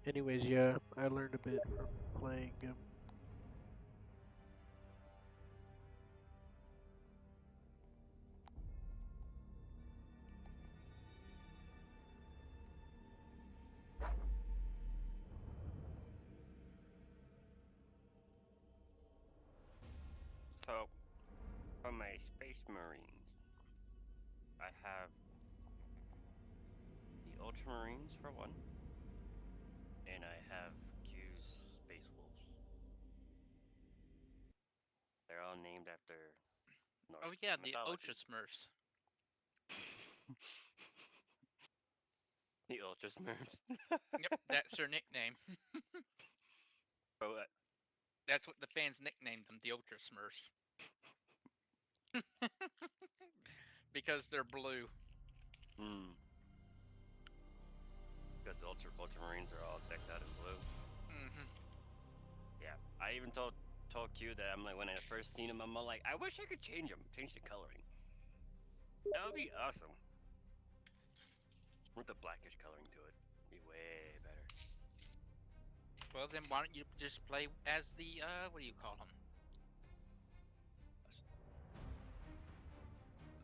Anyways, yeah, I learned a bit from playing him. So, for my Space Marines, I have the Ultramarines for one, and I have Q's Space Wolves. They're all named after Norse Oh yeah, the Ultra mythology. Smurfs. The Ultra Smurfs. Yep, that's their nickname. Oh, That's what the fans nicknamed them, the Ultra Smurfs, because they're blue. hmm. Because the Ultramarines are all decked out in blue. Hmm. Yeah, I even told Q that I'm like when I first seen him, I'm like, I wish I could change the coloring. That would be awesome. With the blackish coloring to it, be way better. Well, then why don't you just play as the what do you call them?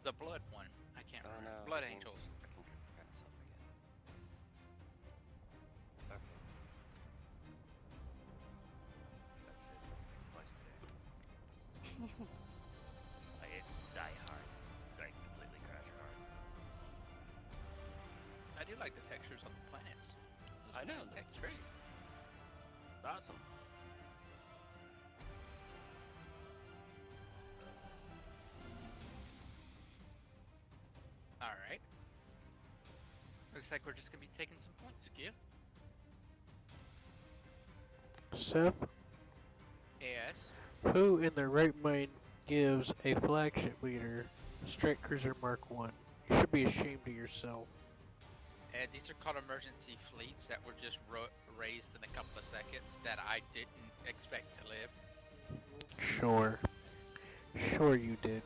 The Blood one. I can't Oh remember. The no, Blood the game Angels. freaking got itself again. Okay, that's it. Let's think twice today. I hit die hard, like completely crash hard. I do like the textures on the planets. Those I are know, nice that's textures. great. Awesome. All right. Looks like we're just gonna be taking some points, Q. Seth, Yes. who in their right mind gives a flagship leader Strike Cruiser Mark 1? You should be ashamed of yourself. These are called emergency fleets that were just raised in a couple of seconds that I didn't expect to live. Sure. Sure you did.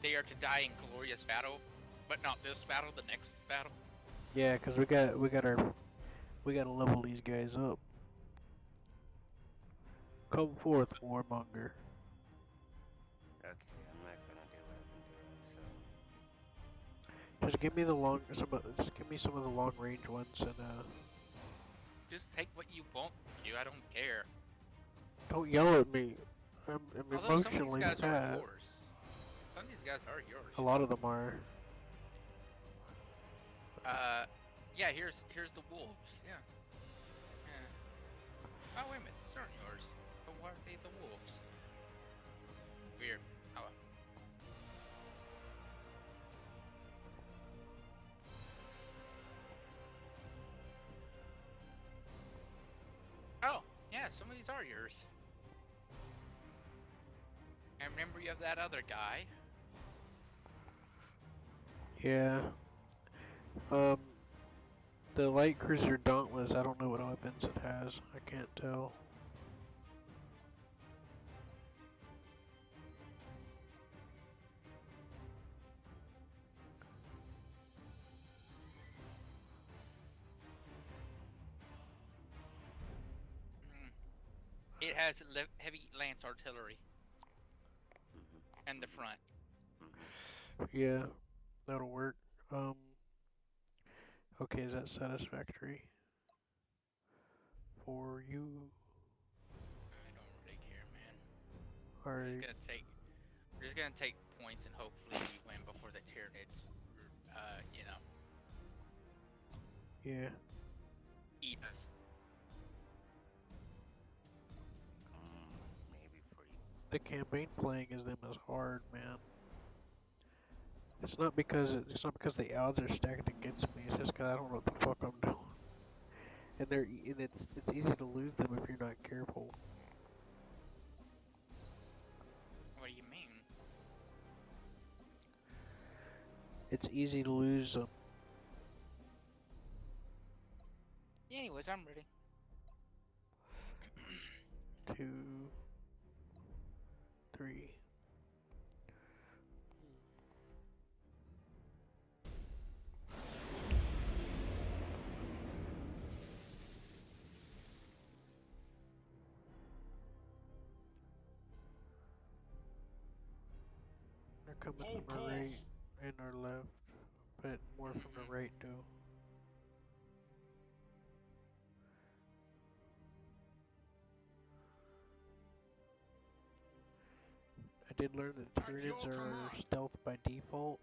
They are to die in glorious battle, but not this battle, the next battle. Yeah, cause we gotta level these guys up. Come forth, warmonger. Okay, I'm not gonna do what I've been doing. So Just give me some of the long range ones and Just take what you want, Q. I don't care. don't yell at me. I'm Although some of these emotionally guys are fat. yours. Some of these guys are yours, A you lot know. of them are. Uh, yeah. Here's the wolves. Yeah. Yeah. Oh wait a minute, these aren't yours. But why are they the wolves? Weird. Oh. Well. Oh, yeah. Some of these are yours. And remember, you have that other guy. Yeah. Um, the light cruiser Dauntless. I don't know what weapons it has. I can't tell. Mm. It has heavy lance artillery mhm, in the mhm, front. mhm. Yeah, that'll work. Okay, is that satisfactory for you? I don't really care, man. We're just Alright. gonna take we're just gonna take points and hopefully we win before the Tyranids, you know, Yeah. eat us. Maybe for you. The campaign playing as them is hard, man. It's not because the odds are stacked against me. It's just because I don't know what the fuck I'm doing. And it's easy to lose them if you're not careful. What do you mean? It's easy to lose them. Anyways, I'm ready. Two, three. coming Hold from our right course. and our left, but more from the right though. I did learn that At your Tyranids are command. stealth by default.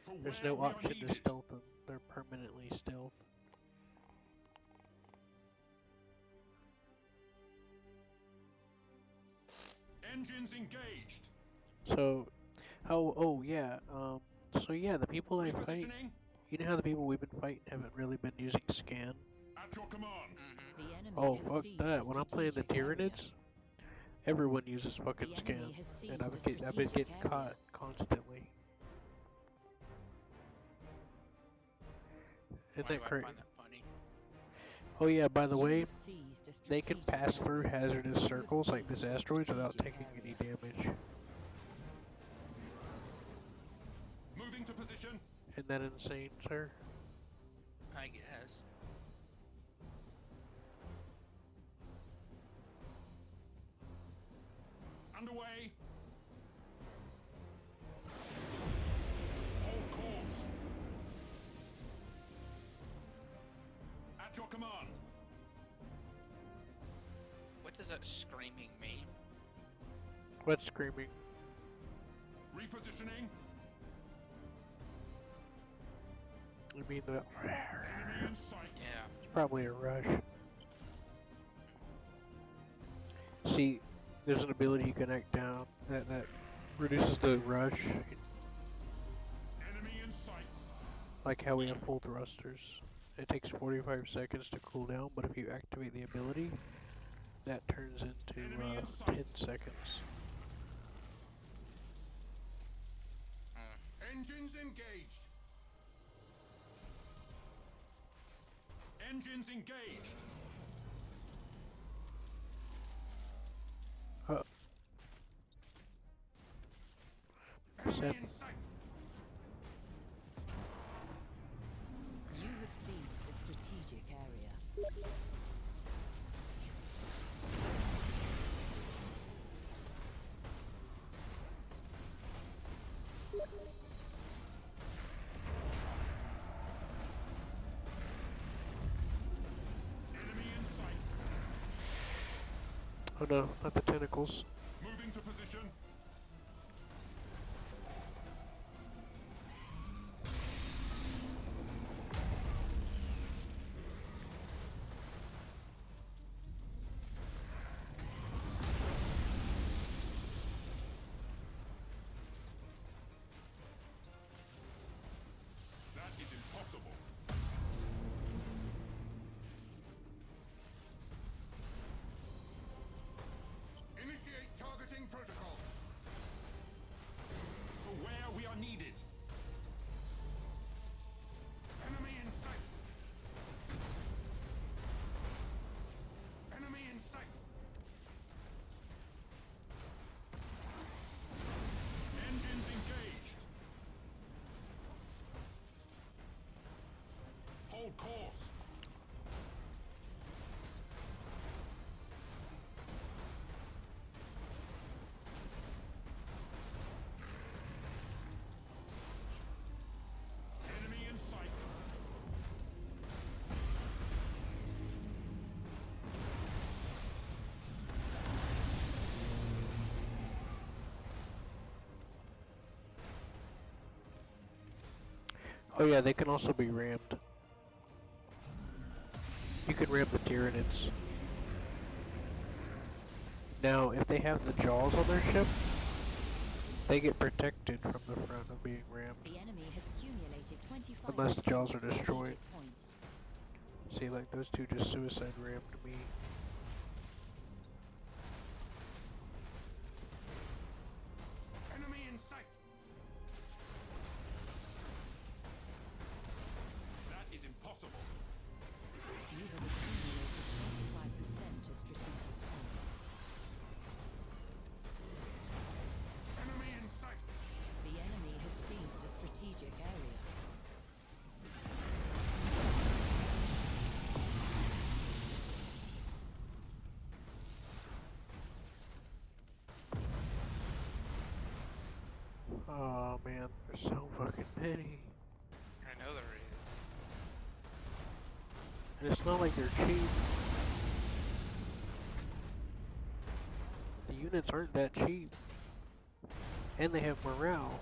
To There's where no we are option to needed. stealth them. They're permanently stealth. Engines engaged. So, oh yeah, so yeah, the people I fight, Repositioning. you know how the people we've been fighting haven't really been using scan? At your command. Mm-hmm. The enemy Oh, has fuck seized a that. When I'm playing the strategic area. Tyranids, everyone uses fucking The scan. enemy has seized And a I've been strategic getting area. caught constantly. Isn't Why do that I crazy? find that funny? Oh yeah, by the You way, have seized a they can strategic pass through area. hazardous You have circles like this seized a asteroids without strategic taking any area. damage. Moving to position. Isn't that insane, sir? I guess. Underway. Hold course. At your command. What does that screaming mean? What's screaming? Repositioning. I mean, the Enemy in sight. Yeah. it's probably a rush. See, there's an ability you can act down that reduces the rush, Enemy in sight. like how we have full thrusters. It takes 45 seconds to cool down, but if you activate the ability, that turns into Enemy in 10 sight. seconds. Engines engaged. Engines engaged. Enemy Set. in sight. You have seized a strategic area. Enemy in sight. Oh no, not the tentacles. Moving to position. That is impossible. Initiate targeting protocols. To where we are needed. Enemy in sight. Enemy in sight. Engines engaged. Hold course. Enemy in sight. Oh yeah, they can also be rammed. You can ram the Tyranids. Now, if they have the jaws on their ship, they get protected from the front of being rammed. The enemy has accumulated 25 Unless the jaws are destroyed. strategic points. See, like those two just suicide rammed me. Enemy in sight. That is impossible. You have accumulated 25% of strategic points. Enemy in sight. The enemy has seized a strategic area. Oh man, there's so fucking many. I know there is. And it's not like they're cheap. The units aren't that cheap. And they have morale.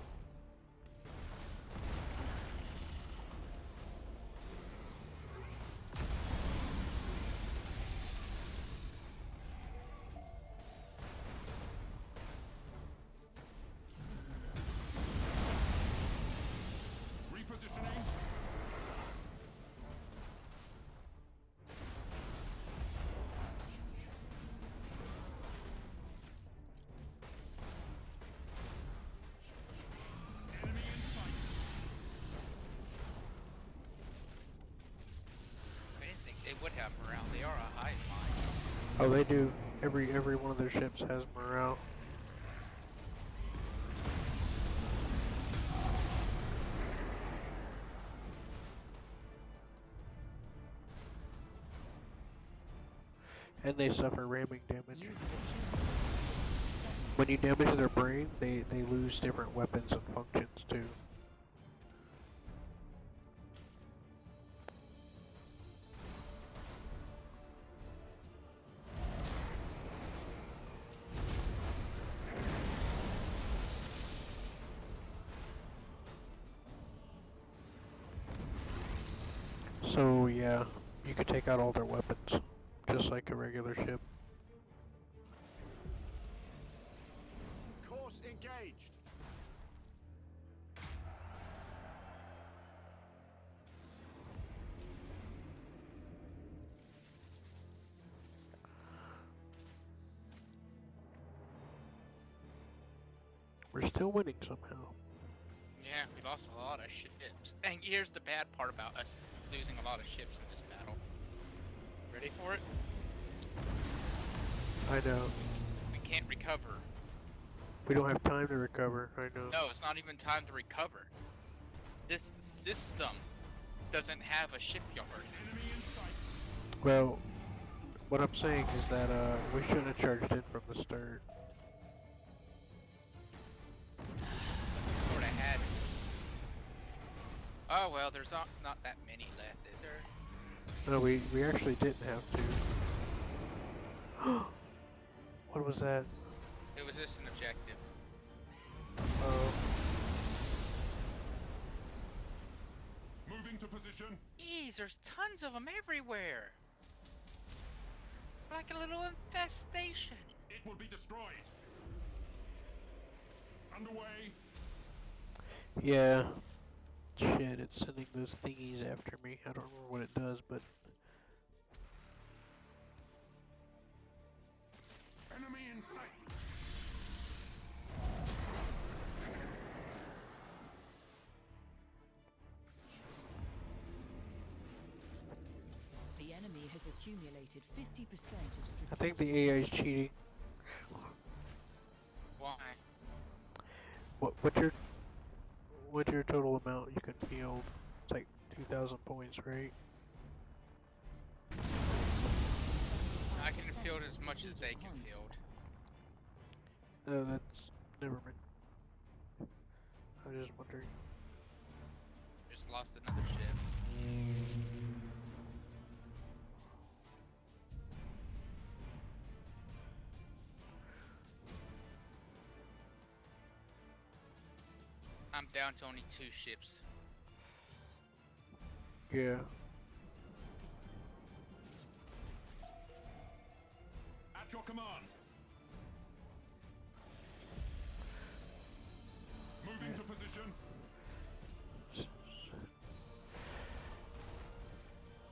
Repositioning. Enemy in sight. I didn't think they would have morale. They are a hive mind. Oh, they do. Every one of their ships has morale. And they suffer ramming damage. You have accumulated When you damage their brain, they lose different weapons and functions too. So yeah, you could take out all their weapons, just like a regular ship. Course engaged. We're still winning somehow. Yeah, we lost a lot of ships. And here's the bad part about us losing a lot of ships in this battle. Ready for it? I know. We can't recover. We don't have time to recover. I know. No, it's not even time to recover. This system doesn't have a shipyard. Enemy in sight. Well, what I'm saying is that we shouldn't have charged in from the start. We sort of had to. Oh well, there's not that many left, is there? No, we actually didn't have to. What was that? It was just an objective. Oh, Moving to position. Jeez, there's tons of them everywhere. Like a little infestation. It will be destroyed. Underway. yeah. Shit, it's sending those thingies after me. I don't remember what it does, but Enemy in sight. The enemy has accumulated 50% of strategic. I think the AI is cheating. Why? What's your total amount you can field? It's like 2,000 points, right? I can field as much as they can field. No, that's never mind. I was just wondering. Just lost another ship. I'm down to only 2 ships. Yeah. At your command. Moving to position.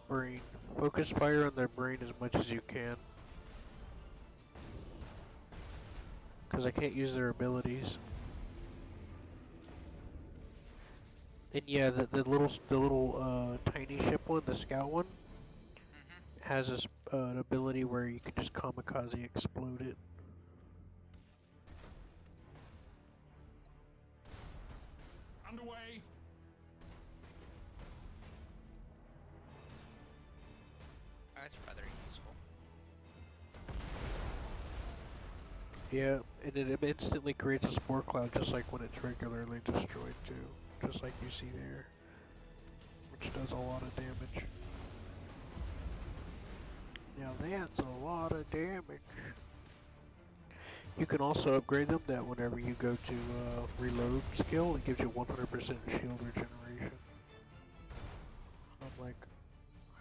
Brain. Focus fire on their brain as much as you can. Because I can't use their abilities. And yeah, the little tiny ship one, the scout one, has this an ability where you can just kamikaze explode it. Underway. That's rather useful. Yeah, and it instantly creates a spore cloud just like when it's regularly destroyed too. Just like you see there. Which does a lot of damage. Now that's a lot of damage. You can also upgrade them that whenever you go to reload skill, it gives you 100% shield regeneration. I'm like,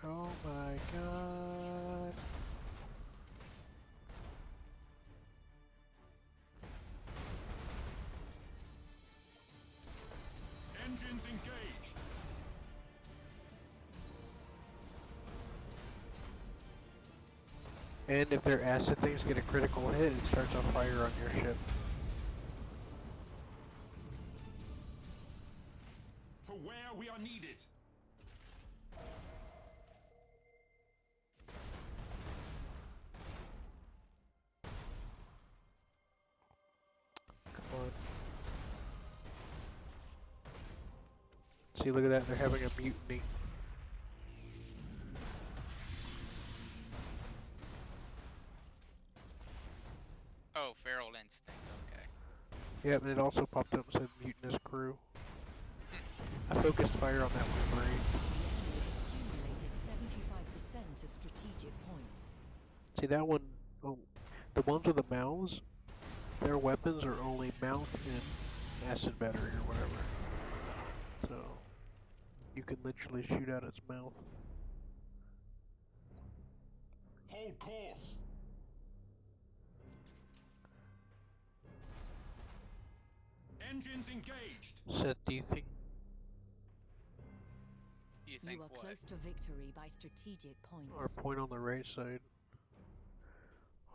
oh my god. Engines engaged. And if their acid things get a critical hit, it starts on fire on your ship. To where we are needed. Come on. See, look at that, they're having a mutiny. Oh, feral instinct. Okay. Yep, and it also popped up and said mutinous crew. I focused fire on that one The brain. enemy has accumulated 75% of strategic points. See that one, oh, the ones with the mouths, their weapons are only mouth and acid battery or whatever. So, you can literally shoot out its mouth. Hold course. Engines engaged. Set thing. You You think are what? close to victory by strategic points. Or point on the right side.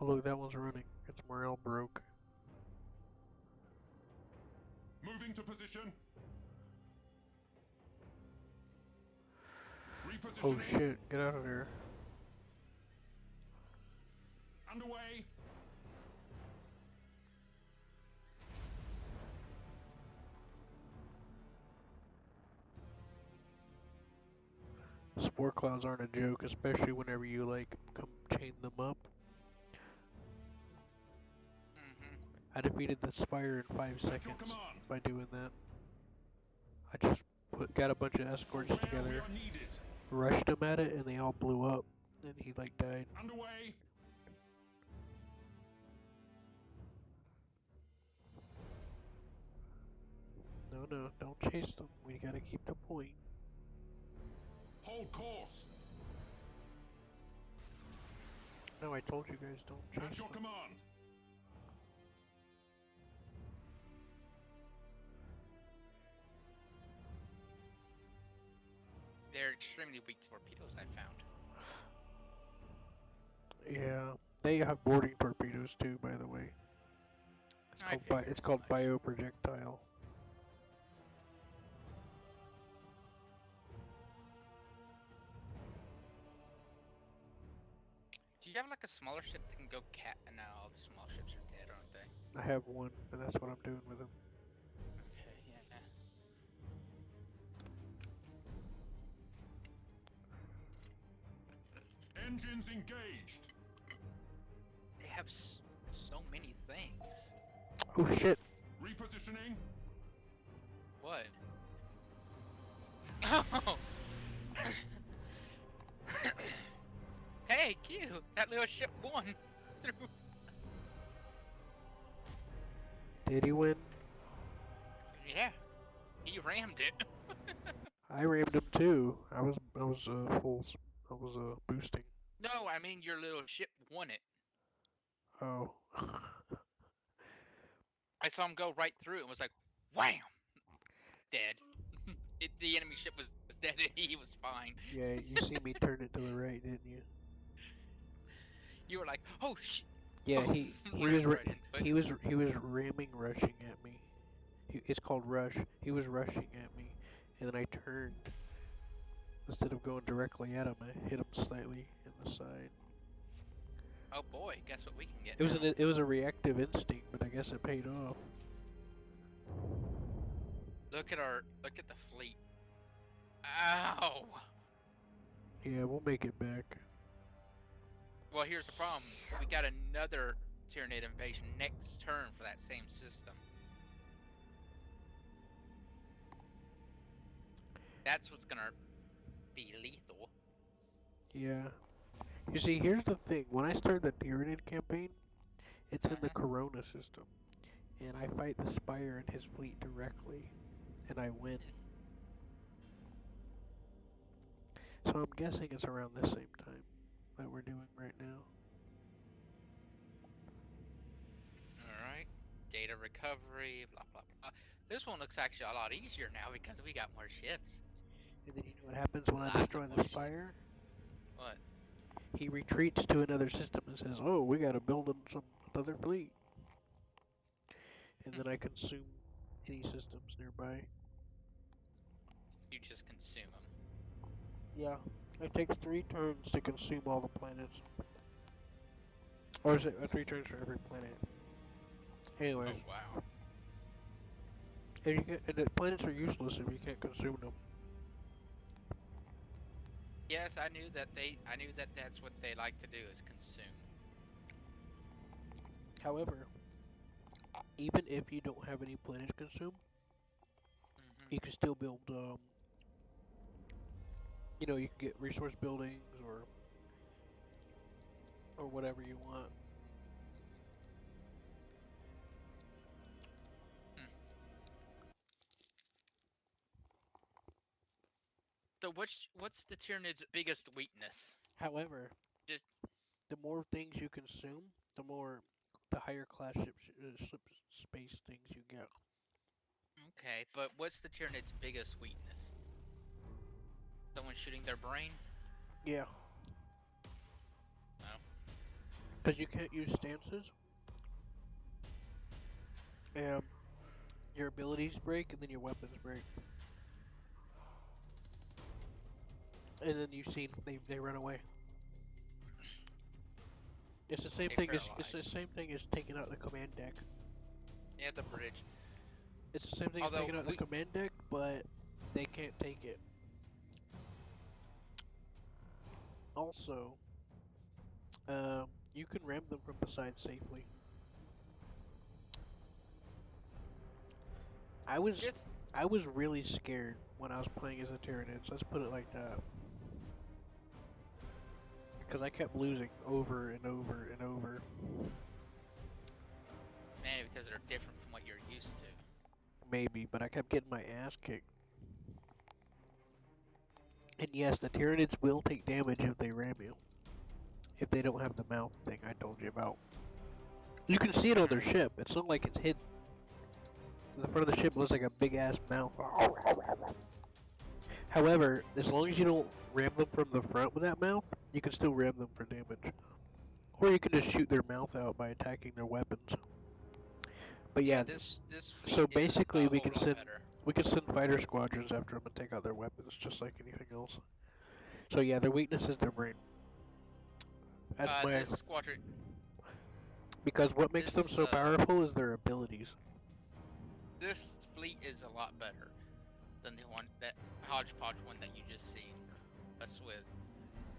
Oh look, that one's running. Its morale broke. Moving to position. Repositioning. Oh shit, get out of there. Underway. Spore clouds aren't a joke, especially whenever you like come chain them up. I defeated the spire in 5 At your seconds command. by doing that. I just got a bunch of To escorts where we together, are needed. rushed them at it, and they all blew up. And he like died. Underway. No, no, don't chase them. We gotta keep the point. Hold course. No, I told you guys don't At chase your them. command. They're extremely weak to torpedoes, I found. Yeah, they have boarding torpedoes too, by the way. I figured It's as called much. bioprojectile. Do you have like a smaller ship that can go cat? No, all the small ships are dead, aren't they? I have one, and that's what I'm doing with them. Okay, yeah. Engines engaged. They have so many things. Oh shit! Repositioning. What? Oh! Hey, cute! That little ship won through. Did he win? Yeah, he rammed it. I rammed him too. I was boosting. No, I mean your little ship won it. Oh. I saw him go right through it and was like, wham! Dead. The enemy ship was dead and he was fine. Yeah, you see me turn it to the right, didn't you? You were like, oh shit! Yeah, Oh, he rammed right into it. he was ramming rushing at me. It's called rush. He was rushing at me, and then I turned. Instead of going directly at him, I hit him slightly in the side. Oh boy, guess what we can get It was now? it was a reactive instinct, but I guess it paid off. Look at the fleet. Ow! Yeah, we'll make it back. Well, here's the problem. We got another Tyranid invasion next turn for that same system. That's what's gonna be lethal. Yeah. You see, here's the thing. When I started the Tyranid campaign, it's in the Uh-huh. Corona system. And I fight the Spire and his fleet directly. And I win. So I'm guessing it's around the same time that we're doing right now. Alright. Data recovery, blah blah blah. This one looks actually a lot easier now because we got more ships. And then you know what happens when I Lots destroy of the more Spire? ships. What? He retreats to another system and says, "Oh, we gotta build another fleet." And then I consume any systems nearby. You just consume them. Yeah, it takes 3 turns to consume all the planets. Or is it 3 turns for every planet? Anyways, Oh wow. and the planets are useless if you can't consume them. Yes, I knew that that's what they like to do is consume. However, even if you don't have any planets consumed, Mm-hmm. you can still build, you know, you can get resource buildings or whatever you want. Hmm. So what's the Tyranid's biggest weakness? However, Just the more things you consume, the higher class ship space things you get. okay, but what's the Tyranid's biggest weakness? Someone shooting their brain? Yeah, No. because you can't use stances, and your abilities break, and then your weapons break. And then you've seen they run away. It's the same They thing as taking out the command deck. Yeah, the bridge. It's the same thing as Although taking out the command deck, but they can't take it. Also, you can ram them from the side safely. I was just I was really scared when I was playing as a Tyranids. Let's put it like that. Because I kept losing over and over and over. maybe because they're different from what you're used to. Maybe, but I kept getting my ass kicked. And yes, the Tyranids will take damage if they ram you. If they don't have the mouth thing I told you about. You can see it on their ship. It's not like it's hidden. The front of the ship looks like a big ass mouth. However, as long as you don't ram them from the front with that mouth, you can still ram them for damage. Or you can just shoot their mouth out by attacking their weapons. But yeah, this fleet so is basically a whole lot better. we can send fighter squadrons after them and take out their weapons just like anything else. So yeah, their weakness is their brain. That's my This squadron, because what makes them this so powerful is their abilities. this fleet is a lot better than the one that hodgepodge one that you just seen us with.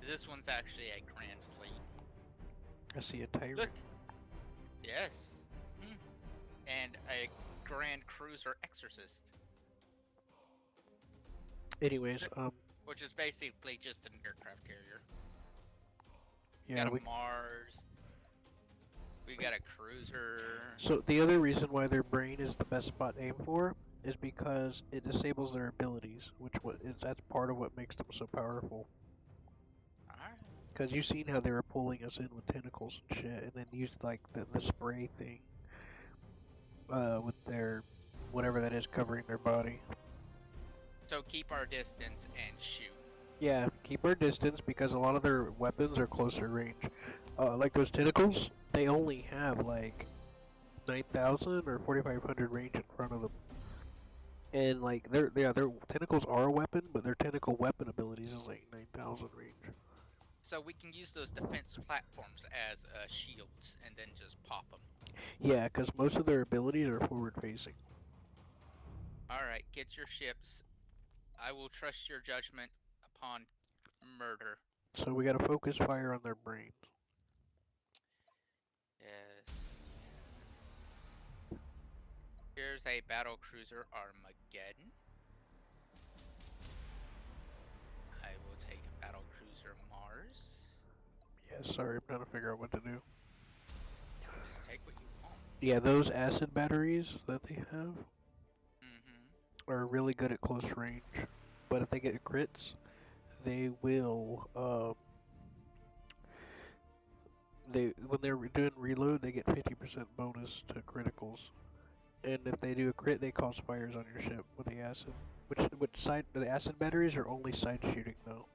This one's actually a grand fleet. I see a tyrant. Look, yes, and a grand cruiser exorcist, Anyways, which is basically just an aircraft carrier. We yeah, got a Mars. We got a cruiser. so the other reason why their brain is the best spot to aim for is because it disables their abilities, that's part of what makes them so powerful. Alright. Because you've seen how they were pulling us in with tentacles and shit, and then used like the spray thing, with their whatever that is covering their body. So keep our distance and shoot. Yeah, keep our distance because a lot of their weapons are closer range. Like those tentacles, they only have like 9,000 or 4,500 range in front of them. And like their tentacles are a weapon, but their tentacle weapon abilities is like 9,000 range. So we can use those defense platforms as shields and then just pop them. Yeah, because most of their abilities are forward facing. Alright, get your ships. I will trust your judgment upon murder. So we gotta focus fire on their brains. Yes. Here's a battle cruiser Armageddon. I will take a battle cruiser Mars. Yeah, sorry, I'm trying to figure out what to do. Just take what you want. Yeah, those acid batteries that they have Mm-hmm. are really good at close range. But if they get crits, they will, when they're doing reload, they get 50% bonus to criticals. And if they do a crit, they cause fires on your ship with the acid. The acid batteries are only side shooting though.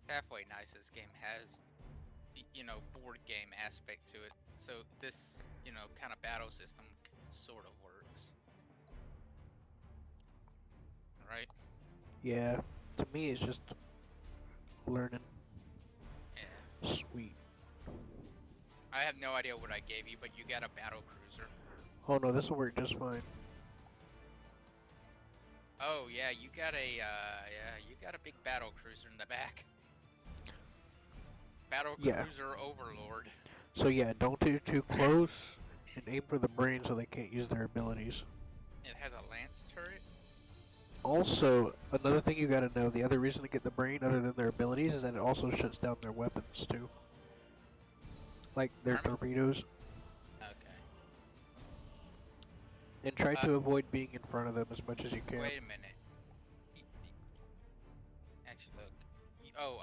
Halfway nice this game has, board game aspect to it. So this, kind of battle system sort of works. Right? Yeah, to me it's just learning. Yeah. Sweet. I have no idea what I gave you, but you got a battle cruiser. Oh no, this will work just fine. Oh yeah, you got a big battle cruiser in the back. Battle Yeah. cruiser overlord. So yeah, don't do too close and aim for the brain so they can't use their abilities. It has a lance turret. Also, another thing you gotta know, the other reason to get the brain other than their abilities is that it also shuts down their weapons too. Like their torpedoes. Okay. And try to avoid being in front of them as much as you can. Wait a minute. Actually, look. Oh,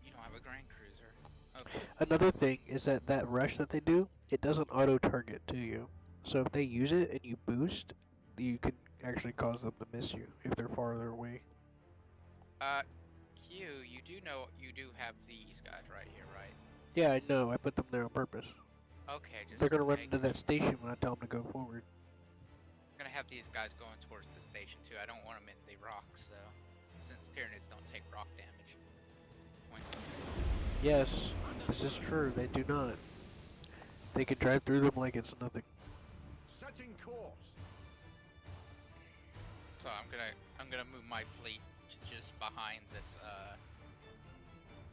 you don't have a Grand Cruiser. Okay. Another thing is that rush that they do, it doesn't auto-target to you. So if they use it and you boost, you can actually cause them to miss you if they're farther away. Q, you do have these guys right here, right? Yeah, I know. I put them there on purpose. Okay, just They're gonna run making into that station when I tell them to go forward. I'm gonna have these guys going towards the station too. I don't want them in the rocks though, since Tyranids don't take rock damage. Yes, this is true. They do not. They can drive through them like it's nothing. Setting course. So I'm gonna move my fleet to just behind this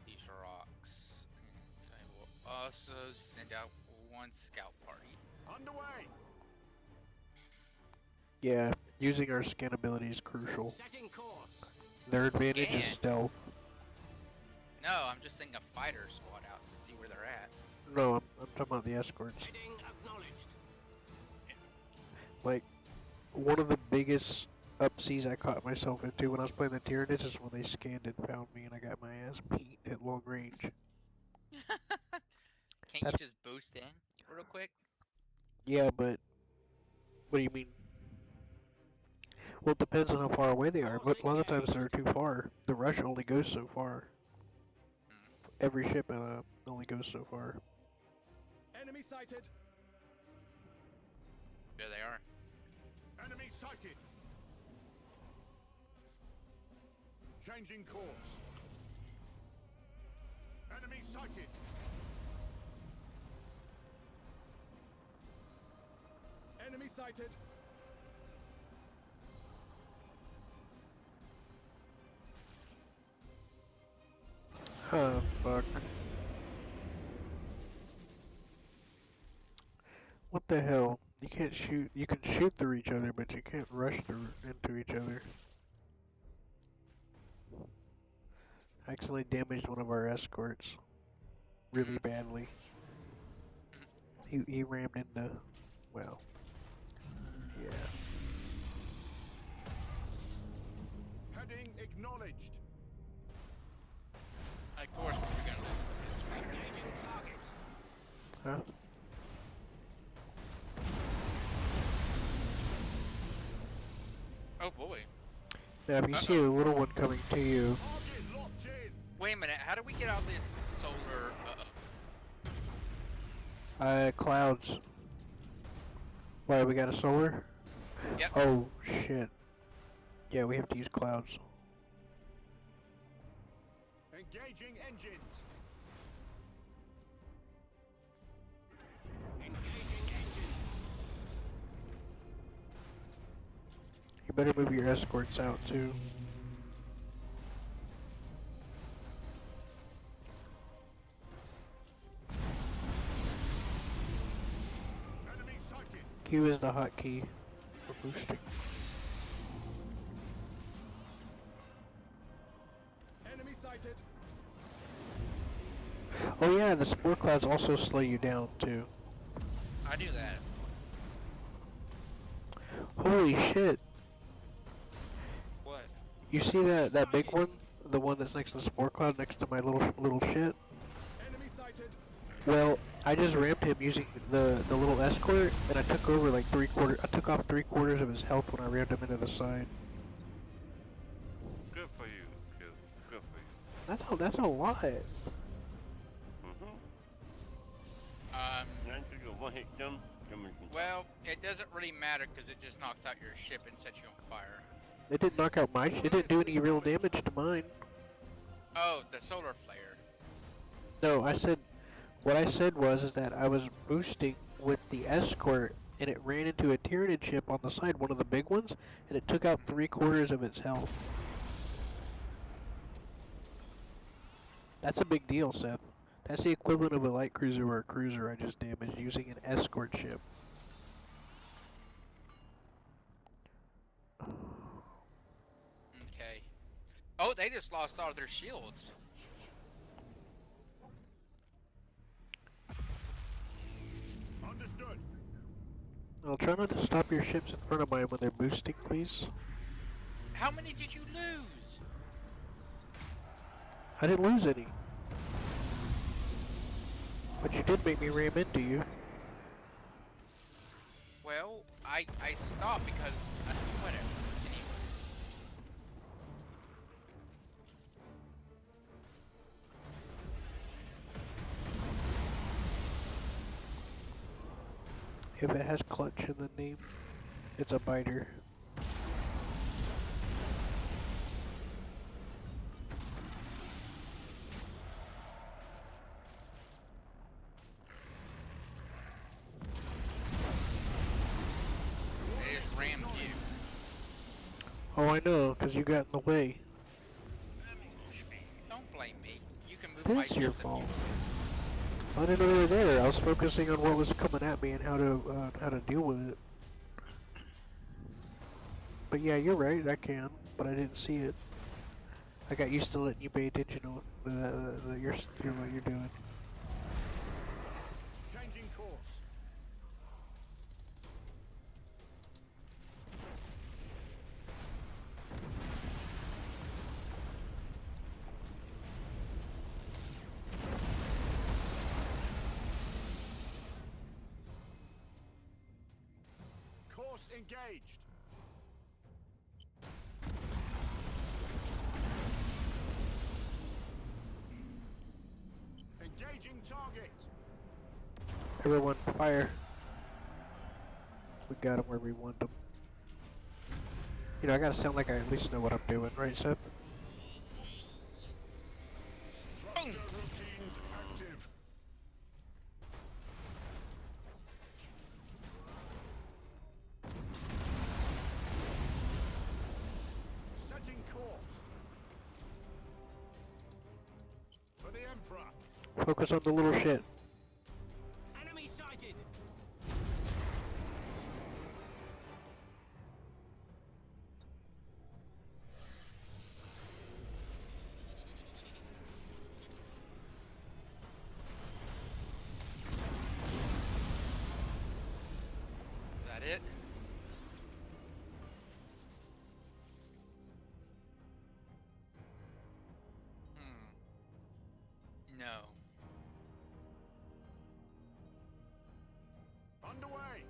these rocks. And I will also send out one scout party. Underway. Yeah, using our scan ability is crucial. Setting course. Their advantage Scan? is stealth. No, I'm just sending a fighter squad out to see where they're at. No, I'm talking about the escorts. Heading acknowledged. Like, one of the biggest upseas I caught myself into when I was playing the Tyranids is when they scanned and found me and I got my ass beat at long range. Can't you just boost in real quick? Yeah, but what do you mean? Well, it depends on how far away they are, but a lot of times they're too far. The rush only goes so far. Every ship only goes so far. Enemy sighted. There they are. Enemy sighted. Changing course. Enemy sighted. Enemy sighted. Oh, fuck. What the hell? You can't shoot. You can shoot through each other, but you can't rush through into each other. I accidentally damaged one of our escorts really badly. He rammed into, well, yeah. Heading acknowledged. Of course, we're gonna. Engaging target. Huh? Oh boy. Now, if you see a little one coming to you, Target locked in. Wait a minute. How do we get out of this solar? clouds. Why, we got a solar? Yep. Oh, shit. Yeah, we have to use clouds. Engaging engines. You better move your escorts out, too. Q is the hotkey for boosting. Enemy sighted. Oh yeah, the spore clouds also slow you down too. I do that. Holy shit! What? You see that big one? The one that's next to the spore cloud next to my little shit? Enemy sighted. Well, I just rammed him using the little escort, and I took over like I took off 3/4 of his health when I rammed him into the side. Good for you, Q. Good for you. That's a lot. Mm-hmm. Um, Now you can one-hit them. well, it doesn't really matter because it just knocks out your ship and sets you on fire. It didn't knock out my. It didn't do any real damage to mine. Oh, the solar flare. No, what I said was is that I was boosting with the escort, and it ran into a Tyranid ship on the side, one of the big ones, and it took out 3/4 of its health. That's a big deal, Seth. That's the equivalent of a light cruiser or a cruiser I just damaged using an escort ship. Okay. Oh, they just lost all their shields. Understood. I'll try not to stop your ships in front of mine when they're boosting, please. How many did you lose? I didn't lose any. But you did make me ram into you. Well, I stopped because whatever. Anyway. If it has clutch in the name, it's a biter. They just rammed you. Oh, I know, because you got in the way. Don't blame me. You can move It my is your ships if you fault. want. I didn't know they were there. I was focusing on what was coming at me and how to deal with it. But yeah, you're right. I can, but I didn't see it. I got used to letting you pay attention to what you're doing. Changing course. Course engaged. Engaging target. Everyone, fire! We got him where we want him. You know, I gotta sound like I at least know what I'm doing, right, Seth? Thruster routines active. Setting course. For the Emperor. Focus on the little shit. Enemy sighted. Is that it? No. Underway.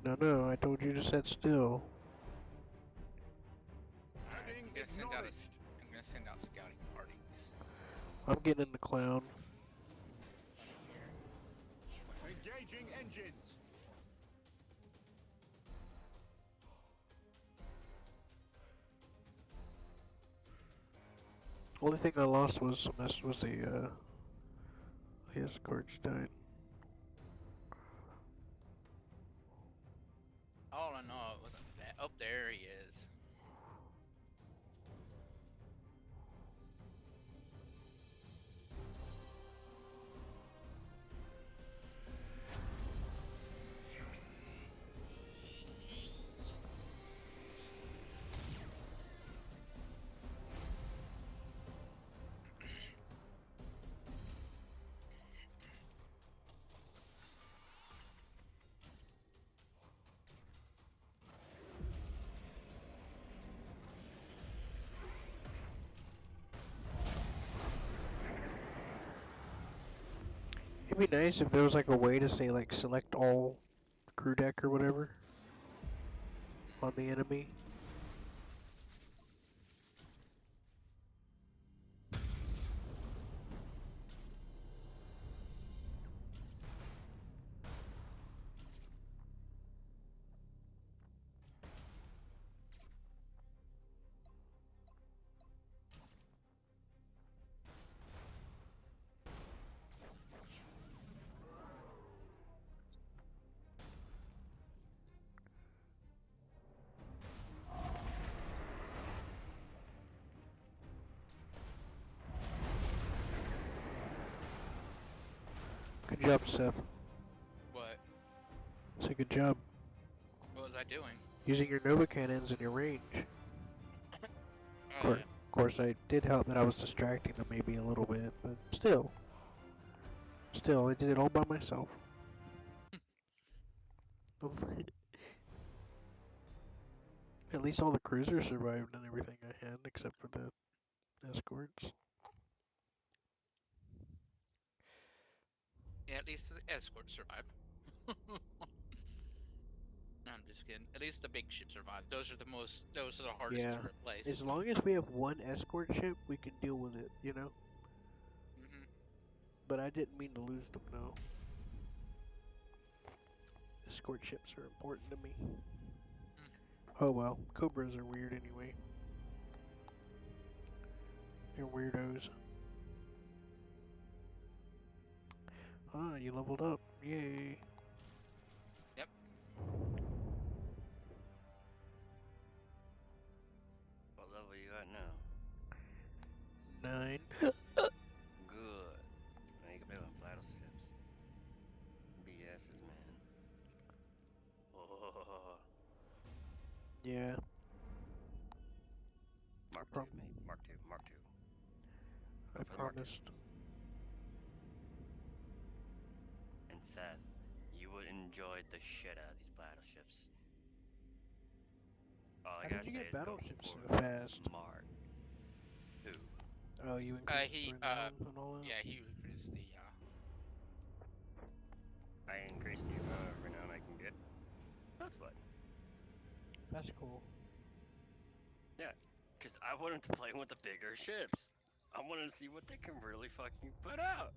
No, I told you to sit still. Heading I'm gonna send out acknowledged. I'm gonna send out scouting parties. I'm getting in the clown. Engaging engines. Only thing I lost was the escorts died. All in all, it wasn't bad. Oh, there he is. It'd be nice if there was like a way to say like select all crew deck or whatever on the enemy. Good job, Seth. What? It's a good job. What was I doing? Using your Nova cannons in your range. Oh, Of course, I did help that I was distracting them maybe a little bit, but still, I did it all by myself. At least all the cruisers survived and everything I had, except for the escorts. yeah. At least the escort survived. No, I'm just kidding. At least the big ship survived. Those are the most. Those are the hardest Yeah, to replace. as long as we have one escort ship, we can deal with it, you know? Hmm. But I didn't mean to lose them, no. Escort ships are important to me. Oh well, Cobras are weird anyway. They're weirdos. Ah, you leveled up. Yay. Yep. What level you at now? 9. Good. Now you can play with battleships. BS's, man. Oh, Yeah, Mark prom- 2, mate. Mark 2, Mark 2. I Go for the Mark 2. promised. And Seth, you would enjoy the shit out of these battleships. All I How gotta did you say get is go battleships for so fast? Mark 2. Oh, you increased He. renown and all that? Yeah. He increased the. I increased the amount of renown I can get. That's what. That's cool. Yeah, because I wanted to play with the bigger ships. I wanted to see what they can really fucking put out.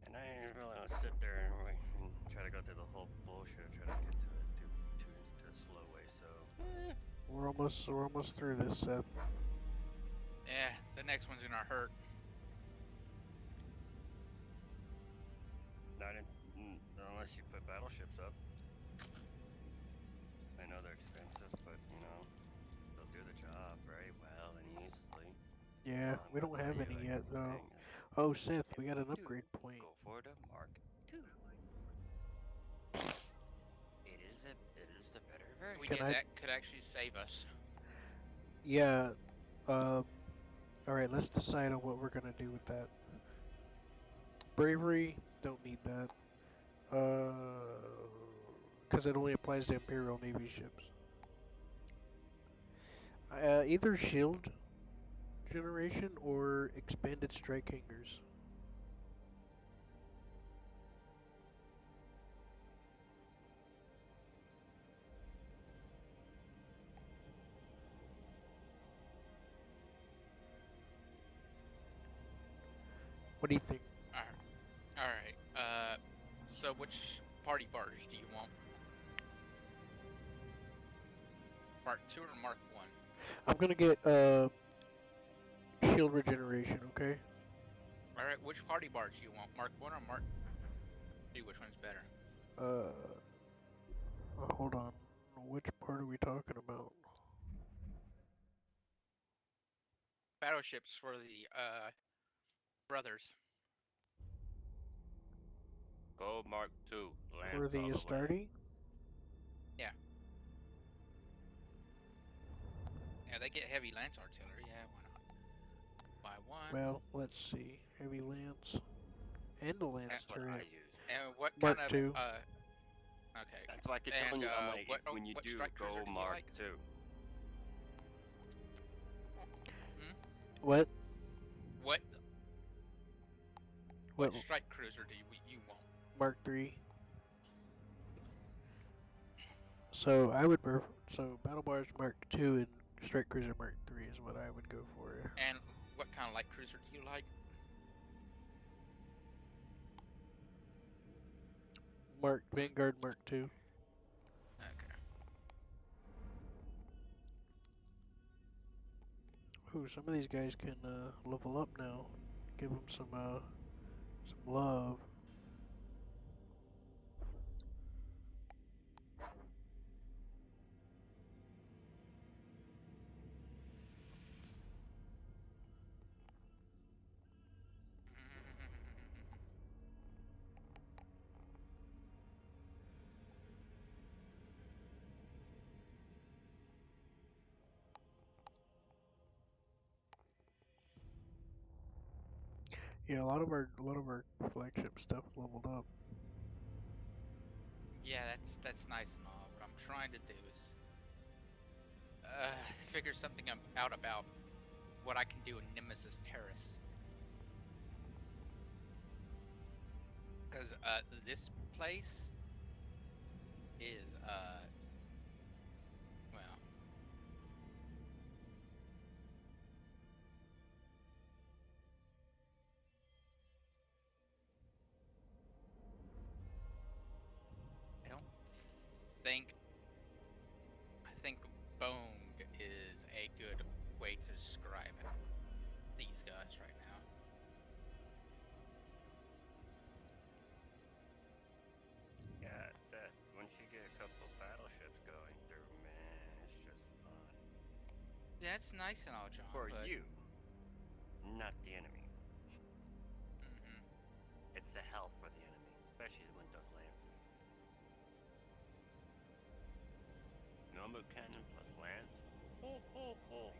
And I didn't really want to sit there and try to go through the whole bullshit of trying to get to it to a slow way. So We're almost through this, Seth. Yeah. The next one's gonna hurt. not in, unless you put battleships up. I know they're expensive, but you know they'll do the job very well and easily. Yeah, All I'm we gonna don't tell have you, any like yet, though. anything, is Oh, Seth, if we got an you do, upgrade point. go for the Mark II. It is the better version. We Can did I- that. Could actually save us. Yeah, alright, let's decide on what we're gonna do with that. Bravery, don't need that. Because it only applies to Imperial Navy ships. Either shield generation or expanded strike hangers. What do you think? All right. So which party barge do you want? Mark 2 or Mark 1? I'm gonna get shield regeneration, okay? All right. Which party barge do you want? Mark 1 or Mark 2? Which one's better? Hold on. Which part are we talking about? Battleships for the brothers. Go Mark II. For Lance the all the way. Astarte? Yeah. Yeah, they get heavy lance artillery. Yeah, why not? Buy one. Well, let's see. Heavy lance. And a lance That's what I turret. use. And what Mark kind of II. Okay. That's why I keep And telling you. I'm like, what when you what do, strike cruiser go do you Mark like? II. What? What What What strike cruiser do you want? Mark III? So I would so Battle Barge Mark II and Strike Cruiser Mark III is what I would go for. And what kind of light cruiser do you like? Vanguard Mark II. Okay. Ooh, some of these guys can level up now. Give them some love. Yeah, a lot of our flagship stuff leveled up. Yeah, that's nice and all. What I'm trying to do is figure something out about what I can do in Nemesis Terrace. Because this place is well, I don't think I think Bong is a good way to describe these guys right now. Yeah, Seth. Once you get a couple battleships going through, man, it's just fun That's nice and all, John, for but you, not the enemy. mhm. It's a hell for the enemy, especially with those lances. Normal cannon plus lance. Ho ho ho.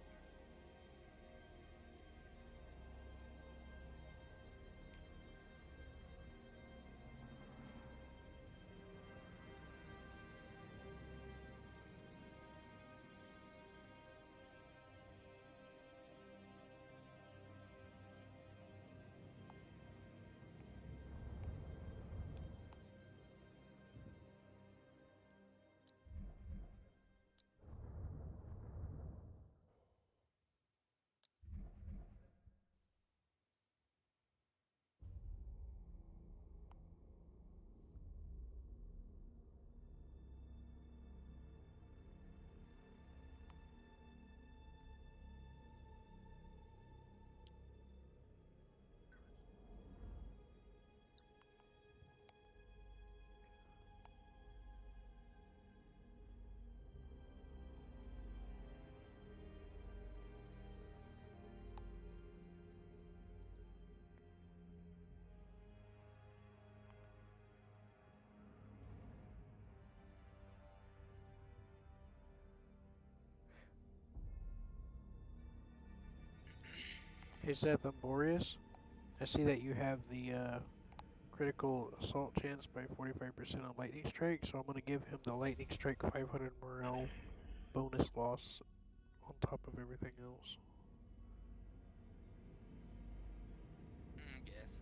Hey Seth, I'm Boreas. I see that you have the critical assault chance by 45% on Lightning Strike, so I'm going to give him the Lightning Strike 500 morale bonus loss on top of everything else. Yes.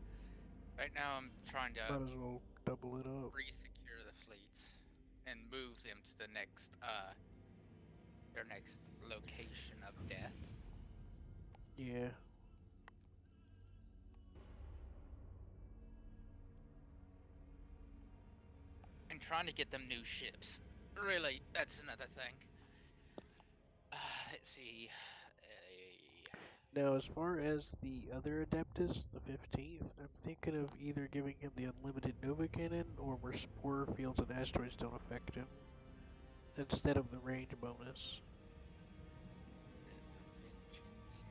Right now I'm trying to Might as well double it up. re-secure the fleet and move them to the next their next location of death. Yeah. And trying to get them new ships. Really, that's another thing. Let's see. Now, as far as the other Adeptus, the 15th, I'm thinking of either giving him the unlimited Nova Cannon or where spore fields and asteroids don't affect him, instead of the range bonus. The Vengeance.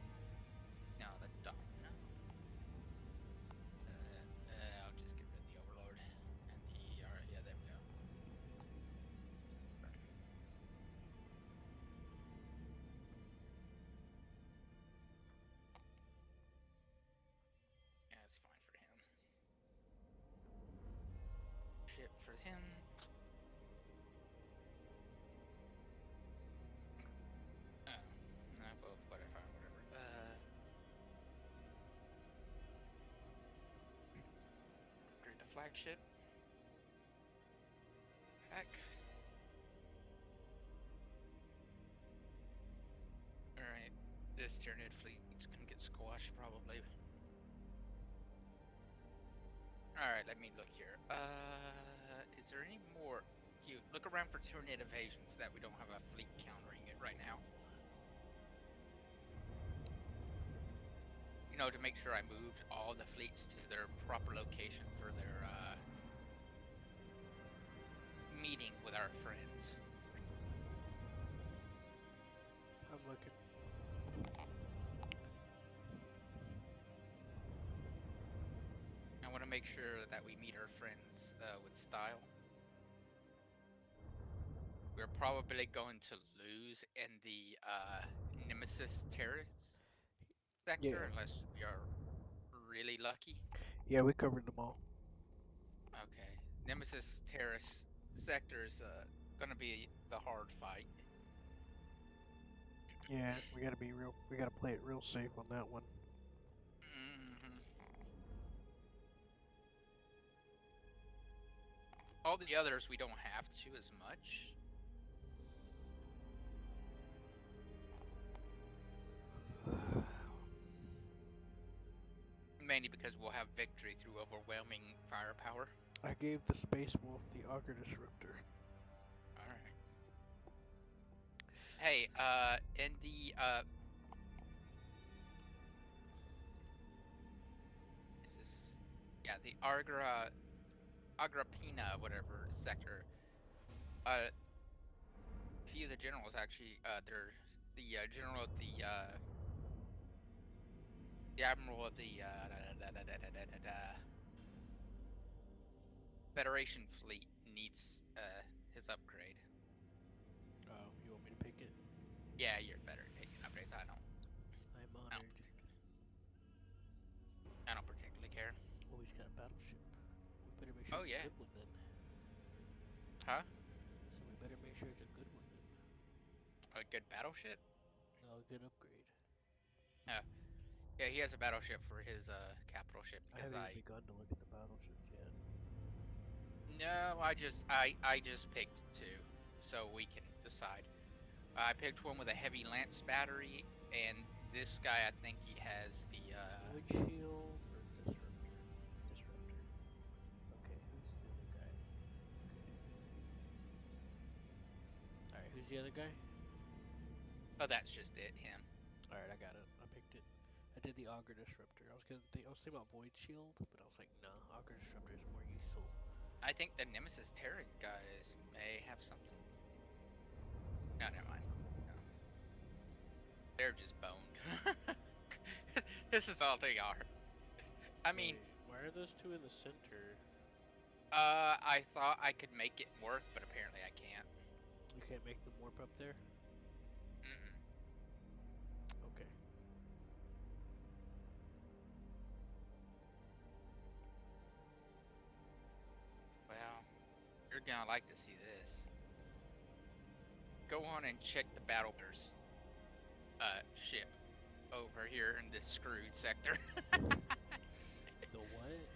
No, the Domino. I'll just get rid of the Overlord and the. Alright, yeah, there we go. Yeah, it's fine for him. Ship for him. Oh, no, well, whatever, fine, whatever. flagship. Heck. Alright. This Tyranid fleet's gonna get squashed probably. Alright, let me look here. Is there any more? You look around for Tyranid evasions so that we don't have a fleet countering it right now. You know, to make sure I moved all the fleets to their proper location for their meeting with our friends. I'm looking. I want to make sure that we meet our friends with style. We're probably going to lose in the Nemesis terrorists sector Yeah. unless we are really lucky. Yeah, we covered them all. Okay. Nemesis terrorist sector is going to be the hard fight. Yeah, we gotta be real. We gotta play it real safe on that one. Hmm. All the others we don't have to as much. Mainly because we'll have victory through overwhelming firepower. I gave the Space Wolf the Auger Disruptor. Alright. Hey, in the, is this, yeah, the Agripina, whatever sector, a few of the generals actually, they're the general of the admiral of the Federation fleet needs his upgrade. Oh, you want me to pick it? Yeah, you're better at picking upgrades. I'm I don't honored. particularly, I don't particularly care. Oh, he's got a battleship. We better make sure Oh it's a yeah, good one then. huh? So we better make sure it's a good one then. A good battleship? No, a good upgrade. Uh, yeah, he has a battleship for his capital ship I because haven't even begun to look at the battleships yet. no, I just picked two, so we can decide. I picked one with a heavy lance battery, and this guy I think he has the Wood shield or disruptor? Disruptor. Okay, who's the other guy? Okay. Alright, who's the other guy? oh, that's just it, him. Alright, I got it. I picked it. I did the Auger Disruptor. I was thinking about Void Shield, but I was like, nah, Auger Disruptor is more useful. I think the Nemesis Terran guys may have something. No, never mind. No, they're just boned. This is all they are. I mean, Wait, why are those two in the center? I thought I could make it work, but apparently I can't. You can't make them warp up there? Mm-mm. Okay. Well, you're gonna like to see this. Go on and check the Battlebear's ship over here in this screwed sector. The what?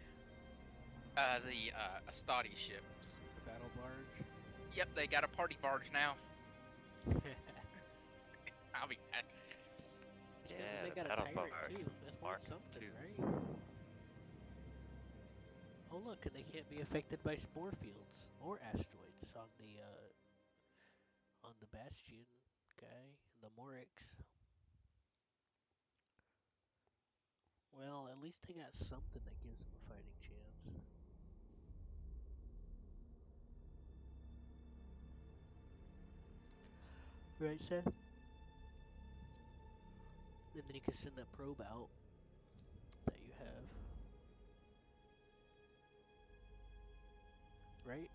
The Astadi ships. The battle barge? Yep, they got a party barge now. I'll be mad. It's good that Yeah, they the got a battle pirate barge too. That's worth Mark something, II. right? Oh look, and they can't be affected by spore fields or asteroids on the Bastion guy, the Morix. Well, at least they got something that gives them a fighting chance. Right, Seth? And then you can send that probe out that you have. Right?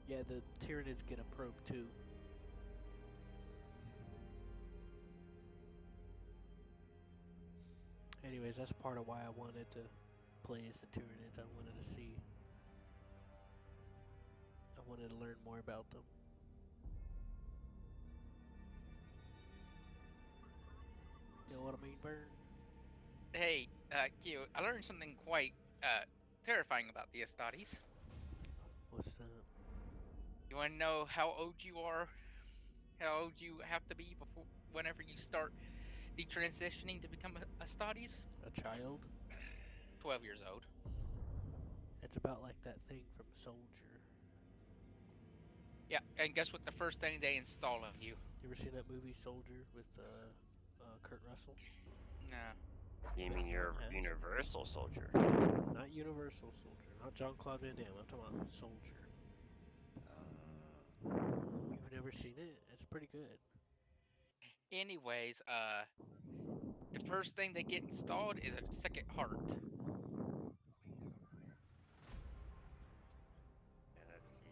Yeah, the Tyranids get a probe too. Anyways, that's part of why I wanted to play as the Tyranids. I wanted to learn more about them. You know what I mean, Burn? Hey, Q, I learned something quite terrifying about the Astartes. What's that? You want to know how old you are? How old you have to be before, whenever you start the transitioning to become a Astartes? A child? 12 years old. It's about like that thing from Soldier. Yeah, and guess what? The first thing they install on you. You ever seen that movie Soldier with Kurt Russell? No. You mean your Has. Universal Soldier? Not Universal Soldier, not Jean-Claude Van Damme. I'm talking about Soldier. You've never seen it? It's pretty good. Anyways, the first thing they get installed is a second heart. Yeah, let's see.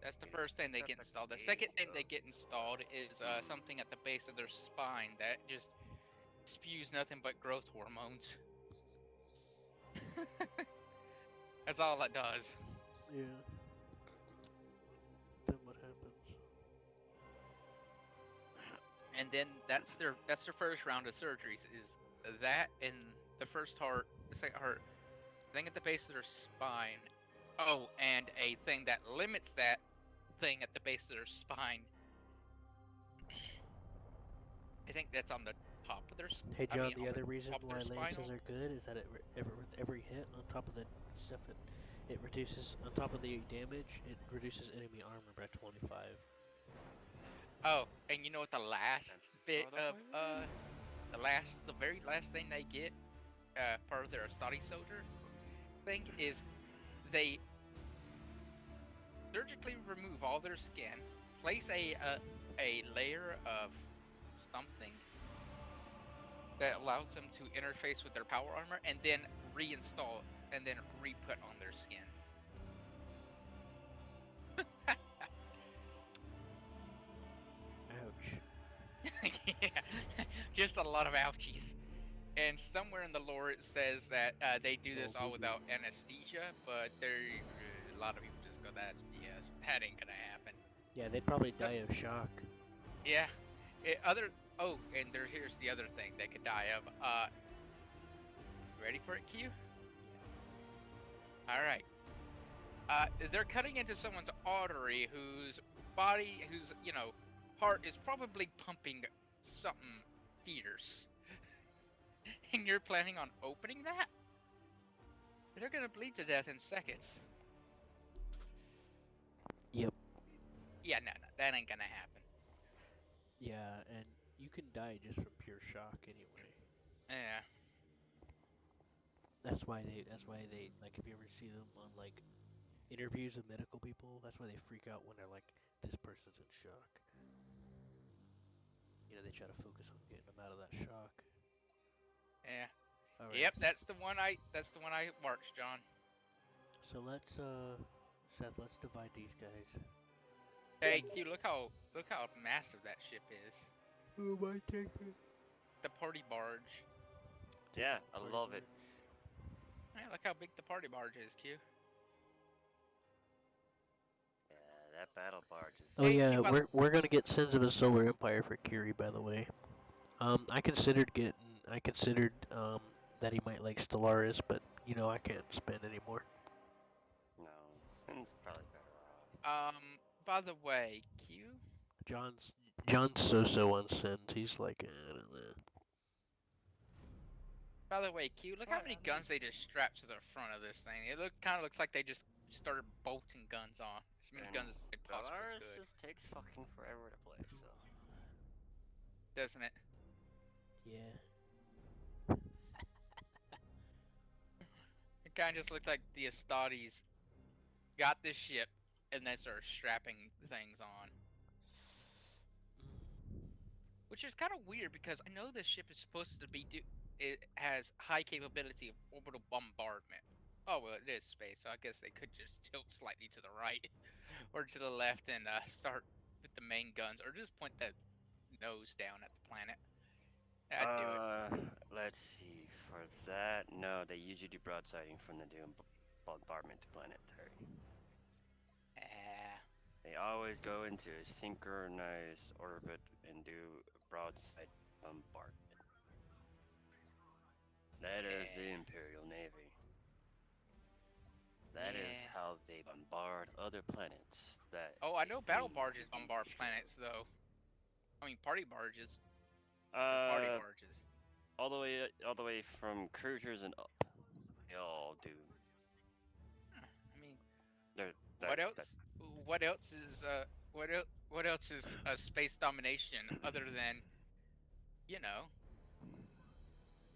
That's the first thing they get installed. The second thing they get installed is something at the base of their spine that just spews nothing but growth hormones. That's all it does. Yeah. Then what happens? And then that's their first round of surgeries is that and the first heart, the second heart, thing at the base of their spine. Oh, and a thing that limits that thing at the base of their spine. I think that's on the top of their. Hey John, the on the other reason top of their why spinal. lasers are good is that with every hit on top of the stuff it reduces on top of the damage, it reduces enemy armor by 25. Oh, and you know what the last That's bit for the of win. the very last thing they get for their study soldier thing is they surgically remove all their skin, place a layer of something that allows them to interface with their power armor, and then reinstall and then re-put on their skin. Ouch. Yeah, just a lot of ouchies. And somewhere in the lore it says that they do this all without anesthesia, but a lot of people just go, "That's BS. That ain't gonna happen." Yeah, they'd probably But, die of shock. yeah, and here's the other thing they could die of. Ready for it, Q? All right. They're cutting into someone's artery whose heart is probably pumping something fierce. And you're planning on opening that? They're gonna bleed to death in seconds. Yep. Yeah, no, that ain't gonna happen. Yeah, and you can die just from pure shock anyway. Yeah. That's why they like if you ever see them on like interviews with medical people, that's why they freak out when they're like, this person's in shock. You know, they try to focus on getting them out of that shock. Yeah. Alright. Yep, that's the one I marked, John. So Seth, let's divide these guys. Hey, Q, look how massive that ship is. Oh my take it. The party barge. Yeah, I love it. Hey, look how big the party barge is, Q. Yeah, that battle barge is. Oh Hey, yeah, Q, we're gonna get Sins of the Solar Empire for Kiri, by the way. I considered that he might like Stellaris, but you know I can't spend anymore. No, Sin's probably better off. by the way, Q. John's so on Sins. He's like, I don't know. By the way, Q, look how many guns they just strapped to the front of this thing. It kind of looks like they just started bolting guns on. As many And guns as they possibly Stellaris could, just takes fucking forever to play, so. doesn't it? Yeah. It kind of just looks like the Astartes got this ship and then started strapping things on. Which is kind of weird because I know this ship is supposed to be it has high capability of orbital bombardment. Oh well, it is space, so I guess they could just tilt slightly to the right or to the left and start with the main guns, or just point the nose down at the planet. I'd do it. Let's see. For that, no, they usually do broadsiding from the doom bombardment to planetary. They always go into a synchronized orbit and do broadside bombardment. That is the Yeah. Imperial Navy. That is Yeah. how they bombard other planets. That Oh, I know battle need barges to be bombard destroyed. planets, though. I mean, party barges. Or party Uh, barges. all the way from cruisers and up. They all do. Huh, I mean, They're that what that. else? What else is what else is space domination other than, you know,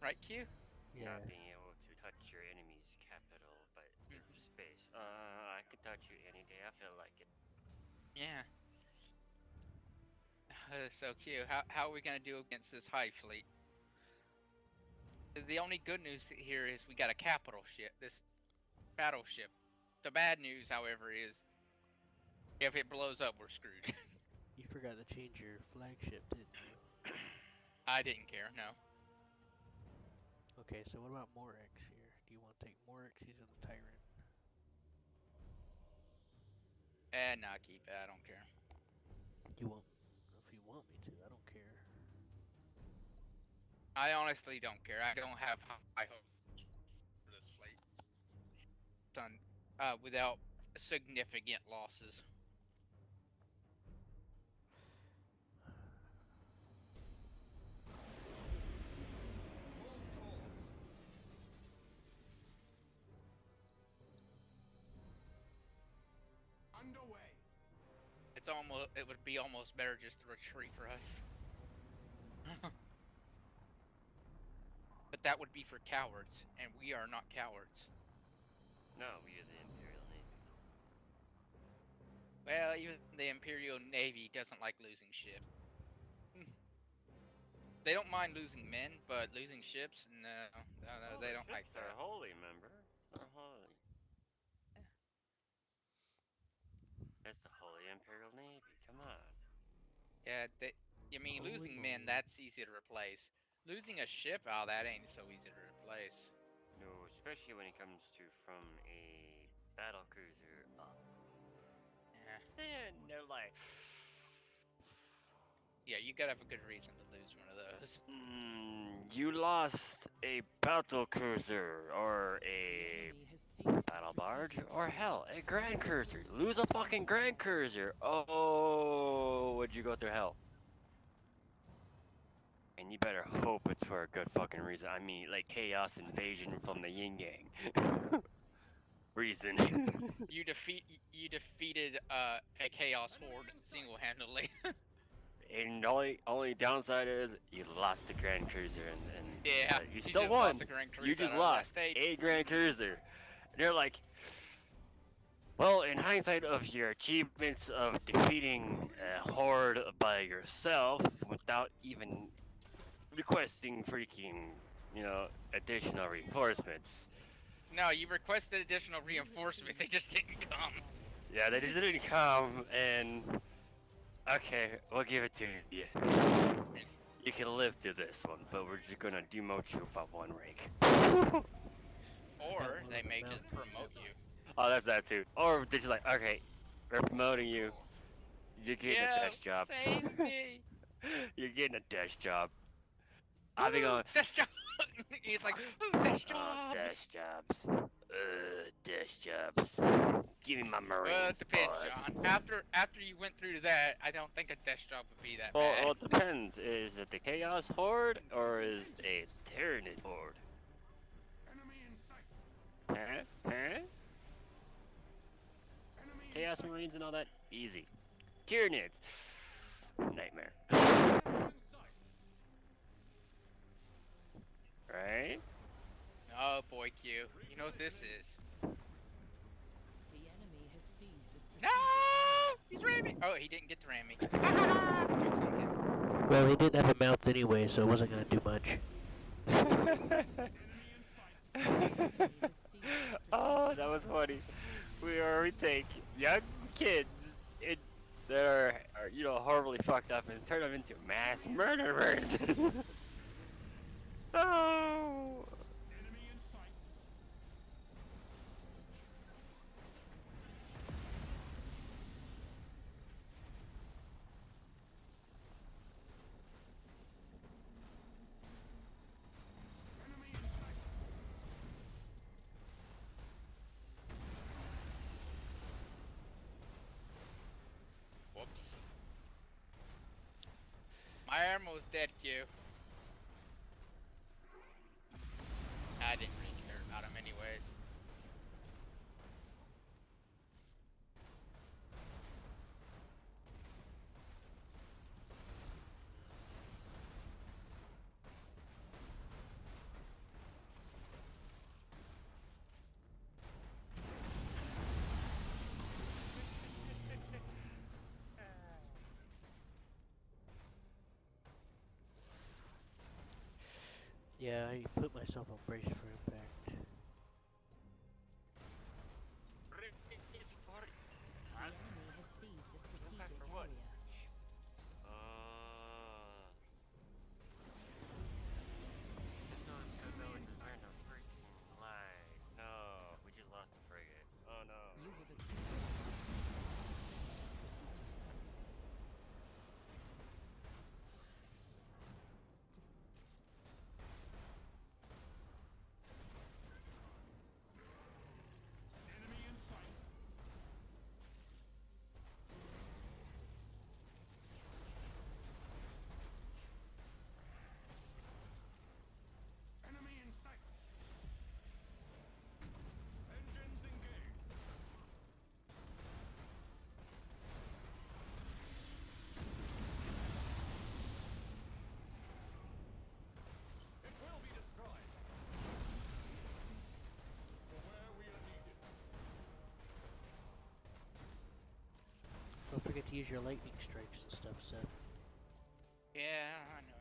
right, Q? Yeah. Not being able to touch your enemy's capital, but through Mhm. space. I can touch you any day I feel like it. Yeah. So Q, how are we gonna do against this hive fleet? The only good news here is we got a capital ship, this battleship. The bad news, however, is if it blows up, we're screwed. You forgot to change your flagship, didn't you? I didn't care, no. Okay, so what about Morex here? Do you want to take Morex? He's in the Tyrant. Nah, keep it. I don't care. You won't. If you want me to, I don't care. I honestly don't care. I don't have high hopes for this fleet. Done without significant losses. Underway. It would be almost better just to retreat for us. But that would be for cowards, and we are not cowards. No, we are the Imperial Navy. Well, even the Imperial Navy doesn't like losing ships. They don't mind losing men, but losing ships, no, Oh, they the don't like ships are that. holy, remember? They're holy. It's the Holy Imperial Navy. Come on. Yeah, I mean, Holy losing men, moly. that's easy to replace. Losing a ship, oh, that ain't so easy to replace. No, especially when it comes to from a battle cruiser up. Yeah, And they're like, yeah, you gotta have a good reason to lose one of those. You lost a battle cruiser or The a enemy has seized a battle barge strategic or area. hell, a grand Your cruiser. forces Lose a are fucking under grand attack. cruiser. Oh, would you go through hell? And you better hope it's for a good fucking reason. I mean, like chaos invasion from the yin yang reason. You defeated a chaos horde single-handedly. And only downside is you lost the Grand Cruiser, and Yeah, but you you still just lost won. a Grand You Cruiser just out of that lost state. a Grand Cruiser. And they're like, well, in hindsight of your achievements of defeating a horde by yourself without even requesting freaking, additional reinforcements. No, you requested additional reinforcements. They just didn't come. Yeah, they just didn't come, and okay, we'll give it to you. You can live through this one, but we're just gonna demote you about one rank. Or Got one they of the may mouth just turned promote up. you. Oh, that's that too. Or they're just like, okay, we're promoting you. You're getting a Yeah, desk job. save me. You're getting a desk job. I've been Woo, going, desk job. He's like, ooh, desk job. desk jobs. Desk jobs. Give me my Well, Marines, it depends, boys. John. After you went through that, I don't think a desk job would be that Well, bad. it depends. Is it the Chaos Horde or is it a Tyranid Horde? Enemy in sight. Huh? Huh? Enemy in Chaos sight. Marines and all that? Easy. Tyranids. Nightmare. Enemy in sight. Right? Oh boy, Q. You know what this is? The enemy has seized a strategic No, area. he's ramming. Oh, he didn't get to ram me. Jokes on him. Well, he didn't have a mouth anyway, so it wasn't gonna do much. Enemy in sight. The enemy has seized a Oh, strategic that was area. funny. We take young kids that are horribly fucked up and turn them into mass murderers. Oh. Enemy in sight. Enemy in sight. almost dead, Q. I didn't really care about him anyways. Yeah, I put myself on brace for impact. Race for it. The enemy has seized a strategic for what? area. It's on a freaking line. No, we just lost the frigate. Oh no. You have accumulated 25% of strategic points. Enemy in sight. Enemy in sight. Engines engaged. It will be destroyed. To where we are needed. Don't forget to use your lightning strikes and stuff, Seth. Yeah, I know.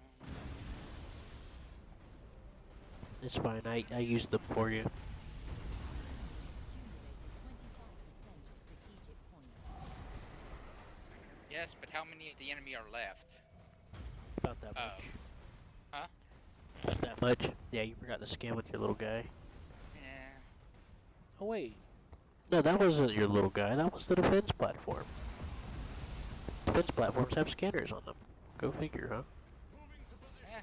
It's fine, I used them for you. The enemy has accumulated 25% of strategic points. Yes, but how many of the enemy are left? About that Oh. much. Huh? About that much? Yeah, you forgot to scan with your little guy. Yeah. Oh wait. No, that wasn't your little guy, that was the defense platform. Defense platforms have scanners on them. Go figure, huh? Moving to position. Yeah.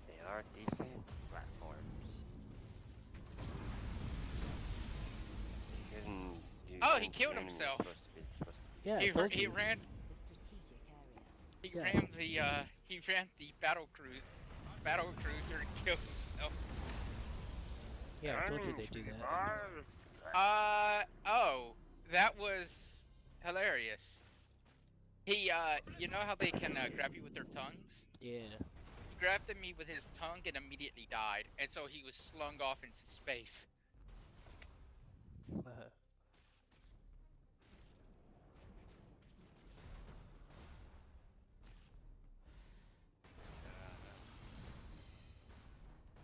They are defense platforms. You couldn't do Oh, he anything killed enemy was himself. supposed to be. Yeah, He I told he you. ran Seized a strategic area. he Yeah. ran the battle cruiser and killed himself. Yeah, I told you they do that. Oh, that was hilarious. He you know how they can grab you with their tongues? Yeah. He grabbed at me with his tongue and immediately died, and so he was slung off into space.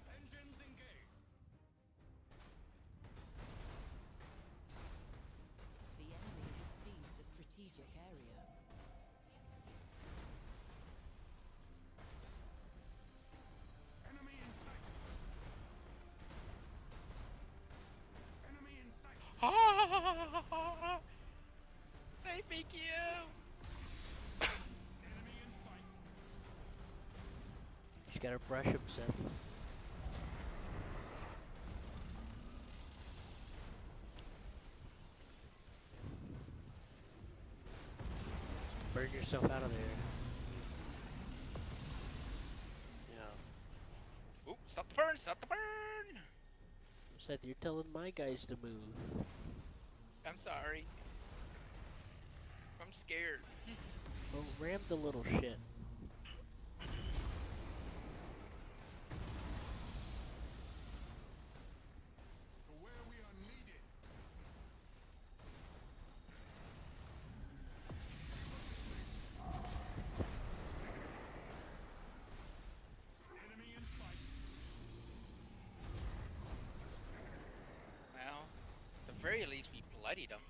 Engines engaged. The enemy has seized a strategic area. Enemy in sight. Enemy in sight. They beat you. Enemy in sight. Just gotta brush him, Seth. Burn yourself out of there. Yeah. Oop, stop the burn, stop the burn! Seth, you're telling my guys to move. I'm sorry. I'm scared. Well, ram the little shit. To where we are needed. Enemy in sight. Well, at the very least we bloodied them.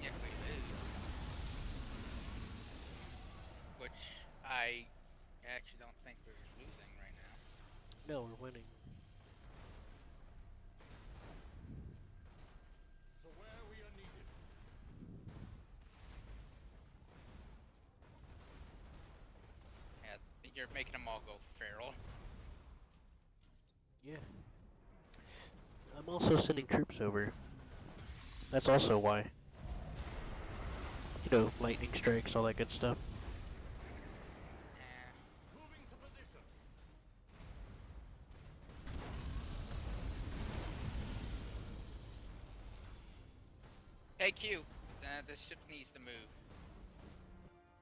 If we lose. Which I actually don't think we're losing right now. No, we're winning. To where we are needed. Yeah, you're making them all go feral. Yeah. I'm also sending troops over. That's also why. You know, lightning strikes, all that good stuff. Eh. Moving to position. Hey Q, the ship needs to move.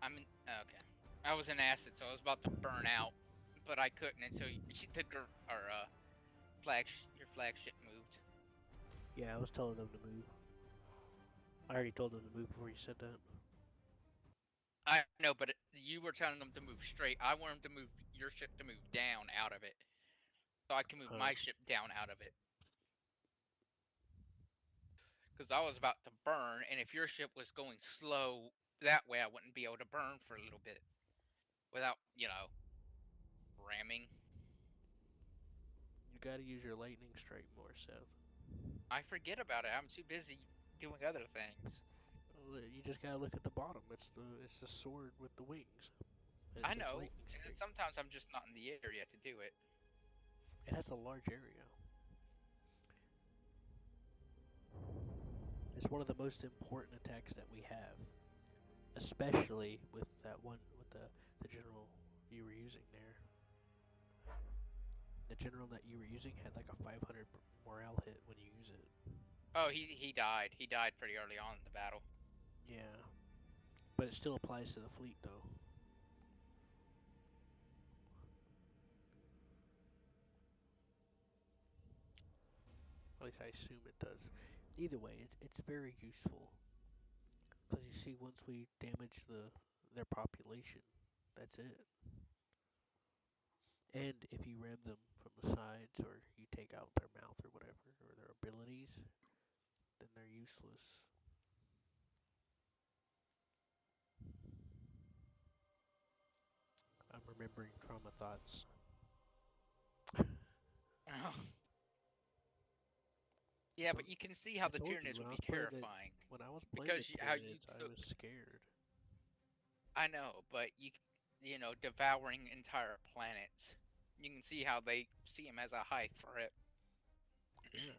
Okay. I was in acid, so I was about to burn out, but I couldn't until your flagship moved. Yeah, I was telling them to move. I already told them to move before you said that. I know, but you were telling them to move straight. I want them to move your ship to move down out of it, so I can move my ship down out of it. Because I was about to burn, and if your ship was going slow that way, I wouldn't be able to burn for a little bit without, ramming. You gotta use your lightning strike more, Seth. I forget about it. I'm too busy doing other things. You just gotta look at the bottom. It's the sword with the wings. It I says know, lightning and strike. sometimes I'm just not in the area to do it. It has a large area. It's one of the most important attacks that we have, especially with that one with the general you were using there. The general that you were using had like a 500 morale hit when you use it. Oh, he died. He died pretty early on in the battle. Yeah, but it still applies to the fleet though. At least I assume it does. Either way, it's very useful because you see, once we damage their population, that's it. And if you ram them from the sides or you take out their mouth or whatever, or their abilities, then they're useless. I'm remembering trauma thoughts. Yeah, Well, but you can see how I the told you Tyranids would be terrifying when I was playing the because how you Tyranids, I took. was scared. I know, but devouring entire planets. You can see how they see him as a high threat. Yeah,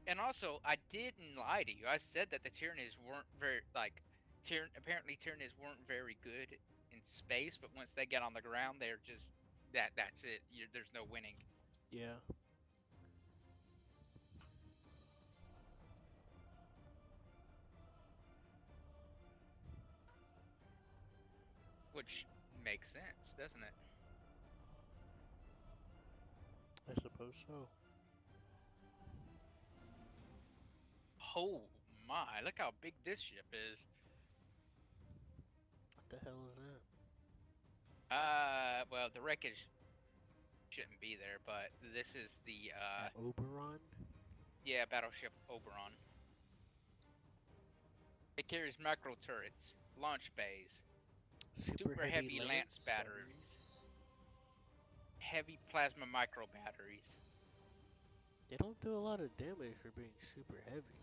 And also, I didn't lie to you. I said that the Tyranids weren't very apparently Tyranids weren't very good in space, but once they get on the ground, they're just that's it. There's no winning. yeah. Which makes sense, doesn't it? I suppose so. Oh my, look how big this ship is. What the hell is that? Well, the wreckage shouldn't be there, but this is the That Oberon? yeah, battleship Oberon. It carries macro turrets, launch bays, super heavy lance batteries, heavy plasma micro batteries. They don't do a lot of damage for being super heavy.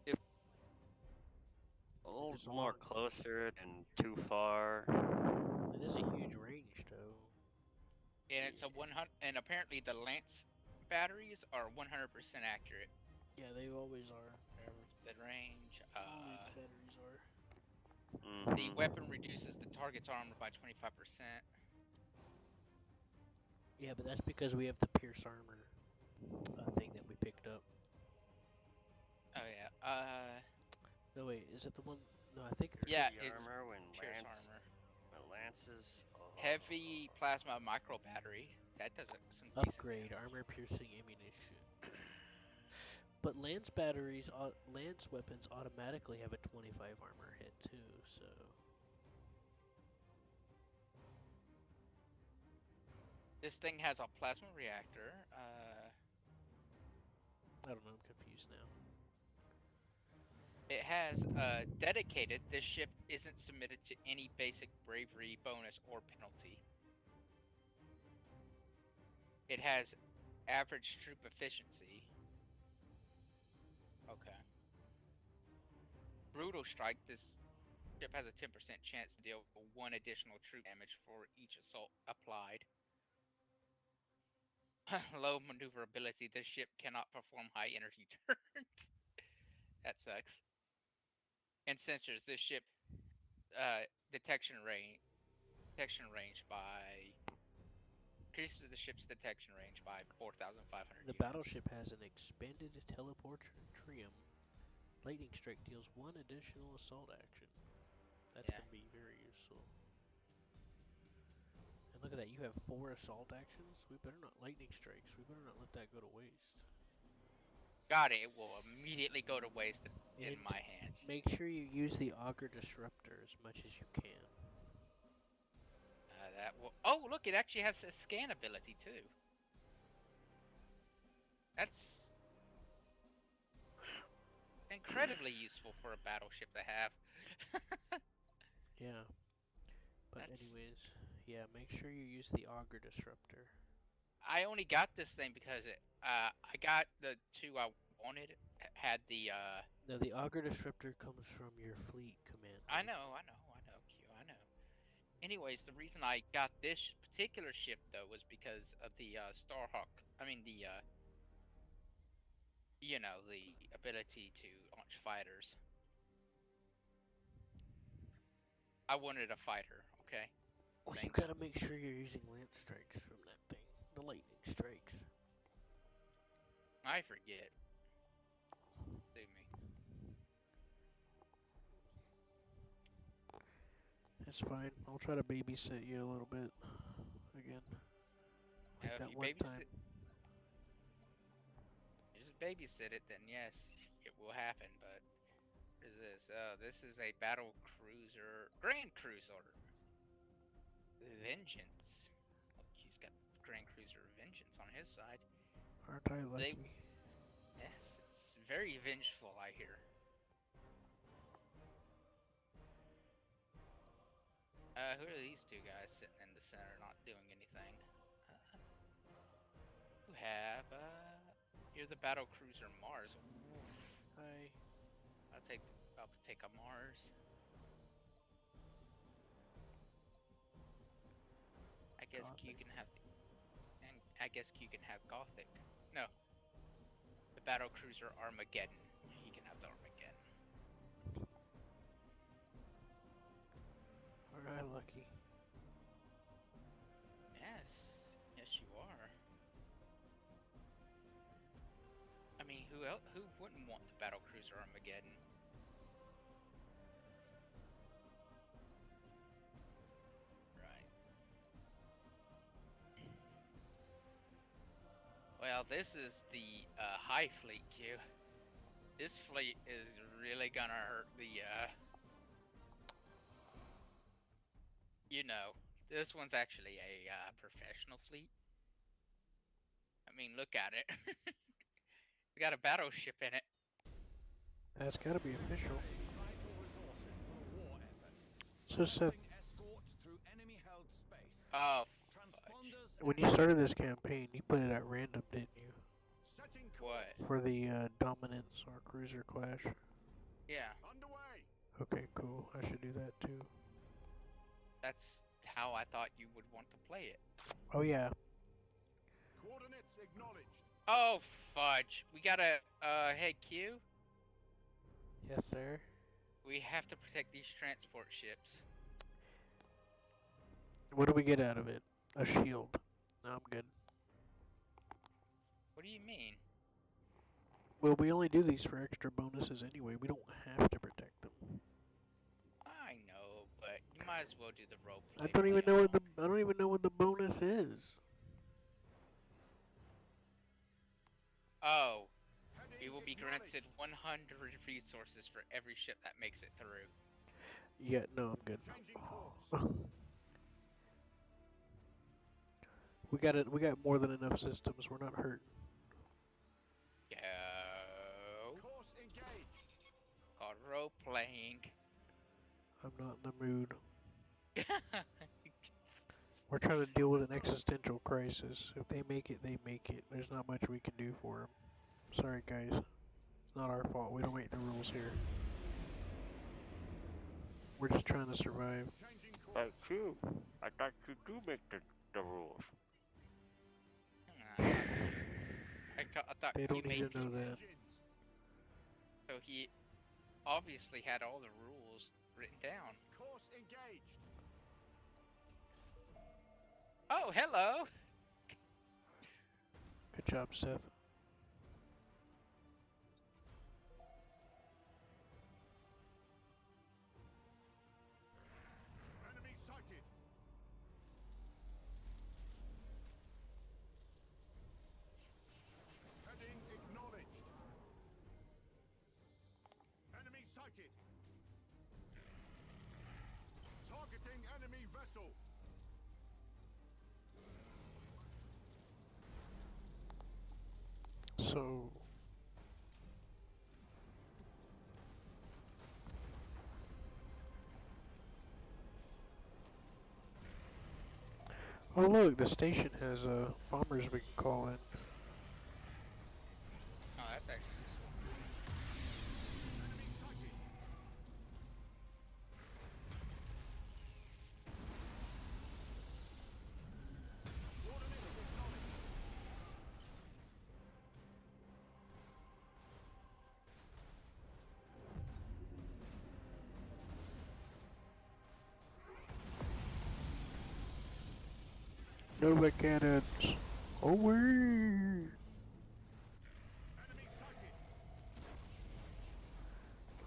If a And little it's more long. closer and too far. It is a huge range, though. And it's a 100, and apparently the lance batteries are 100% accurate. Yeah, they always are. The range, All these batteries are. the weapon reduces the target's armor by 25%. Yeah, but that's because we have the Pierce armor thing that we picked up. Oh yeah, No, wait, is it the one? No, I think Pierce yeah, the it's armor when Pierce armor. lances. Oh. Heavy plasma micro battery. That does some decent upgrade damage. armor piercing ammunition. But lance batteries, lance weapons automatically have a 25 armor hit too, so This thing has a plasma reactor. I don't know, I'm confused now. It has dedicated. This ship isn't submitted to any basic bravery bonus or penalty. It has average troop efficiency. Okay. Brutal strike. This ship has a 10% chance to deal one additional troop damage for each assault applied. Low maneuverability. This ship cannot perform high energy turns. That sucks. And sensors. This ship detection range by increases the ship's detection range by 4,500 The units. battleship has an expanded teleportrium. Lightning strike deals 1 additional assault action. That's Yeah. gonna be very useful. And look at that, you have 4 assault actions? We better not lightning strikes. We better not let that go to waste. Got it. It will immediately go to waste in And my hands. make sure you use the auger disruptor as much as you can. That will. Oh, look! It actually has a scan ability too. That's incredibly useful for a battleship to have. Yeah. But That's. anyways, yeah, make sure you use the auger disruptor. I only got this thing because I got the 2 I wanted. Had the. Now the auger disruptor comes from your fleet commander. I know, Q, I know. Anyways, the reason I got this particular ship though was because of the Starhawk. I mean the the ability to launch fighters. I wanted a fighter, okay? Well, you Thing. gotta make sure you're using lance strikes from that thing. The lightning strikes. I forget. Sue me. It's fine. I'll try to babysit you a little bit. Again. Like If that you one time. just babysit it, then yes, it will happen. But what is this? Oh, this is a battle cruiser, Grand Cruiser, Vengeance. Look, he's got Grand Cruiser Vengeance on his side. Aren't I lucky? Yes, it's very vengeful, I hear. Who are these 2 guys sitting in the center, not doing anything? You have, you're the battle cruiser Mars. Oof. Hi. I'll take a Mars. I guess Q Gothic. can have, and I guess Q can have Gothic. No, the battle cruiser Armageddon. He can have the Armageddon. Aren't I lucky? Yes, yes you are. I mean, who else? Who wouldn't want the battle cruiser Armageddon? Right. Well, this is the high fleet Q. This fleet is really gonna hurt the this one's actually a professional fleet. I mean, look at it. We got a battleship in it. That's gotta be official. Vital resources for the war effort. So Seth, Requesting escort through enemy-held space. Oh, fudge. Transponders. when you started this campaign, you put it at random, didn't you? Setting What? course. For the Dominance or Cruiser Clash. Yeah, Underway. Okay, cool. I should do that too. that's how I thought you would want to play it. Oh yeah. Coordinates acknowledged. Oh, fudge. We gotta, hey Q, Yes, sir. we have to protect these transport ships. What do we get out of it? A shield. No, I'm good. What do you mean? Well, we only do these for extra bonuses anyway. We don't have to protect them. I know, but you might as well do the role I play. don't even know what the bonus is. Oh, Heading we will be granted acknowledged. 100 resources for every ship that makes it through. Yeah, no, I'm good. Changing course. We got it. We got more than enough systems. We're not hurting. Go. Course engaged. Called role playing. I'm not in the mood. We're trying to deal with an existential crisis. If they make it, they make it. There's not much we can do for them. Sorry, guys. It's not our fault. We don't make the rules here. We're just trying to survive. Changing Hey, course. Q, I thought you do make the rules. I'm not I thought They he don't made need to know that. Engines. so he obviously had all the rules written down. Course engaged. Oh, hello. Good job, Seth. Enemy sighted. Heading acknowledged. Enemy sighted. Targeting enemy vessel. So, oh look, the station has bombers we can call in. Oh, that's actually useful. Enemy sighted. Coordinates acknowledged. Nova cannons. Away! Enemy sighted.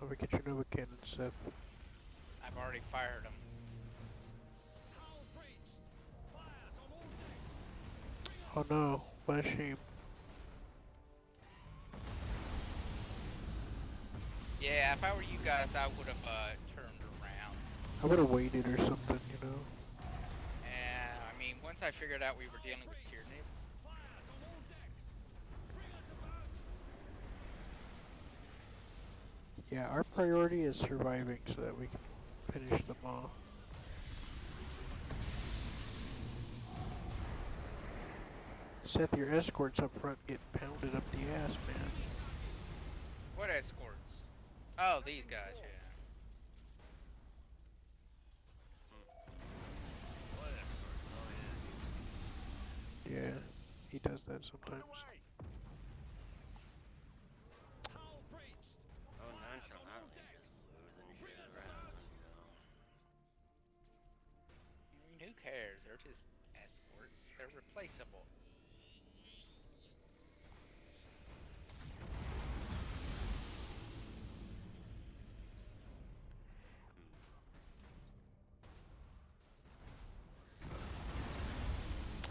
Let me get your Nova cannons, Seth. I've already fired him. Hull breached. Fires on all decks. Oh no, what a shame. Yeah, if I were you guys, I would have turned around. I would have waited or something, you know. And I mean, once I figured out we were dealing with Tyranids, Fires on all decks. Bring us about. Yeah, our priority is surviving so that we can finish them off. Seth, your escorts up front get pounded up the ass, man. what escorts? Oh, these guys, yeah. What escort? Oh yeah. Yeah, he does that sometimes. Underway. Hull breached. Oh, nonchalantly just losing shit around. I mean, who cares? They're just escorts. They're replaceable.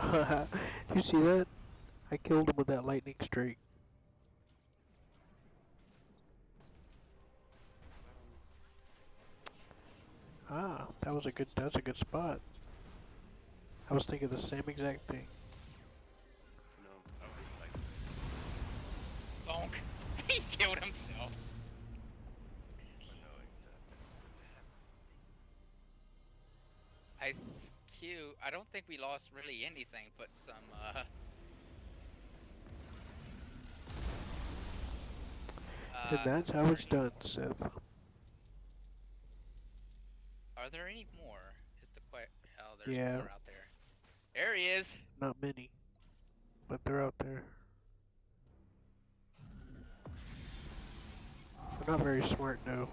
Did you see that? I killed him with that lightning strike. Ah, that's a good spot. I was thinking the same exact thing. No, I was like, Bonk. He killed himself. but no, exactly. I don't think we lost really anything but some, And that's how it's done, Seth. Are there any more? Is the oh, there's Yeah, more out there. There he is. not many, but they're out there. They're not very smart, though.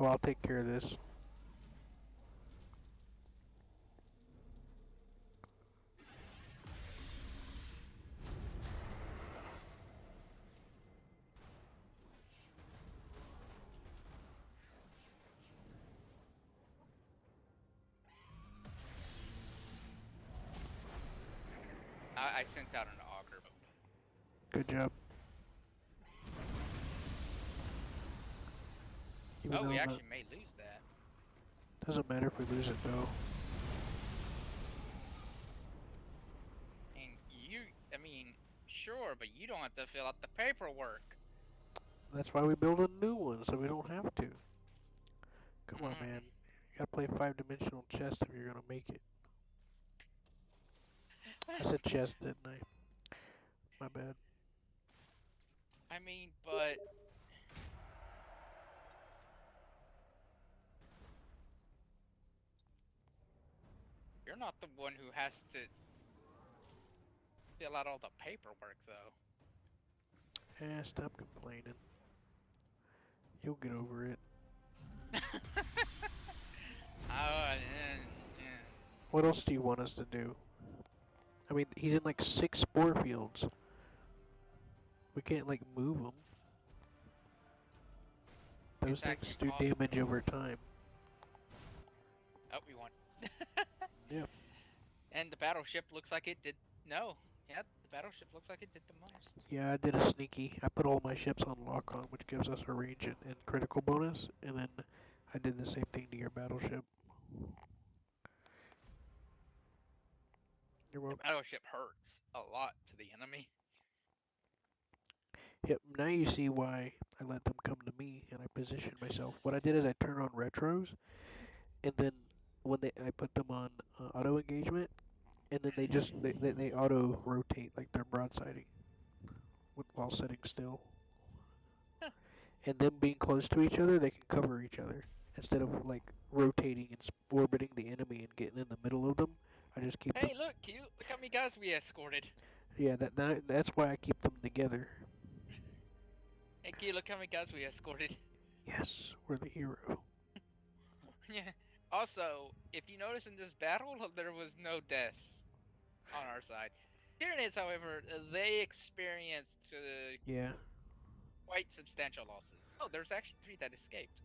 Oh, I'll take care of this. I sent out an auger boat. Good job. Even Oh, though we that actually may lose that. doesn't matter if we lose it, though. And I mean, sure, but you don't have to fill out the paperwork. That's why we build a new one, so we don't have to. Come on, man. You gotta play 5-dimensional chess if you're gonna make it. I said chess, didn't I? My bad. I mean, but you're not the one who has to Fill out all the paperwork though. Stop complaining. You'll get over it. Yeah. What else do you want us to do? I mean, he's in like 6 spore fields. We can't like move him. Those It's things actually do possible. damage over time. Oh, we won. Yeah. And the battleship looks like it did. No. Yeah, the battleship looks like it did the most. Yeah, I did a sneaky. I put all my ships on lock-on, which gives us a range and critical bonus, and then I did the same thing to your battleship. You're The welcome. battleship hurts a lot to the enemy. Yep, now you see why I let them come to me and I position myself. What I did is I turn on retros, and then when I put them on auto engagement, and then they auto rotate like they're broadsiding while sitting still. And them being close to each other, they can cover each other instead of like rotating and orbiting the enemy and getting in the middle of them. I just keep them. Hey, look, cute. Look how many guys we escorted. Yeah, that's why I keep them together. Hey, cute. Look how many guys we escorted. Yes, we're the hero. Yeah. Also, if you notice in this battle, there was no deaths on our side. Tyranids, however, they experienced Yeah. quite substantial losses. Oh, there's actually 3 that escaped.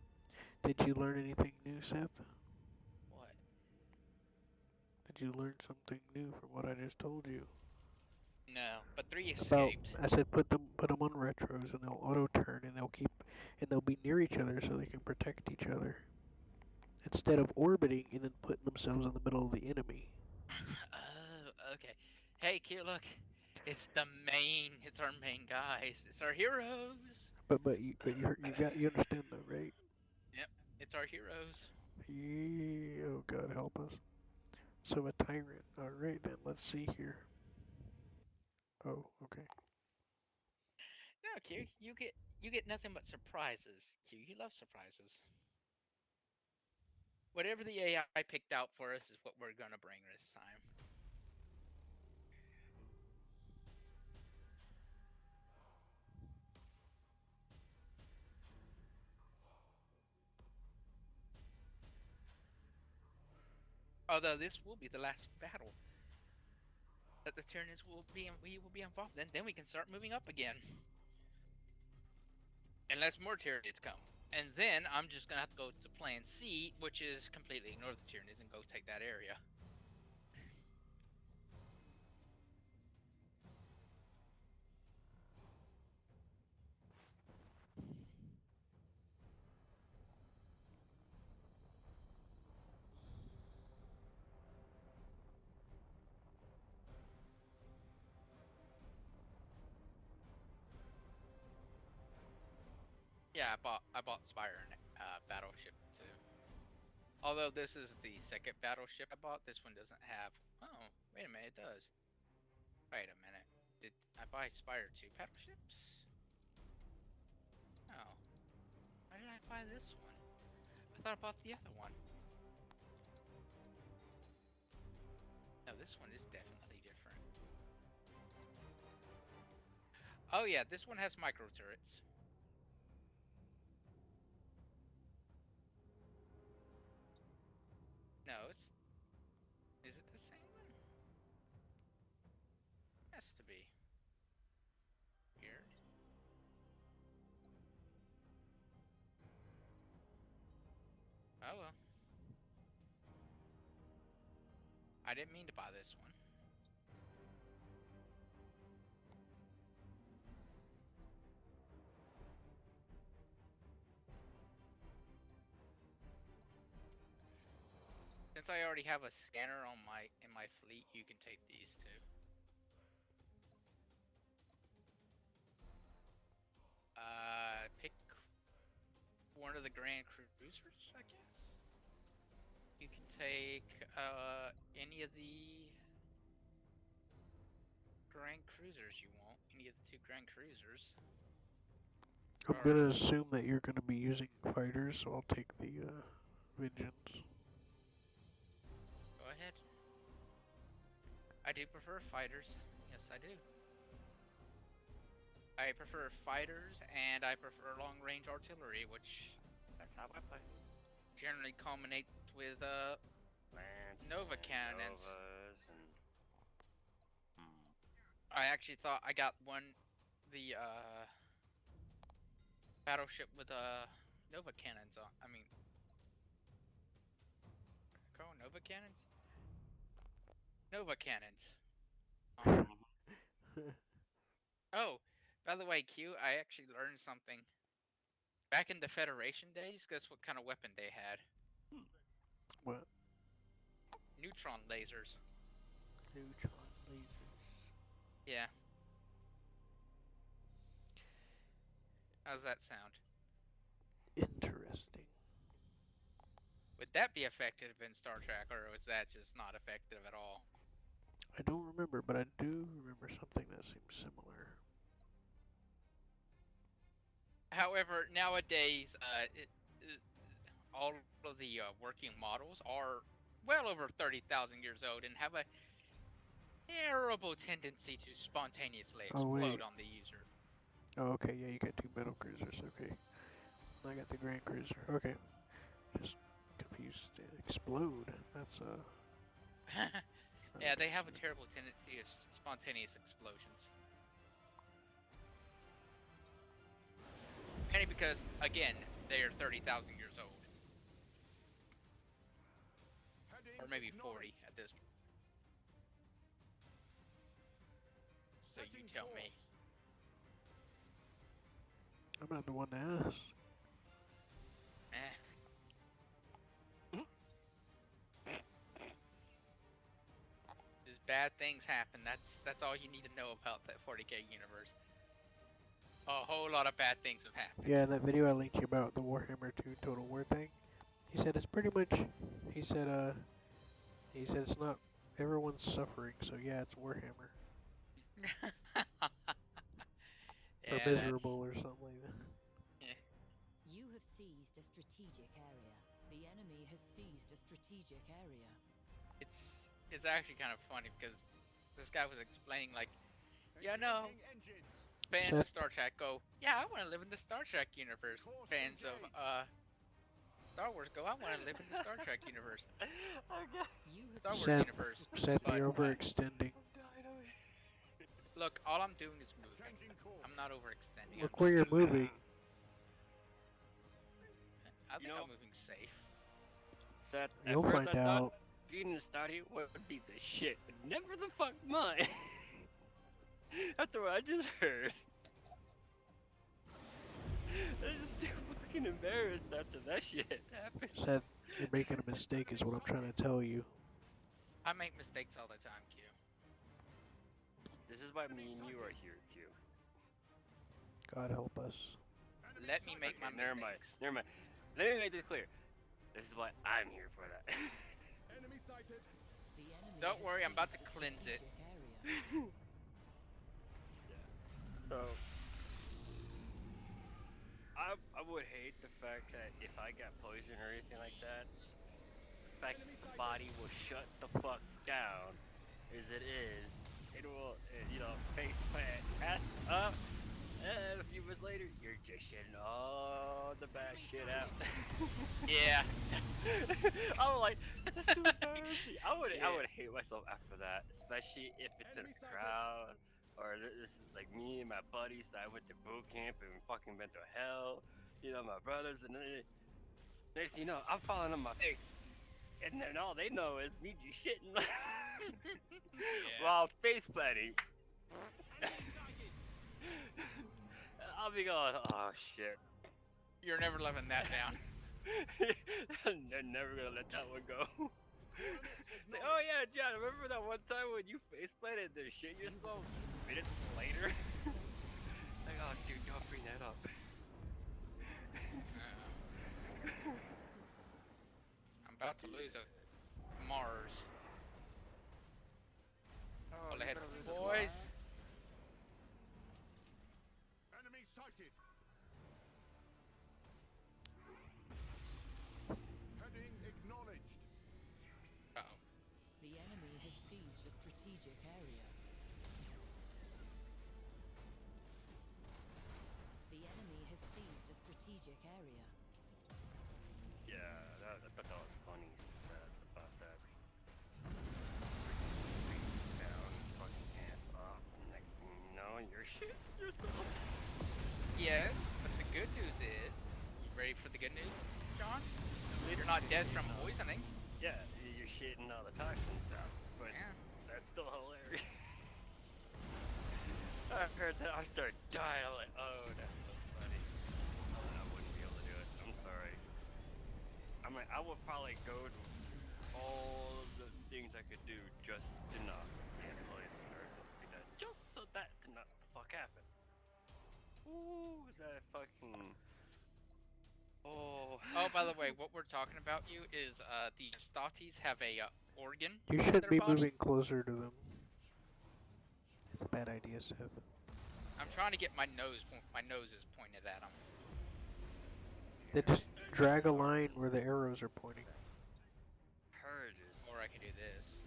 Did you learn anything new, Seth? What? Did you learn something new from what I just told you? No, but 3 About, escaped. I said put them on retros and they'll auto turn and they'll be near each other so they can protect each other instead of orbiting and then putting themselves in the middle of the enemy. Oh, okay. Hey, cute, look. It's our main guys. It's our heroes. You understand though, right? Yep, it's our heroes. Yeah, oh God help us. So a tyrant. All right then, let's see here. Oh, okay. No, Q, you get nothing but surprises. Q, you love surprises. Whatever the AI picked out for us is what we're gonna bring this time. Although this will be the last battle that the Tyranids we will be involved in, then we can start moving up again. Unless more Tyranids come. And then I'm just gonna have to go to plan C, which is completely ignore the Tyranids and go take that area. Yeah, I bought Spire and Battleship too. Although this is the second battleship I bought, this one doesn't have. Oh, wait a minute, it does. Wait a minute. Did I buy Spire 2 battleships? Oh, why did I buy this one? I thought I bought the other one. No, this one is definitely different. Oh yeah, this one has micro turrets. No, it's. Is it the same one? Has to be. Weird. Oh well. I didn't mean to buy this one. Since I already have a scanner on in my fleet, you can take these two. Pick one of the Grand Cruisers, I guess. You can take any of the Grand Cruisers you want. Any of the 2 Grand Cruisers. I'm Or gonna assume that you're gonna be using fighters, so I'll take the Vengeance. go ahead. I do prefer fighters. Yes. Yes, I do. I prefer fighters and I prefer long-range artillery, which That's how I play. generally culminates with Lance Nova and cannons. Novas and I actually thought I got the battleship with Nova cannons on. I mean, Nova cannons? Nova cannons. Oh, by the way, Q, I actually learned something. Back in the Federation days, guess what kind of weapon they had? What? Neutron lasers. Neutron lasers. Yeah. How's that sound? Interesting. Would that be effective in Star Trek, or was that just not effective at all? I don't remember, but I do remember something that seems similar. However, nowadays, all of the working models are well over 30,000 years old and have a terrible tendency to spontaneously Oh, explode wait. on the user. Oh, okay, yeah, you got two metal cruisers, okay. I got the Grand Cruiser, okay. Just confused. Explode. That's, Yeah, they have a terrible tendency of spontaneous explosions. Mainly because, again, they are 30,000 years old. Heading Or maybe 40 acknowledged. at this point. So you Setting tell me. course. I'm not the one to ask. Eh. Just bad things happen. That's all you need to know about that 40K universe. A whole lot of bad things have happened. Yeah, in that video I linked you about the Warhammer 2 Total War thing, he said it's pretty much, he said it's not, everyone's suffering, so yeah, it's Warhammer. Or Yeah, miserable or something like that. You have seized a strategic area. The enemy has seized a strategic area. it's actually kind of funny because this guy was explaining like, yeah, no, Engaging engines. fans of Star Trek go, yeah, I want to live in the Star Trek universe. Course Fans of engaged. Star Wars go, I want to live in the Star Trek universe. You have Star Wars seized universe. a Seth, strategic you're But, overextending. Look, all I'm doing is moving. Changing course. I'm not overextending. Look I'm where just you're moving. I think know- I'm moving safe. Seth, You'll at first find I out. thought being a Stardy would be the shit, but never the fuck mine. After what I just heard. I'm just too fucking embarrassed after that shit happened. Seth, you're making a mistake is what I'm trying to tell you. I make mistakes all the time, Q. This is why me and you are here, Q. God help us. Enemy Let me sighted. make my Never mind. mistakes. Never mind. Let me make this clear. This is why I'm here for that. Enemy sighted. The enemy Don't has worry, I'm about to seized a cleanse it. strategic area. So I would hate the fact that if I got poisoned or anything like that, the fact that the body will shut the fuck down as it is. It will, face plant, ass up, and a few months later, you're just shitting all the bad shit out. Yeah. I'm like, this is too embarrassing. I would hate myself after that, especially if it's in Enemy a sighted. crowd, or this is like me and my buddies that I went to boot camp and we fucking been through hell. My brothers, and then next thing you know, I'm falling on my face, and then all they know is me just shitting while face planting. Enemy sighted. I'll be going, oh shit. You're never living that down. They're never gonna let that one go. Coordinates It's like, acknowledged. oh yeah, John, remember that one time when you face planted and then shit yourself minutes later? Like, oh dude, don't bring that up. I'm about to lose a Mars. Oh, All ahead, you're gonna lose a boys. Enemy sighted. Heading acknowledged. Uh-oh. The enemy has seized a strategic area. strategic area. Yeah, I thought that was funny says about that. Face down, fucking ass off, and next thing you know, you're shitting yourself. Yes, but the good news is, you ready for the good news, John? At least You're not dead shitting from all- poisoning. Yeah, you're shitting all the toxins out, but Yeah. that's still hilarious. I heard that, I started dying. I'm like, oh, that's so funny. I wouldn't be able to do it. I'm sorry. I mean, I would probably go to all of the things I could do just to not get poisoned or something like that, just so that to not the fuck happen. Ooh, is that fucking? Oh. Oh, by the way, what we're talking about you is the Statis have a organ You in should their be body. moving closer to them. It's a bad idea, Seth. I'm trying to get my nose. My nose is pointed at them. Then just drag a line where the arrows are pointing. Purges. Or I can do this.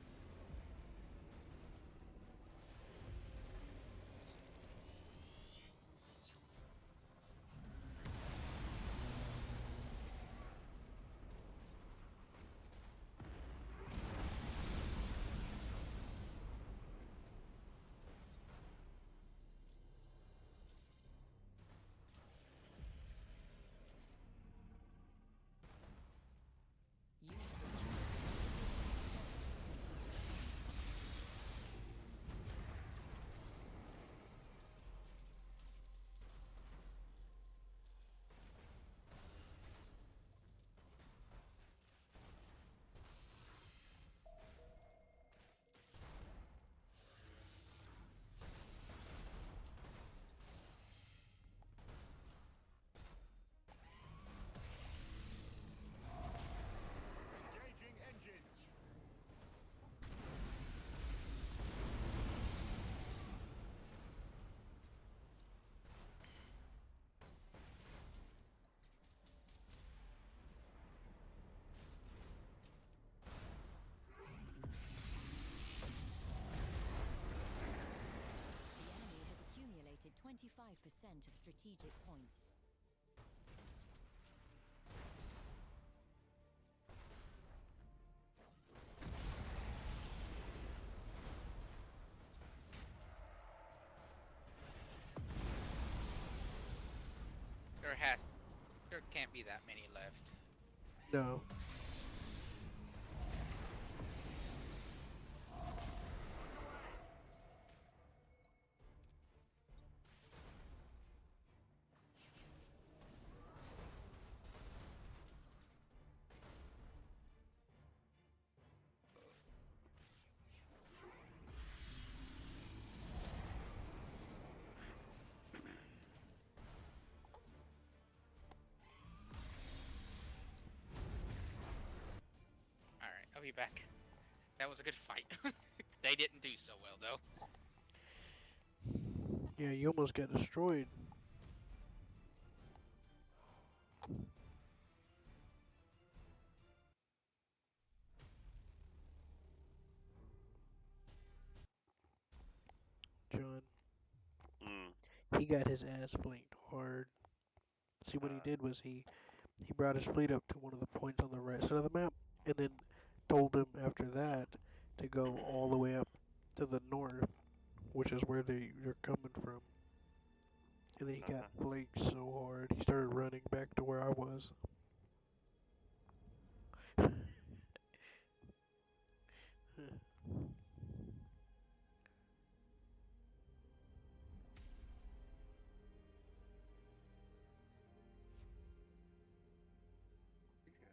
You have accumulated 7 strategic points. Engaging engines. The enemy has accumulated 25% of strategic points. There can't be that many left. No. Alright, I'll be back. That was a good fight. They didn't do so well, though. Yeah, you almost got destroyed. John, he got his ass flanked hard. See, what he did was he brought his fleet up to one of the points on the right side of the map, and then told him after that to go all the way up to the north, which is where you're coming from. And then he got flanked so hard, he started running back to where I was. These guys.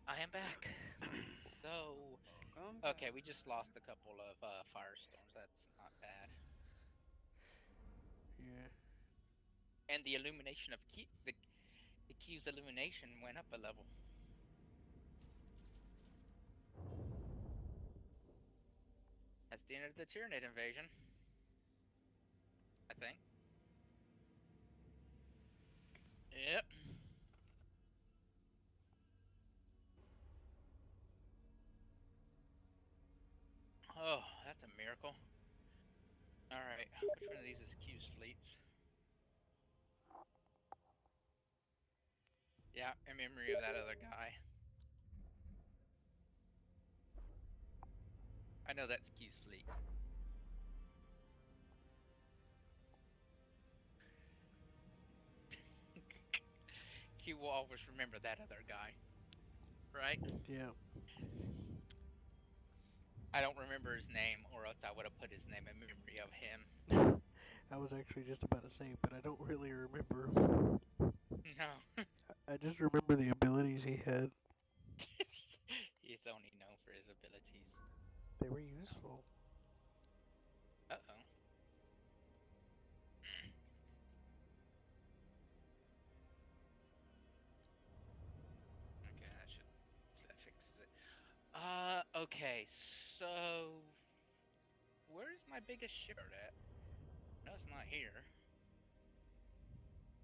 I am back. So, Welcome okay, back. we just lost a couple of firestorms. That's not bad. Yeah. And the illumination of the Q's illumination went up a level. That's the end of the Tyranid invasion. I think. Yep. miracle. Alright, which one of these is Q's fleets? Yeah, in memory of that other guy. I know that's Q's fleet. Q will always remember that other guy. Right? Yeah. I don't remember his name, or else I would have put his name in memory of him. I was actually just about to say, but I don't really remember. No. I just remember the abilities he had. He's only known for his abilities. They were useful. Uh-oh. Okay, that fixes it. Okay, so where's my biggest shipyard at? No, it's not here.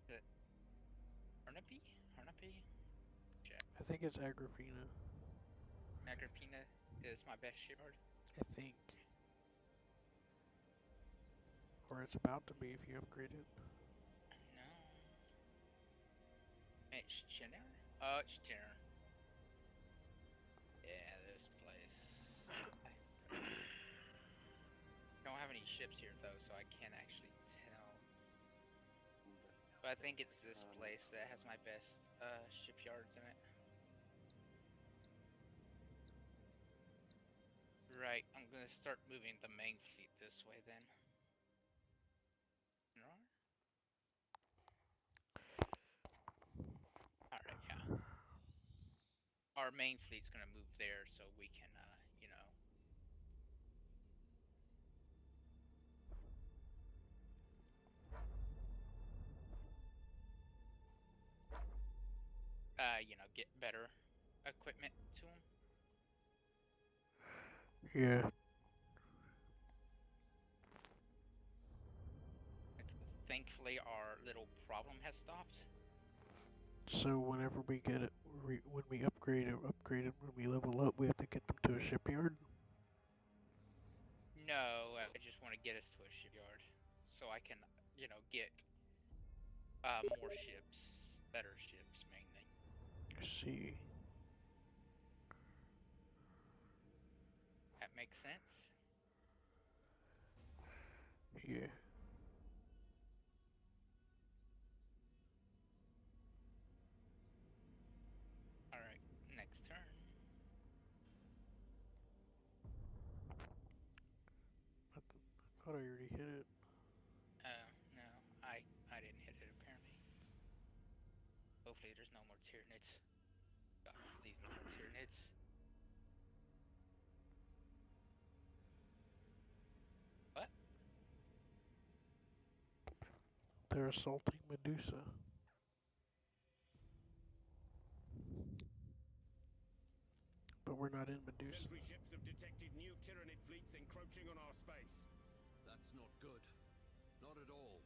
Is it Harnaby? Harnaby? Check. I think it's Agrafina. Agrippina is my best shipyard. I think. Or it's about to be if you upgrade it. No. It's Chinner? Oh, it's Chinner. Yeah, this place. Don't have any ships here though, so I can't actually tell. But I think it's this place that has my best shipyards in it. Right, I'm gonna start moving the main fleet this way then. Alright, yeah. Our main fleet's gonna move there so we can, you know. You know, get better equipment to them. Yeah. Thankfully, our little problem has stopped. So whenever we get it, when we upgrade it, when we level up, we have to get them to a shipyard. No, I just want to get us to a shipyard so I can, you know, get more ships, better ships mainly. I see. That makes sense. Yeah. All right, next turn. I thought I already hit it. No, I didn't hit it apparently. Hopefully, there's no more Tyranids. God, please, no more Tyranids. What? They're assaulting Medusa. But we're not in Medusa. Sentry ships have detected new Tyranid fleets encroaching on our space. That's not good. Not at all.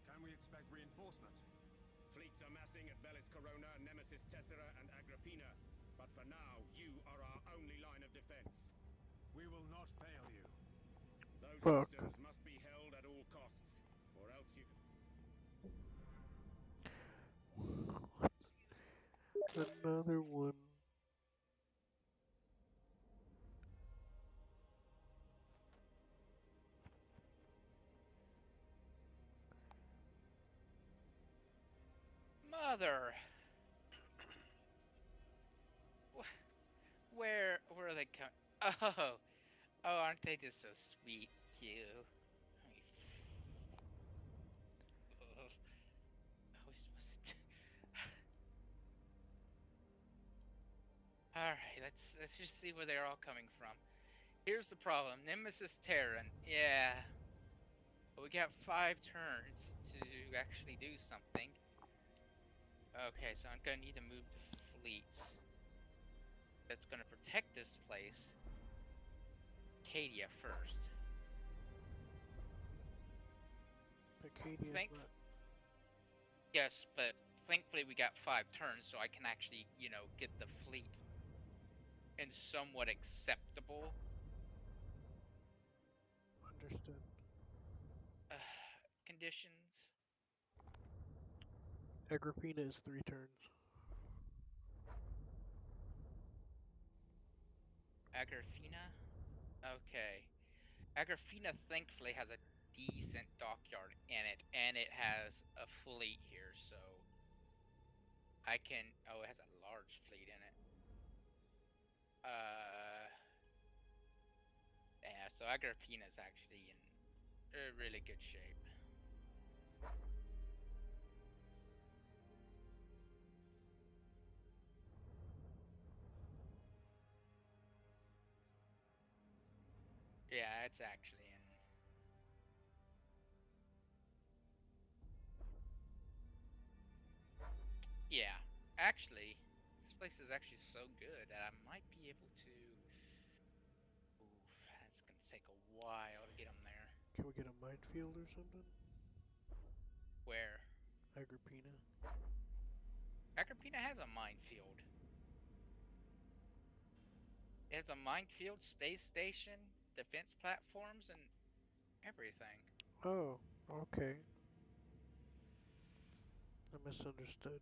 Can we expect reinforcement? Fleets are massing at Bellis Corona, Nemesis Tessera, and Agrippina. But for now, you are our only line of defense. We will not fail you. Those Fuck. systems must be held at all costs, or else you... Another one. Mother! Where are they coming? Oh, aren't they just so sweet, cute? Ugh. How are we supposed to? All right, let's just see where they're all coming from. Here's the problem: Nemesis Terran. Yeah, but we got 5 turns to actually do something. Okay, so I'm gonna need to move the fleet that's gonna protect this place. Acadia first. Acadia's not. Yes, but thankfully we got 5 turns, so I can actually, you know, get the fleet in somewhat acceptable conditions? Agrafina is 3 turns. Agrafina? Okay. Agrafina thankfully has a decent dockyard in it, and it has a fleet here, so I can. Oh, it has a large fleet in it. Yeah, so Agrafina is actually in really good shape. Yeah, it's actually in. Yeah, actually, this place is actually so good that I might be able to. Oof, that's gonna take a while to get them there. Can we get a minefield or something? Where? Agrippina. Agrippina has a minefield. It has a minefield, space station, defense platforms, and everything. Oh, okay. I misunderstood.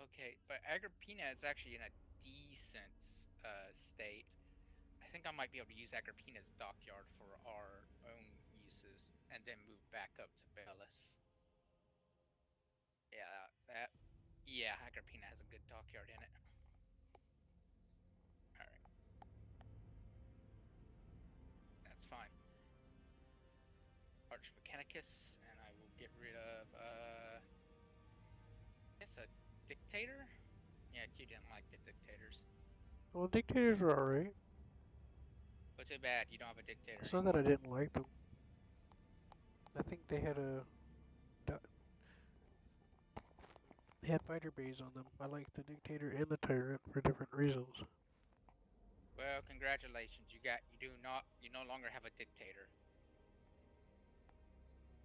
Okay, but Agrippina is actually in a decent state. I think I might be able to use Agrippina's dockyard for our own uses, and then move back up to Bellis. Yeah, yeah, Agrippina has a good dockyard in it. All right, that's fine. Arch Mechanicus, and I will get rid of I guess a dictator. Yeah, you didn't like the dictators. Well, dictators are alright. But too bad you don't have a dictator It's not that I anymore. didn't like them. I think they had they had fighter bays on them. I like the dictator and the tyrant for different reasons. Well, congratulations, you no longer have a dictator,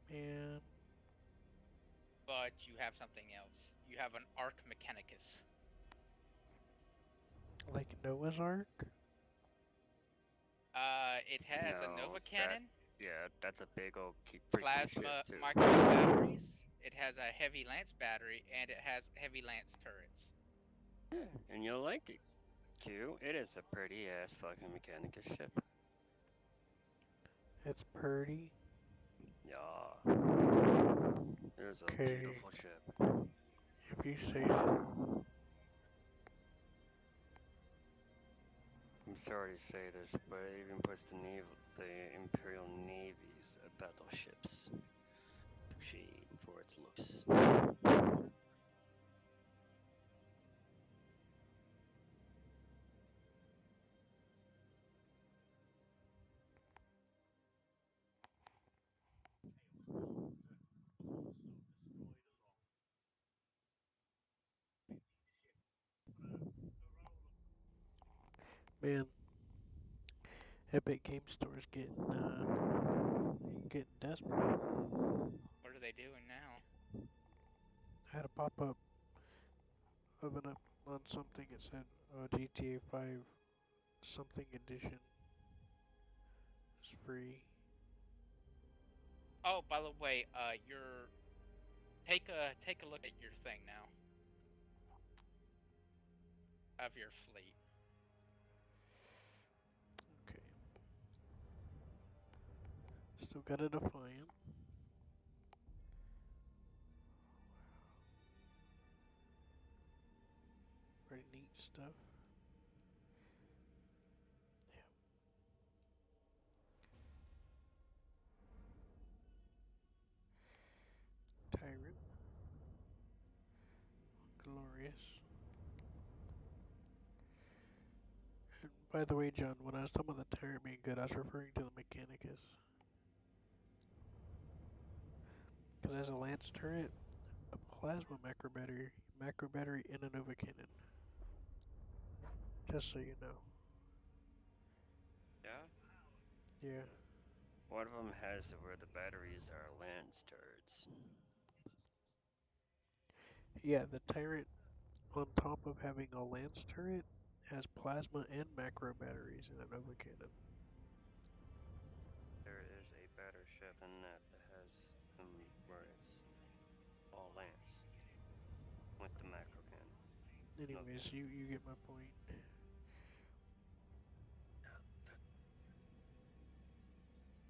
And but you have something else. You have an Arch Mechanicus. like Noah's Ark. It has a No, Nova cannon, yeah, that's a big old freaking ship plasma too. micro batteries. It has a heavy lance battery, and it has heavy lance turrets. Yeah, and you'll like it, Q. It is a pretty ass fucking Mechanicus ship. It's pretty. Yeah, it is a Okay, beautiful ship. if you say so. I'm sorry to say this, but it even puts the Imperial Navy's battleships to shame for its looks. Man, Epic Game Store's getting desperate. What are they doing now? Had a pop-up of an up on something. It said GTA 5 something edition is free. Oh, by the way, your take a look at your thing now of your fleet. Okay. Still got a Defiant. Pretty neat stuff. Yeah. Tyrant. Glorious. And by the way, John, when I was talking about the Tyrant being good, I was referring to the Mechanicus. Because as a Lance turret, a plasma macro battery, and a Nova cannon. Just so you know. Yeah, Yeah. one of them has where the batteries are lance turrets. Yeah, the Tyrant, on top of having a Lance turret, has plasma and macro batteries and a Nova cannon. There is a better ship than that that has Anyways, you get my point.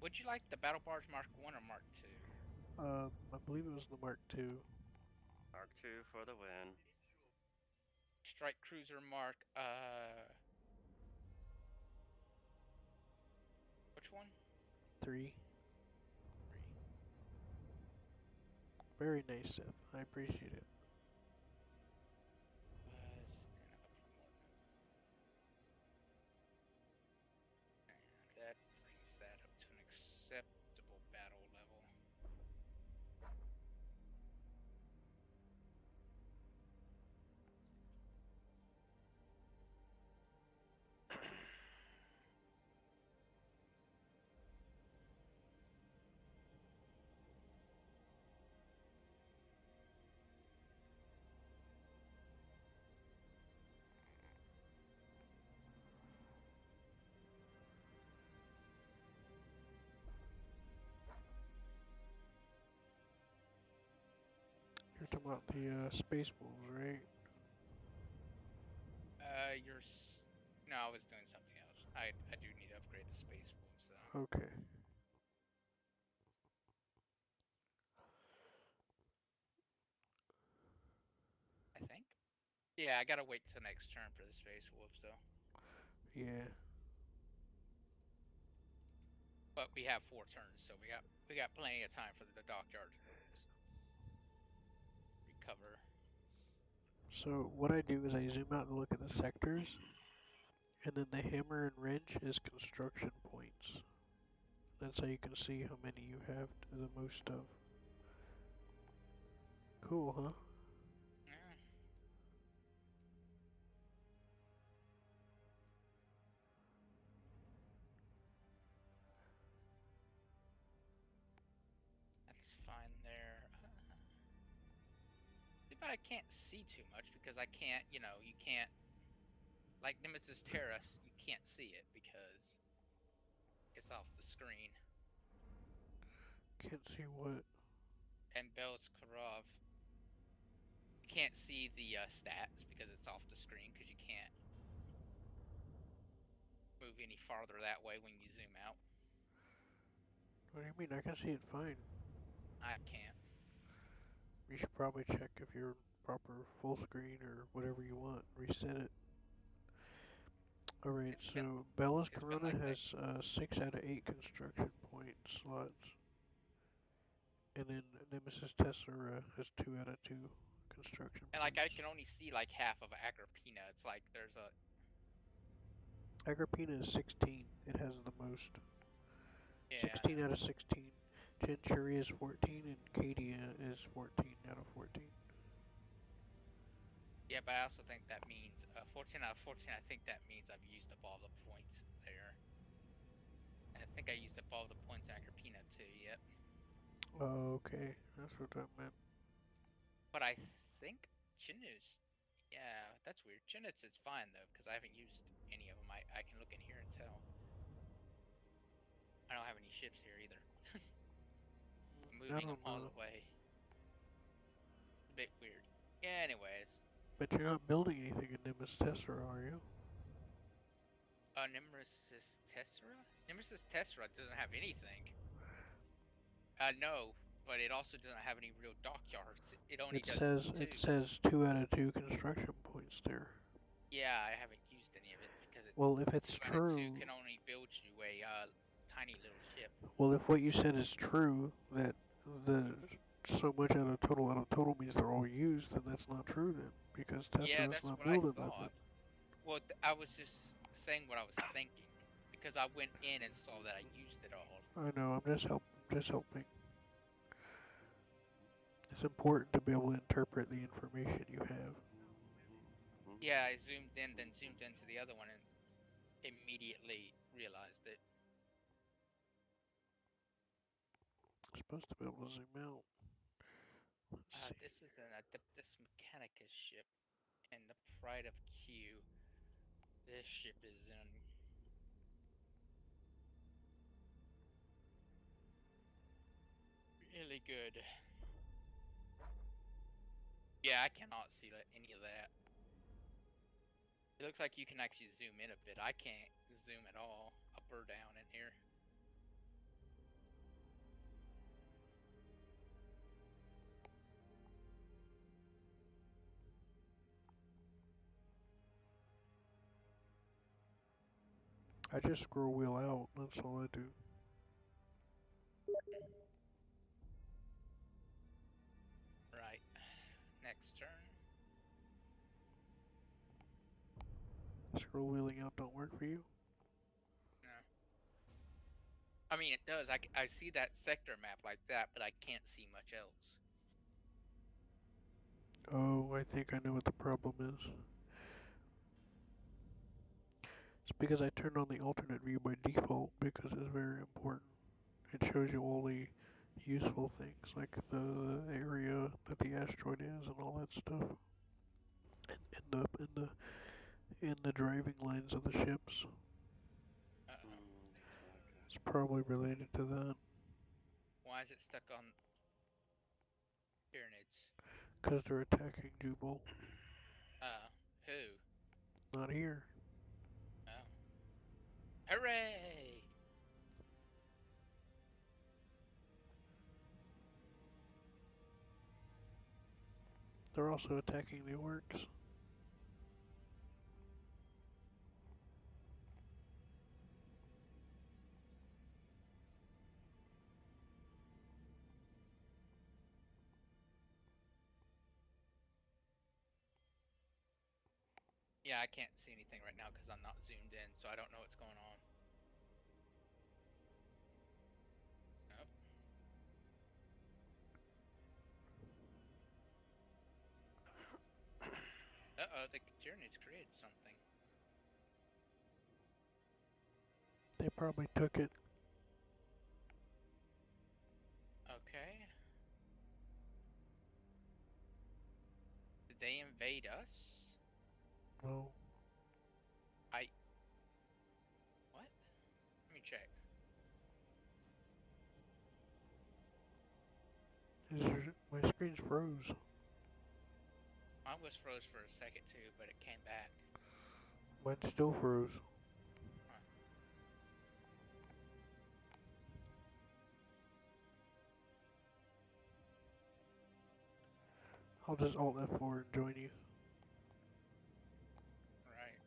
Would you like the battle barge Mark 1 or Mark 2? I believe it was the Mark II. Mark II for the win. Strike cruiser Mark, which one? 3. 3. Very nice, Seth. I appreciate it. And up more. And that brings that up to an acceptable battle level. You're talking about the Space Wolves, right? No, I was doing something else. I do need to upgrade the Space Wolves though. Okay. I think. Yeah, I gotta wait till next turn for the Space Wolves though. Yeah. But we have 4 turns, so we got plenty of time for the dockyard to recover. So what I do is I zoom out and look at the sectors, and then the hammer and wrench is construction points. That's how you can see how many you have the most of. Cool, huh? Yeah. That's fine there. But I can't see too much because I can't, you can't, like Nemesis Terrace, you can't see it because it's off the screen. Can't see what. And Bel's Karov, you can't see the stats because it's off the screen because you can't move any farther that way when you zoom out. What do you mean? I can see it fine. I can't. You should probably check if you're proper full screen or whatever you want. Reset it. Alright, so Bella's It's been Corona like that. has 6 out of 8 construction point slots. And then Nemesis Tessera has 2 out of 2 construction And like I points. can only see like half of Agrippina. It's like there's a Agrippina is 16. It has the most. yeah, I 16 know. out of 16. Centuria is 14 and Cadia is 14 out of 14. Yeah, but I also think that means 14 out of 14. I think that means I've used up all the points there. And I think I used up all the points in Agrippina too. Yep. Oh, okay. That's what that meant. But I think Chinoo's. Yeah, that's weird. Chinoo's is fine though because I haven't used any of them. I can look in here and tell. I don't have any ships here either. I'm I moving them don't all know. the way. It's a bit weird. Yeah, anyways, But you're not building anything in Nimbus Tessera, are you? Nemesis Tessera? Nemesis Tessera doesn't have anything. No, but it also doesn't have any real dockyards. It only does It 2. says 2 out of 2 construction points there. Yeah, I haven't used any of it because Well, if 2 it's out of 2 true, can only build you a tiny little ship. well, if what you said is true, that the so much out of total means they're all used, then that's not true then, because Yeah, Tessera's that's not what I building nothing. thought. Well, I was just saying what I was thinking because I went in and saw that I used it all. I know, just helping. It's important to be able to interpret the information you have. Yeah, I zoomed in, then zoomed into the other one and immediately realized it. I'm supposed to be able to zoom out. Let's see. This is an Adeptus Mechanicus ship, and the Pride of Q. This ship is in really good. Yeah, I cannot see any of that. It looks like you can actually zoom in a bit. I can't zoom at all, up or down in here. I just scroll wheel out. That's all I do. Right. Next turn. Scroll wheeling out don't work for you? No. I mean, it does. I see that sector map like that, but I can't see much else. Oh, I think I know what the problem is. It's because I turned on the alternate view by default because it's very important. It shows you all the useful things like the area that the asteroid is and all that stuff. In the driving lanes of the ships. Uh-oh. It's probably related to that. Why is it stuck on Tyranids? Because they're attacking Jubal. Who? Not here. Oh. Hooray! They're also attacking the orcs. Yeah, I can't see anything right now because I'm not zoomed in, so I don't know what's going on. Nope. Uh-oh, the Tyranids created something. They probably took it. Okay. Did they invade us? No. What? Let me check. My screen's froze. Mine was froze for a second too, but it came back. Mine still froze. Huh. I'll just Alt F4 and join you. Right.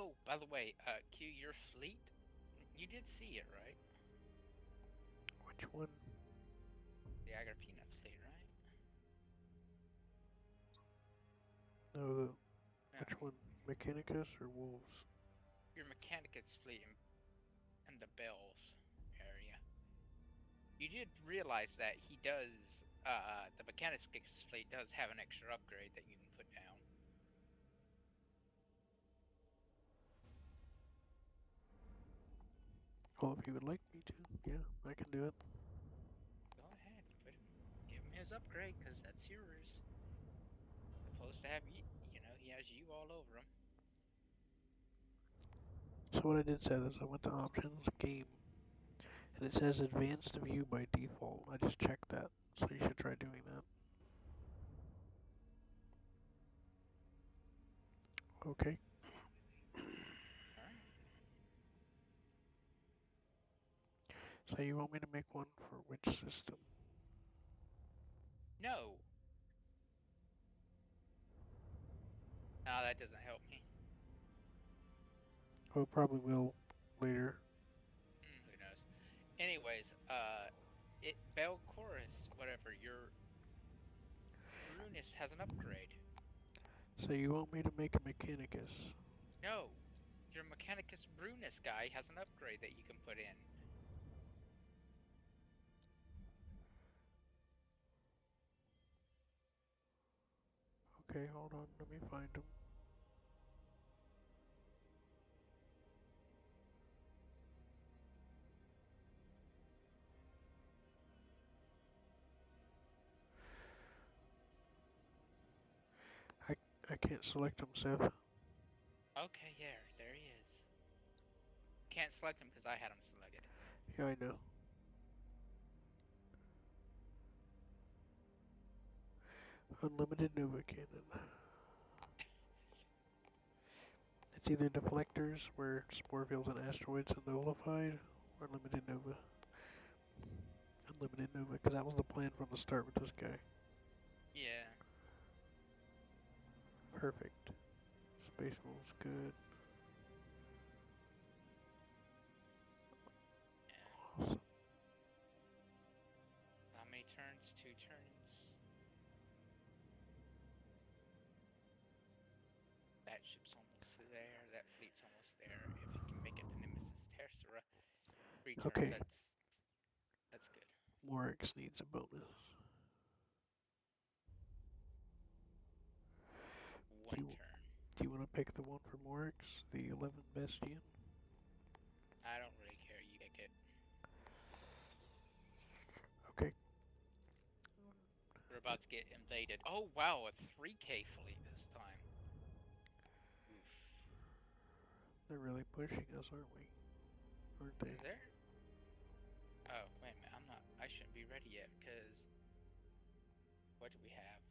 Oh, by the way, Q, your fleet, you did see it, right? Which one? The Agrippina fleet, right? No, No, which one? Mechanicus or Wolves? your Mechanicus fleet in the Bells area. You did realize that he does, the Mechanicus fleet does have an extra upgrade that you can put down. Well, if you would like me to, yeah, I can do it. Go ahead, put him, give him his upgrade, cause that's yours. Supposed to have you, you know, he has you all over him. So what I did say is I went to options, game, and it says advanced view by default. I just checked that, so you should try doing that. Okay. Alright. So you want me to make one for which system? No. No, that doesn't help me. Oh, probably will later. Who knows? Anyways, Bell Chorus, whatever, your Brunus has an upgrade. So you want me to make a Mechanicus? No, your Mechanicus Brunus guy has an upgrade that you can put in. Okay, hold on, let me find him. I can't select him, Seth. Okay, there he is. Can't select him because I had him selected. Yeah, I know. Unlimited Nova Cannon. It's either deflectors, where spore fields and asteroids are nullified, or limited Nova. Unlimited Nova, because that was the plan from the start with this guy. Yeah. Perfect. Space rules good. Yeah. Awesome. How many turns? 2 turns. That ship's almost there. That fleet's almost there. If you can make it to Nemesis Tercera, 3 turns. Okay, That's good. Morix needs a bonus. 1 Do turn. you want to pick the one for Morix, the 11 Bestian? I don't really care. You pick it. Okay. We're about to get invaded. Oh wow, a 3K fleet this time. Oof. They're really pushing us, aren't we? Aren't they? There. Oh wait a minute. I shouldn't be ready yet because what do we have?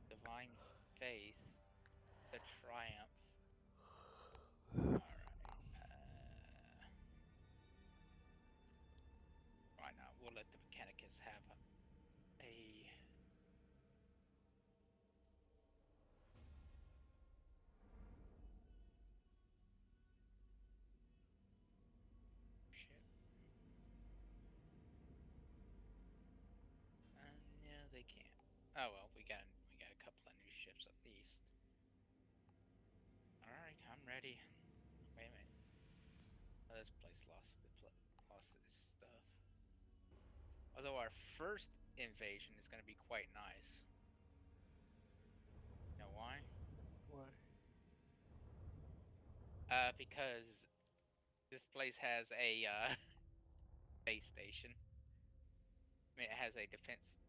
Divine Faith, the Triumph. All right. Why not? We'll let the Mechanicus have a ship. No, they can't. Oh well, we got a couple of new ships at least. All right, I'm ready. Wait a minute. Oh, this place lost its stuff. Although our first invasion is going to be quite nice. You know why? Why? Because this place has a space station. I mean, it has a defense,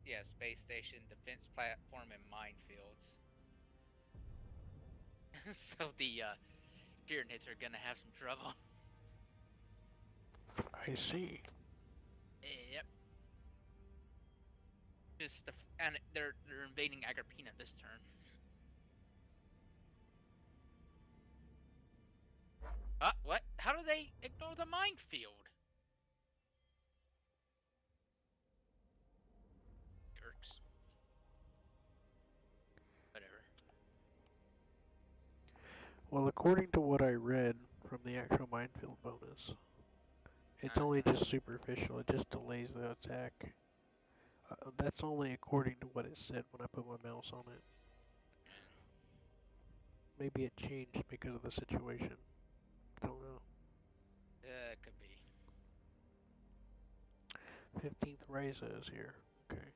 yeah, space station, defense platform, and minefields. So the Tyranids are gonna have some trouble. I see. Yep. And they're invading Agrippina this turn. What? How do they ignore the minefield? Jerks. Whatever. Well, according to what I read from the actual minefield bonus, it's only Uh-huh. just superficial. It just delays the attack. That's only according to what it said when I put my mouse on it. Maybe it changed because of the situation. Don't know. It could be. 15th Ryza is here. Okay.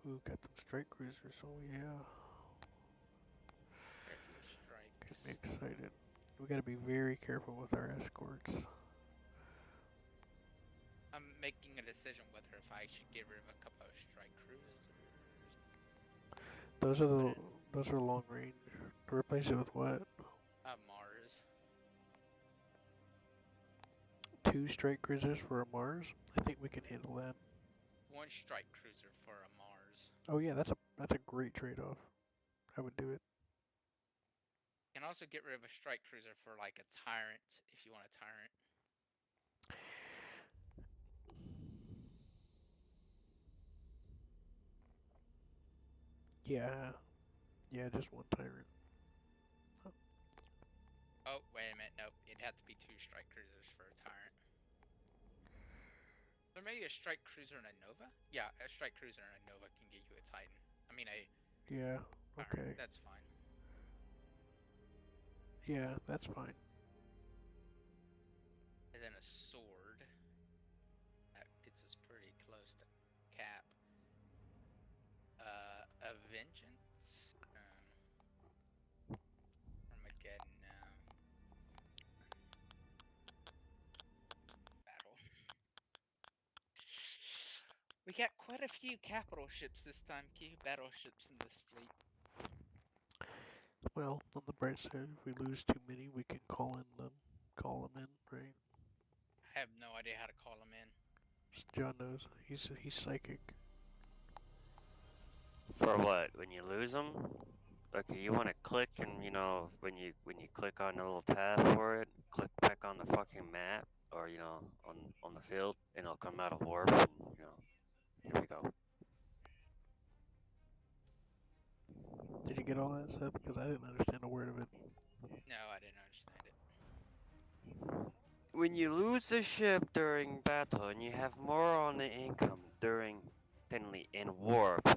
Ooh, got them strike cruisers. Oh yeah. Very few strikes. Get me excited. We gotta be very careful with our escorts. I'm making a decision whether if I should get rid of a couple of strike cruisers. Those are Put those are long range. To replace it with what? Mars. 2 strike cruisers for a Mars? I think we can handle that. One strike cruiser for a Mars. Oh yeah, that's a great trade-off. I would do it. You can also get rid of a strike cruiser for like a tyrant if you want a tyrant. Yeah, yeah, just one tyrant. Oh, wait a minute. Nope. It'd have to be 2 strike cruisers for a tyrant. Or maybe a strike cruiser and a Nova? Yeah, a strike cruiser and a Nova can get you a Titan. I mean a Yeah, tyrant. okay. That's fine. Yeah, that's fine. And then a sword. That gets us pretty close to cap. A vengeance. Armageddon. Battle. We got quite a few capital ships this time. Few battleships in this fleet. Well, on the bright side, if we lose too many, we can call them in, right? I have no idea how to call them in. John knows. He's psychic. For what? When you lose them? Okay, you want to click and when you click on the little tab for it, click back on the fucking map or on the field, and it'll come out of warp. And here we go. Did you get all that, Seth? Because I didn't understand a word of it. No, I didn't understand it. When you lose a ship during battle and you have more on the income during technically in warp,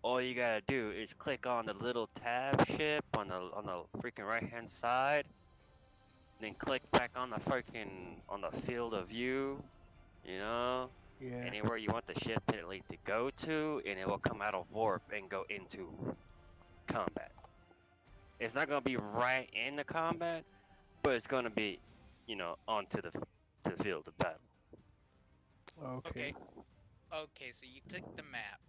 all you gotta do is click on the little tab ship on the freaking right hand side, then click back on the freaking on the field of view, Yeah, anywhere you want the ship to go to, and it will come out of warp and go into combat. It's not gonna be right in the combat, but it's gonna be, onto the field of battle. okay. Okay, so you click the map.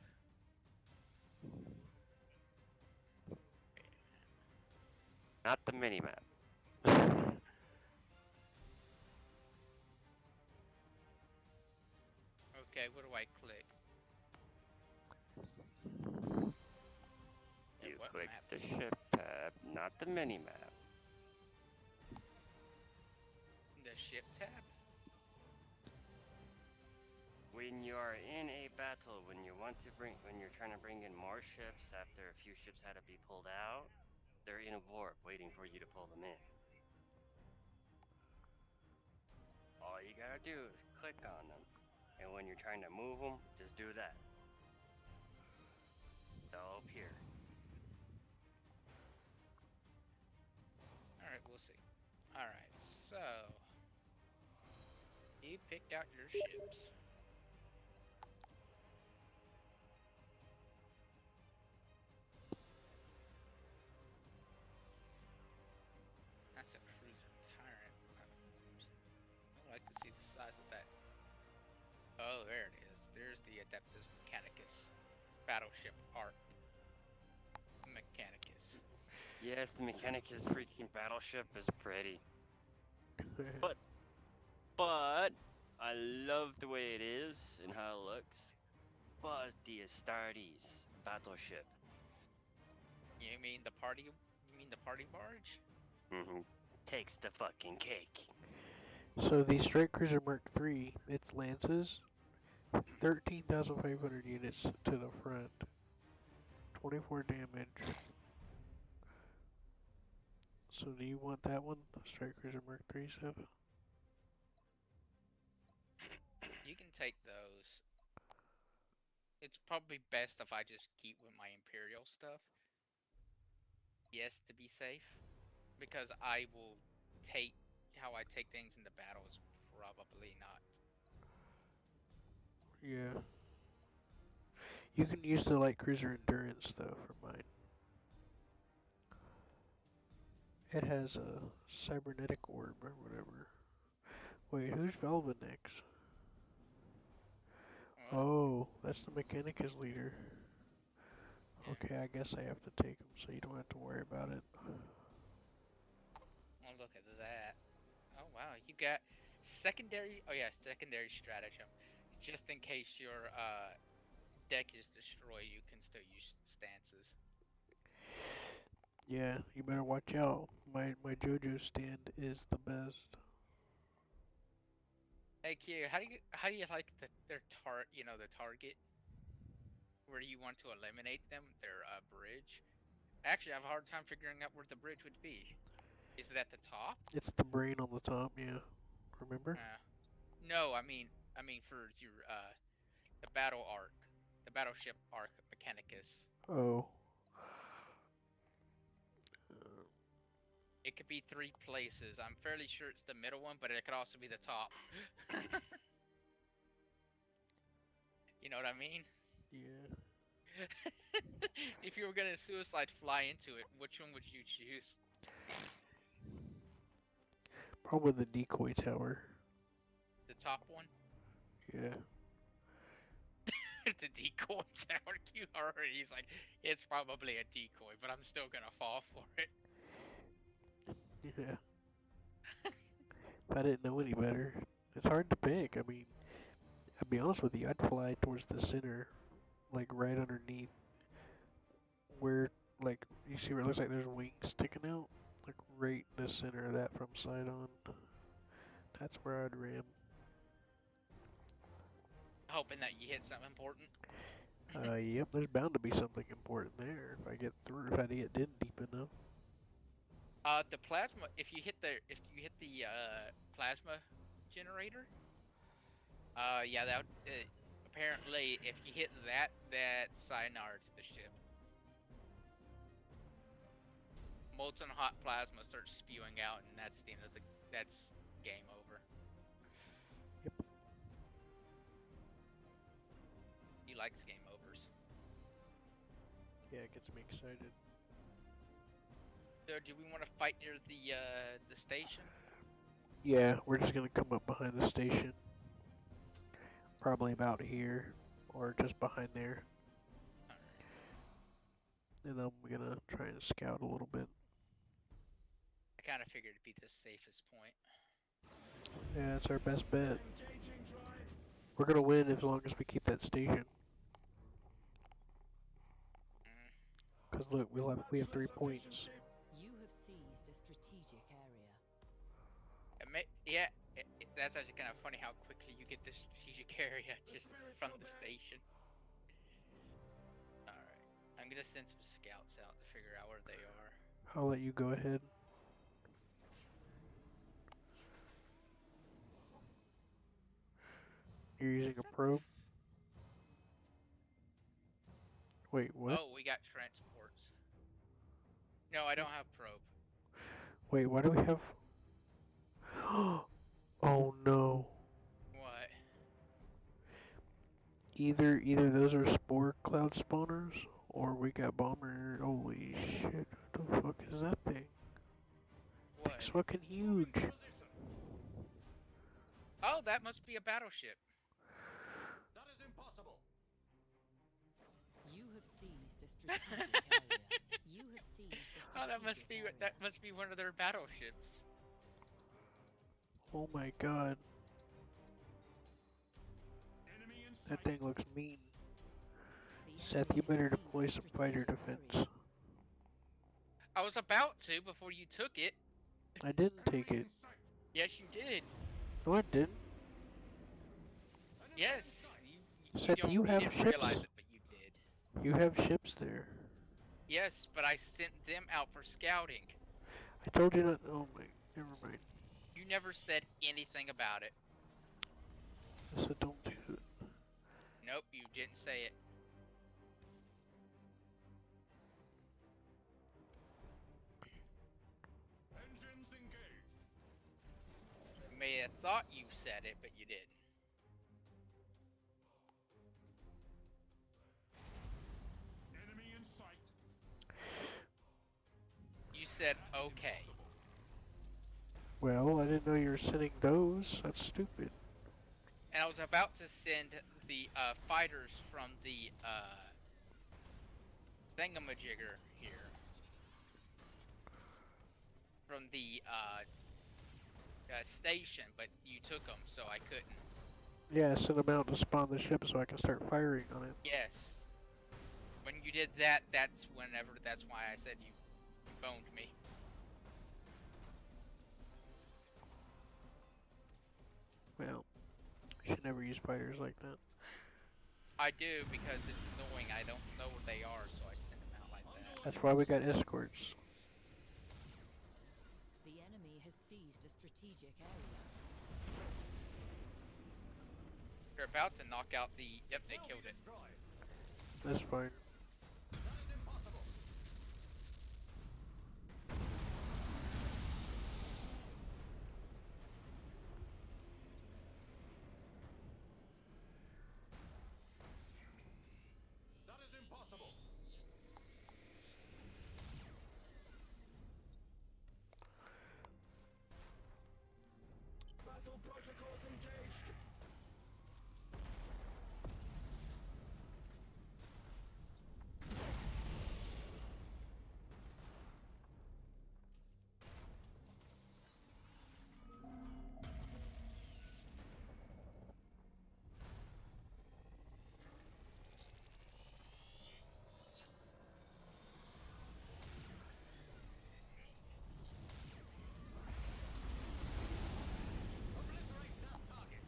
Not the mini map. Okay, what do I click? You What click map? the ship tab, not the mini map. The ship tab? When you are in a battle, when you're trying to bring in more ships after a few ships had to be pulled out, they're in warp waiting for you to pull them in. All you gotta do is click on them, and when you're trying to move them, just do that. They'll appear. Alright, we'll see. Alright, so you pick out your ships. That's a cruiser tyrant. I would like to see the size of that. Oh, there it is. There's the Adeptus Mechanicus battleship arc. Mechanicus. Yes, the Mechanicus freaking battleship is pretty. But I love the way it is and how it looks. But the Astartes battleship, You mean the party? You mean the party barge? takes the fucking cake. So the Strike Cruiser Mark III, its lances, 13,500 units to the front, 24 damage. So do you want that one? The Strike Cruiser Mark III stuff? You can take those. It's probably best if I just keep with my Imperial stuff. Yes, to be safe. Because I will take how I take things in the battle is probably not. Yeah. You can use the light cruiser endurance though for mine. It has a cybernetic orb or whatever. Wait, who's Velvanex? What? Oh, that's the Mechanicus leader. Yeah. Okay, I guess I have to take him so you don't have to worry about it. Well, look at that. Oh wow, you got secondary. Oh yeah, secondary stratagem. Just in case your deck is destroyed, you can still use stances. Yeah, you better watch out. My JoJo stand is the best. Hey Q, how do you like the target where you want to eliminate them, their bridge? Actually, I have a hard time figuring out where the bridge would be. Is it at the top? It's the brain on the top, yeah. Remember? No, I mean for your the battle arc, the battleship arc Mechanicus. Oh. Uh, It could be 3 places. I'm fairly sure it's the middle one, but it could also be the top. You know what I mean? yeah. If you were gonna suicide fly into it, which one would you choose? Probably the decoy tower. The top one? Yeah. The decoy tower QR. He's like, it's probably a decoy, but I'm still gonna fall for it. Yeah. If I didn't know any better. It's hard to pick. I mean, I'll be honest with you, I'd fly towards the center, like right underneath where, like, you see where it looks like there's wings sticking out? Like right in the center of that from side on. That's where I'd ram. Hoping that you hit something important. Yep, there's bound to be something important there if I get through, if I get in deep enough. The plasma. If you hit the plasma generator, yeah, apparently if you hit that, that's sayonara to the ship. Molten hot plasma starts spewing out, and that's the end of that's game over. Yep. He likes game overs. Yeah, it gets me excited. So, do we want to fight near the station? Yeah, we're just gonna come up behind the station. Probably about here, or just behind there. Alright. And I'm gonna try and scout a little bit. I kind of figured it'd be the safest point. Yeah, it's our best bet. Engaging drive. We're gonna win as long as we keep that station. Mm. Cause look, we have 3 points. You have seized a strategic area. Yeah, that's actually kind of funny how quickly you get the strategic area just from the station. Alright, I'm gonna send some scouts out to figure out where they are. I'll let you go ahead. You're using a probe? Wait, what? Oh, we got transports. No, I don't have probe. Wait, why do we have... Oh no. What? Either those are spore cloud spawners, or we got bomber. Holy shit, what the fuck is that thing? What? It's fucking huge. Oh, that must be a battleship. That is impossible. You have seized a strategic area. You have seized a strategic Oh, area. that must be one of their battleships. Oh my god, Enemy in that sight. thing looks mean. The Seth, enemy you has better seized deploy a some fighter strategic defense. area. I was about to before you took it. I didn't take Enemy it. in sight. Yes, you did. No, I didn't. Enemy in Yes, sight. you Seth, don't. you You have didn't realize ships. it, but you did. You have ships there. Yes, but I sent them out for scouting. I told you not. Oh my. Never mind. You never said anything about it. I said don't do it. Nope, you didn't say it. Engines engaged. You may have thought you said it, but you didn't. Enemy in sight. You said okay. Well, I didn't know you were sending those. That's stupid. And I was about to send the fighters from the thingamajigger here. From the station, but you took them, so I couldn't. Yeah, send them out to spawn the ship so I can start firing on it. Yes. When you did that, that's why I said you boned me. Well, you should never use fighters like that. I do, because it's annoying. I don't know where they are, so I send them out like that. That's why we got escorts. The enemy has seized a strategic area. They're about to knock out the... Yep, they killed it. That's fine. That is impossible. That is impossible. Battle protocols engaged. Obliterate that target.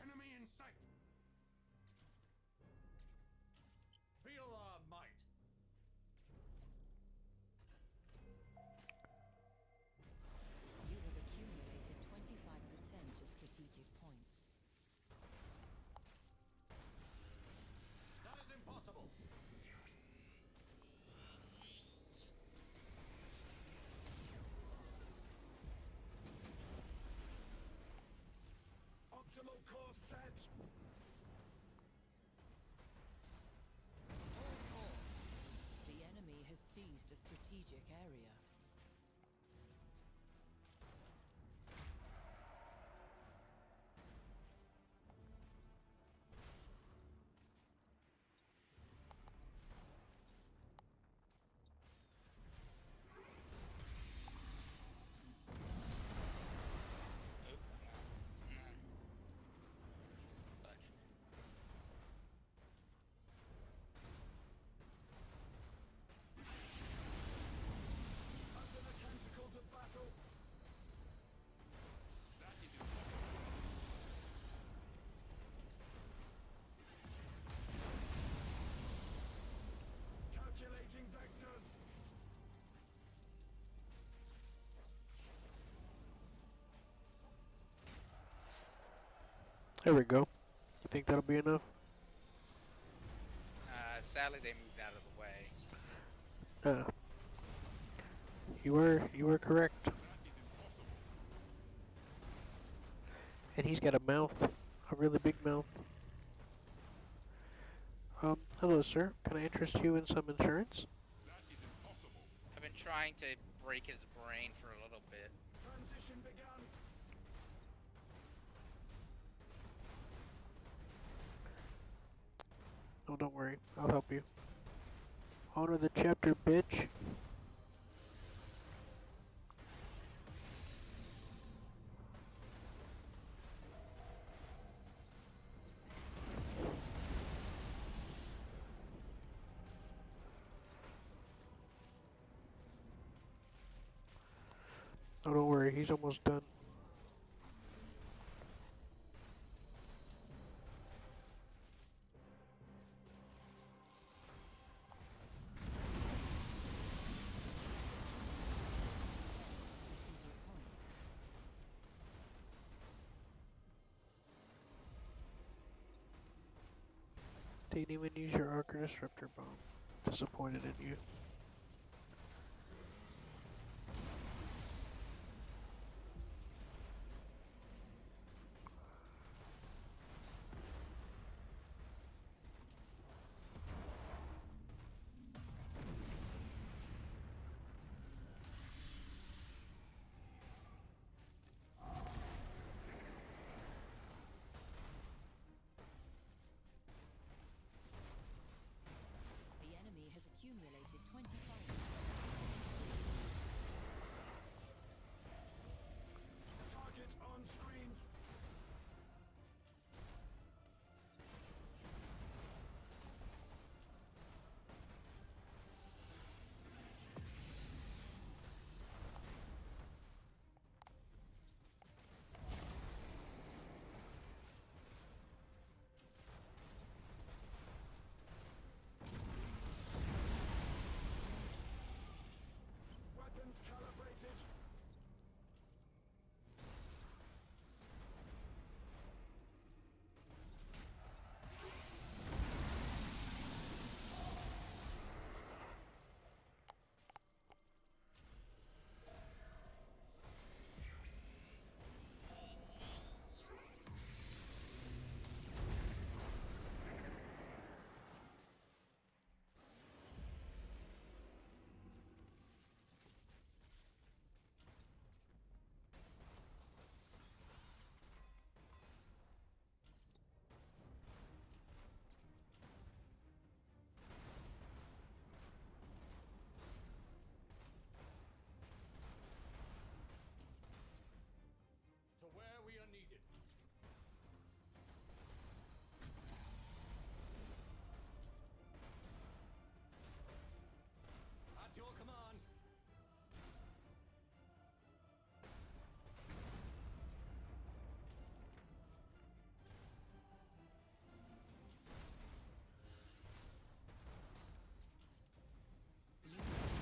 Enemy in sight. Feel our might. You have accumulated 25% of strategic points. That is impossible. Optimal course set. Hold course. The enemy has seized a strategic area. Utter the canticles of battle. That is impossible. Calculating vectors. There we go. You think that'll be enough? Sadly, they moved out of the way. You were correct. That is impossible. And he's got a mouth, a really big mouth. Hello, sir. Can I interest you in some insurance? That is impossible. I've been trying to break his brain for a little bit. Transition begun. Oh, don't worry. I'll help you. Honor the chapter, bitch. worry, he's almost done. Strategic points. Didn't even use your Arc Disruptor bomb. Disappointed in you. The enemy has accumulated 20 fights. Target on screens. Weapons calibrated. To where we are needed. At your command. You have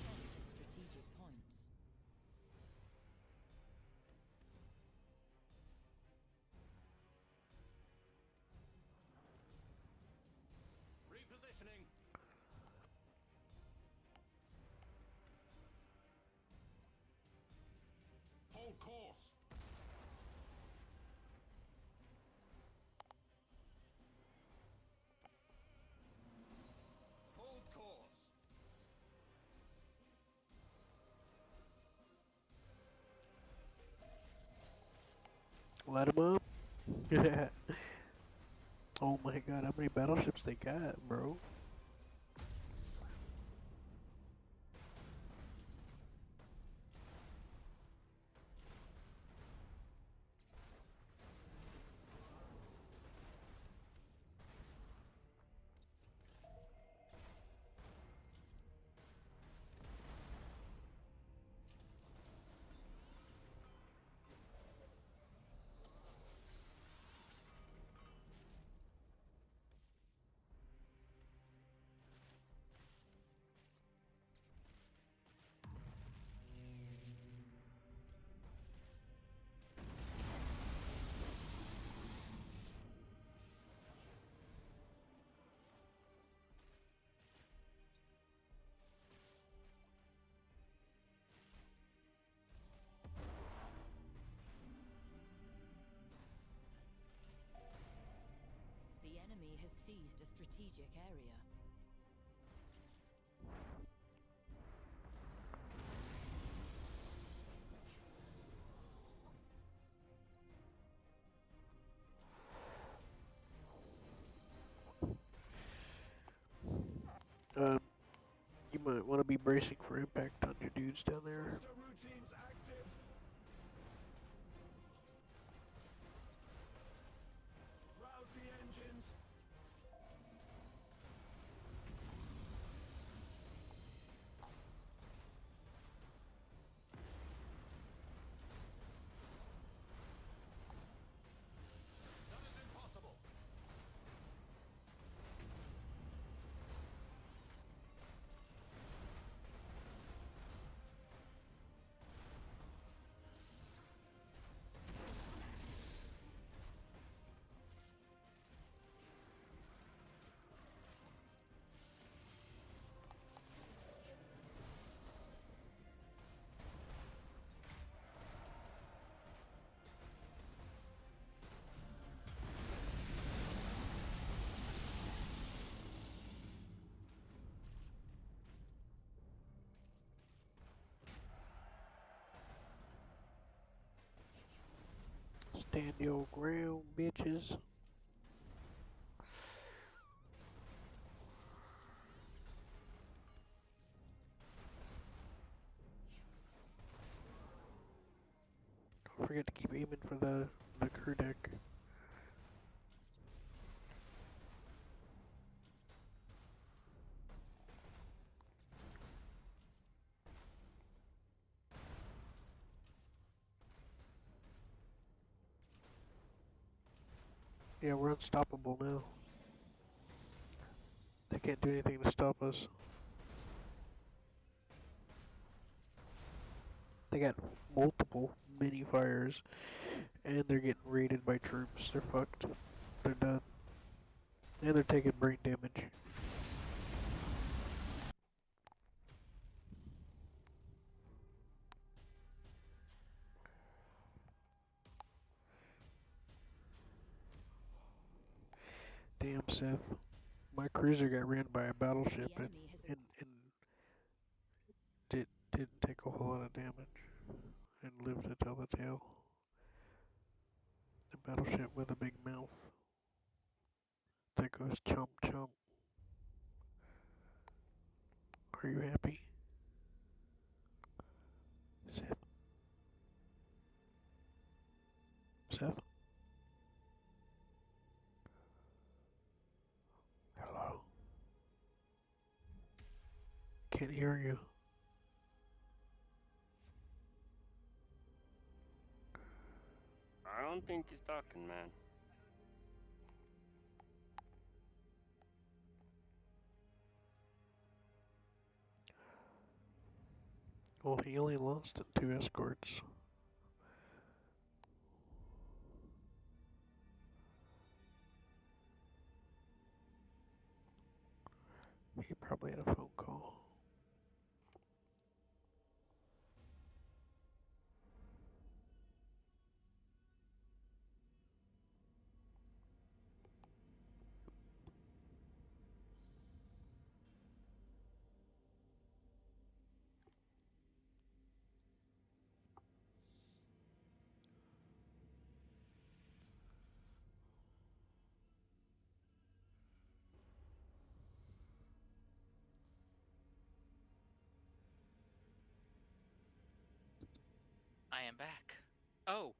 set of strategic points. Repositioning. Hold course. Hold course. Let him up. Yeah. Oh my god, how many battleships they got, bro? The enemy has seized a strategic area. Um, you might want to be bracing for impact on your dudes down there. Thruster routines active. Rouse the engines. your ground, bitches. Don't forget to keep aiming for the crew deck. Yeah, we're unstoppable now. They can't do anything to stop us. They got multiple mini fires, and they're getting raided by troops. They're fucked. They're done. And they're taking brain damage. Damn, Seth. My cruiser got ran by a battleship The enemy has and didn't take a whole lot of damage and lived to tell the tale. The battleship with a big mouth that goes chomp chomp. Are you happy, Seth? Seth? Hello? Can't hear you. I don't think he's talking, man. Well, he only lost 2 escorts. He probably had a phone call. I am back. Oh,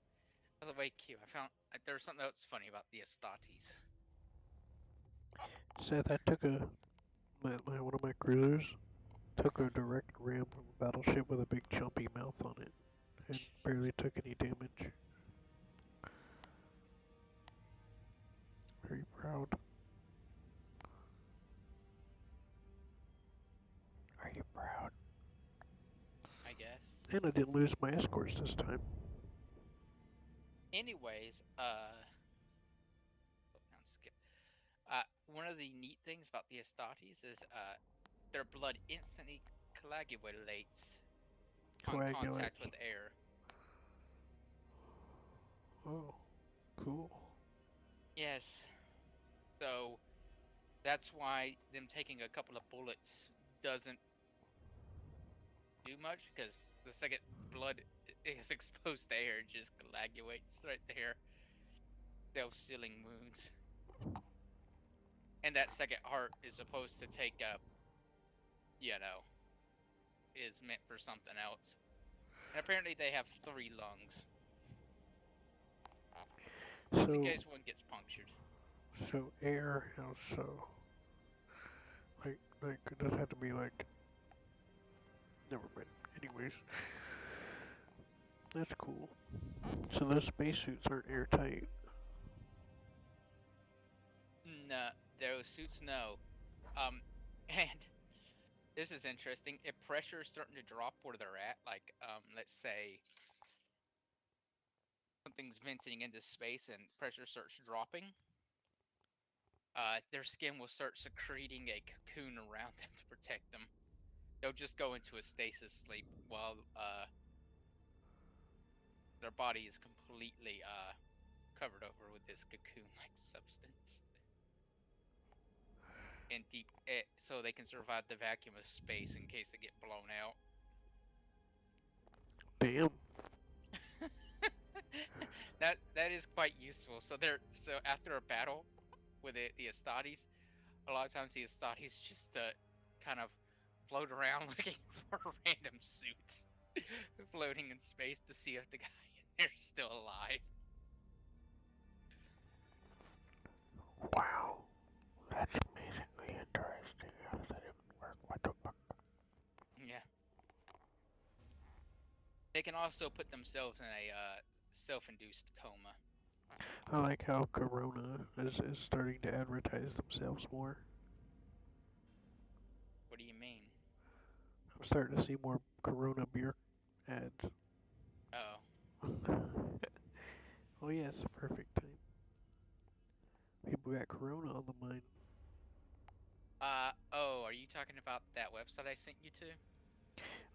by the way, Q, I found there's something else funny about the Estates. Seth, I took one of my cruisers took a direct ram from a battleship with a big chumpy mouth on it and barely took any damage. Very proud. Are you proud? I guess. And I didn't lose my escorts this time. Anyways, now skip. One of the neat things about the Estates is their blood instantly coagulates on Coagulate. contact with air. Oh, cool. Yes. So that's why them taking a couple of bullets doesn't do much, because the second blood is exposed to air, it just coagulates right there, self-sealing wounds. And that second heart is supposed to take up, is meant for something else. And apparently they have 3 lungs, just in So, case one gets punctured. so air, how so? Like, it does have to be like, never mind. Anyways, that's cool. So those spacesuits aren't airtight. No, those suits, no. And this is interesting. If pressure is starting to drop where they're at, like, let's say something's venting into space and pressure starts dropping, their skin will start secreting a cocoon around them to protect them. They'll just go into a stasis sleep while their body is completely covered over with this cocoon-like substance, and so they can survive the vacuum of space in case they get blown out. Damn. That is quite useful. So after a battle with the Astartes, a lot of times the Astartes just kind of float around looking for random suits floating in space to see if the guy in there's still alive. Wow, that's amazingly interesting. How does that even work? What the fuck? Yeah. They can also put themselves in a self-induced coma. I like how Corona is starting to advertise themselves more. What do you mean? I'm starting to see more Corona beer ads. Oh. Oh yeah, it's the perfect time. People got Corona on the mind. Oh, are you talking about that website I sent you to?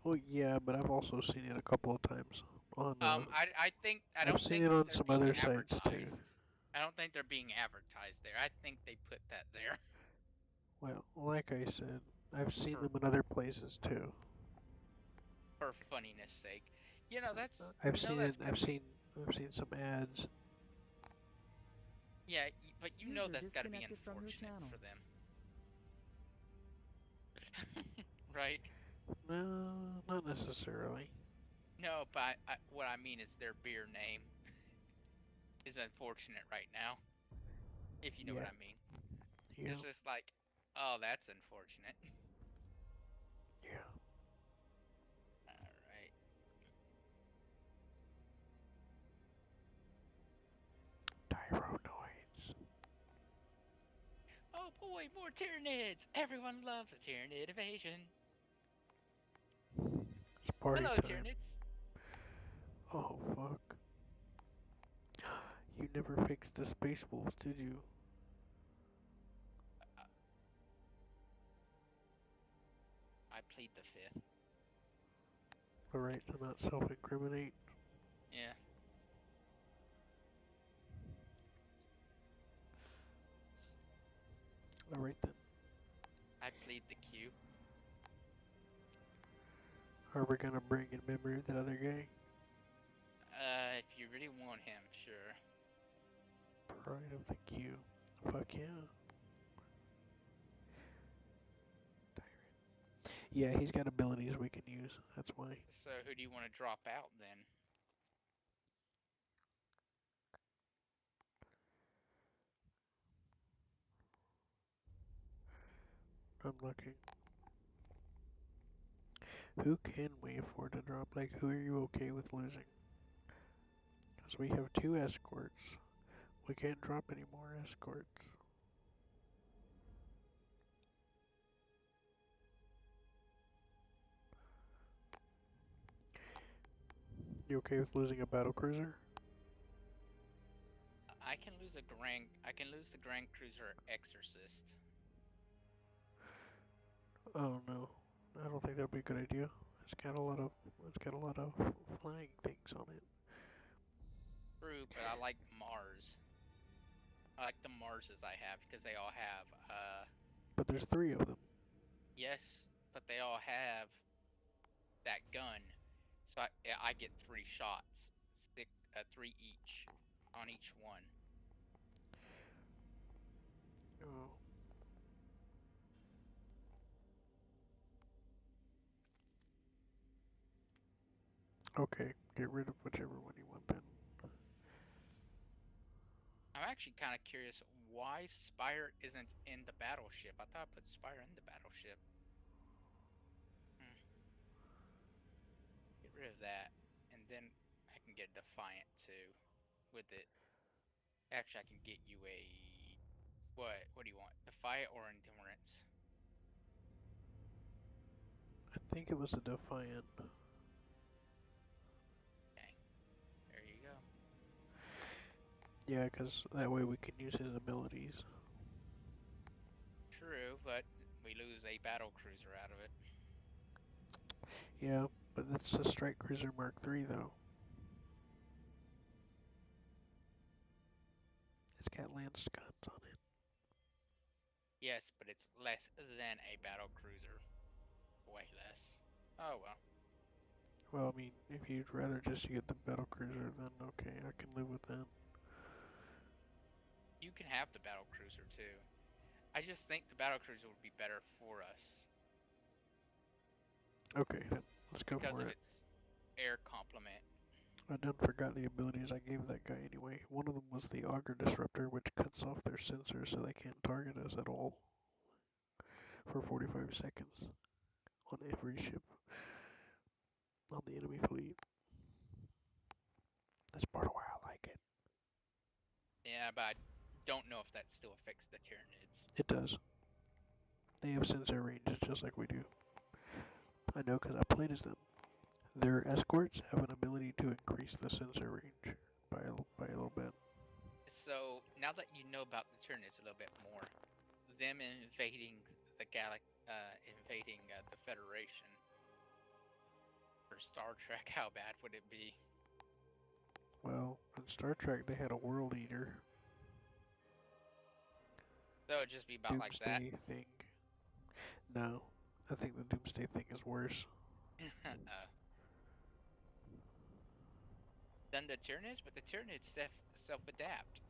Oh yeah, but I've also seen it a couple of times on. I I've don't seen think it on they're some being other sites too. advertised. I don't think they're being advertised there. I think they put that there Well, like I said, I've seen for them in other places too. for funniness sake. You know, that's I've you know seen that's it. got I've seen some ads. yeah, but you know User that's got to be disconnected from your unfortunate channel. for them. Right? No, not necessarily. No, but what I mean is their beer name is unfortunate right now, if you know what Yeah, I mean. yeah, It's just like, oh, that's unfortunate. yeah. All right. Tyronoids. Oh boy, more Tyranids! Everyone loves a Tyranid invasion. It's party Hello, time. Tyranids. Oh fuck. You never fixed the space wolves, did you? Uh, I plead the fifth. The right to not self-incriminate. Yeah. Alright then. I plead the Q. Are we gonna bring in memory of that other guy? If you really want him, sure. Pride of the Q. Fuck yeah. Tyrant. Yeah, he's got abilities we can use. That's why. So who do you want to drop out then? I'm looking. Who can we afford to drop? Like, who are you okay with losing? Because we have 2 escorts. We can't drop any more escorts. You okay with losing a battle cruiser? I can lose the Grand Cruiser Exorcist. Oh no. I don't think that'd be a good idea. It's got a lot of flying things on it. True, but I like Mars. I like the Marses I have because they all have But there's 3 of them. yes, but they all have that gun. So I get 3 shots, 3 each on each one. Oh. Okay, get rid of whichever one you want then. I'm actually kind of curious why Spire isn't in the battleship. I thought I put Spire in the battleship. Hmm. Get rid of that, and then I can get Defiant too with it. Actually, I can get you a what? What do you want? Defiant or Endurance? I think it was a Defiant. Okay, there you go. Yeah, because that way we can use his abilities. True, but we lose a battle cruiser out of it. Yeah, but that's a Strike Cruiser Mark III though. It's got lance guns on it. Yes, but it's less than a battle cruiser. Way less. Oh well. Well, I mean, if you'd rather just get the battle cruiser, then okay, I can live with that. You can have the battle cruiser too. I just think the battle cruiser would be better for us Okay, then let's go because for of it. its air complement. I done forgot the abilities I gave that guy anyway. One of them was the auger disruptor, which cuts off their sensors so they can't target us at all for 45 seconds on every ship on the enemy fleet. That's part of why I like it. Yeah, but I don't know if that still affects the Tyranids. It does. They have sensor ranges just like we do. I know because I played as them. Their escorts have an ability to increase the sensor range by a little bit. So now that you know about the Tyranids a little bit more, them invading the the Federation for Star Trek, how bad would it be? Well, in Star Trek they had a world eater, So it'd just be about like that. doomsday thing. No, I think the doomsday thing is worse. Than the Tyranids, but the Tyranids self-adapt.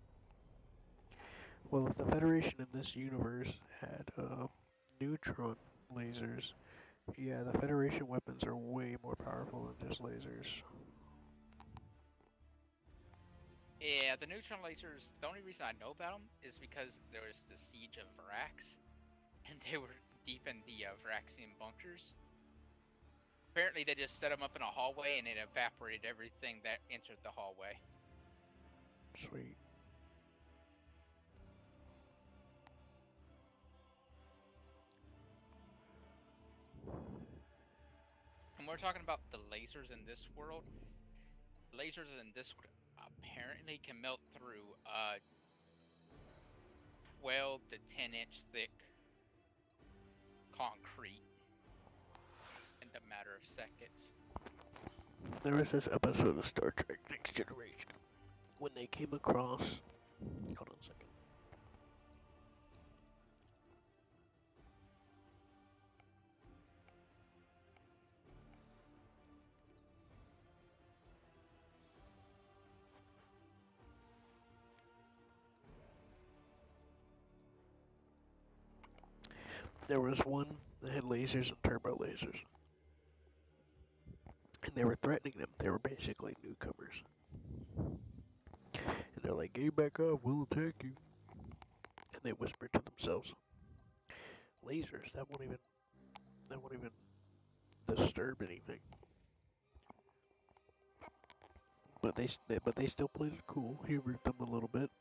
Well, if the Federation in this universe had neutron lasers, yeah, the Federation weapons are way more powerful than just lasers. Yeah, the neutron lasers, the only reason I know about them is because there was the siege of Varax, and they were deep in the Varaxian bunkers. Apparently they just set them up in a hallway and it evaporated everything that entered the hallway. Sweet. And we're talking about the lasers in this world. Lasers in this world apparently can melt through 12 to 10 inch thick concrete in a matter of seconds. There was this episode of Star Trek Next Generation when they came across. Hold on a second. There was one that had lasers and turbo lasers, and they were threatening them. They were basically newcomers, and they're like, "Get back up, we'll attack you." And they whispered to themselves, "Lasers? That won't even disturb anything." But they still played it cool, humored them a little bit.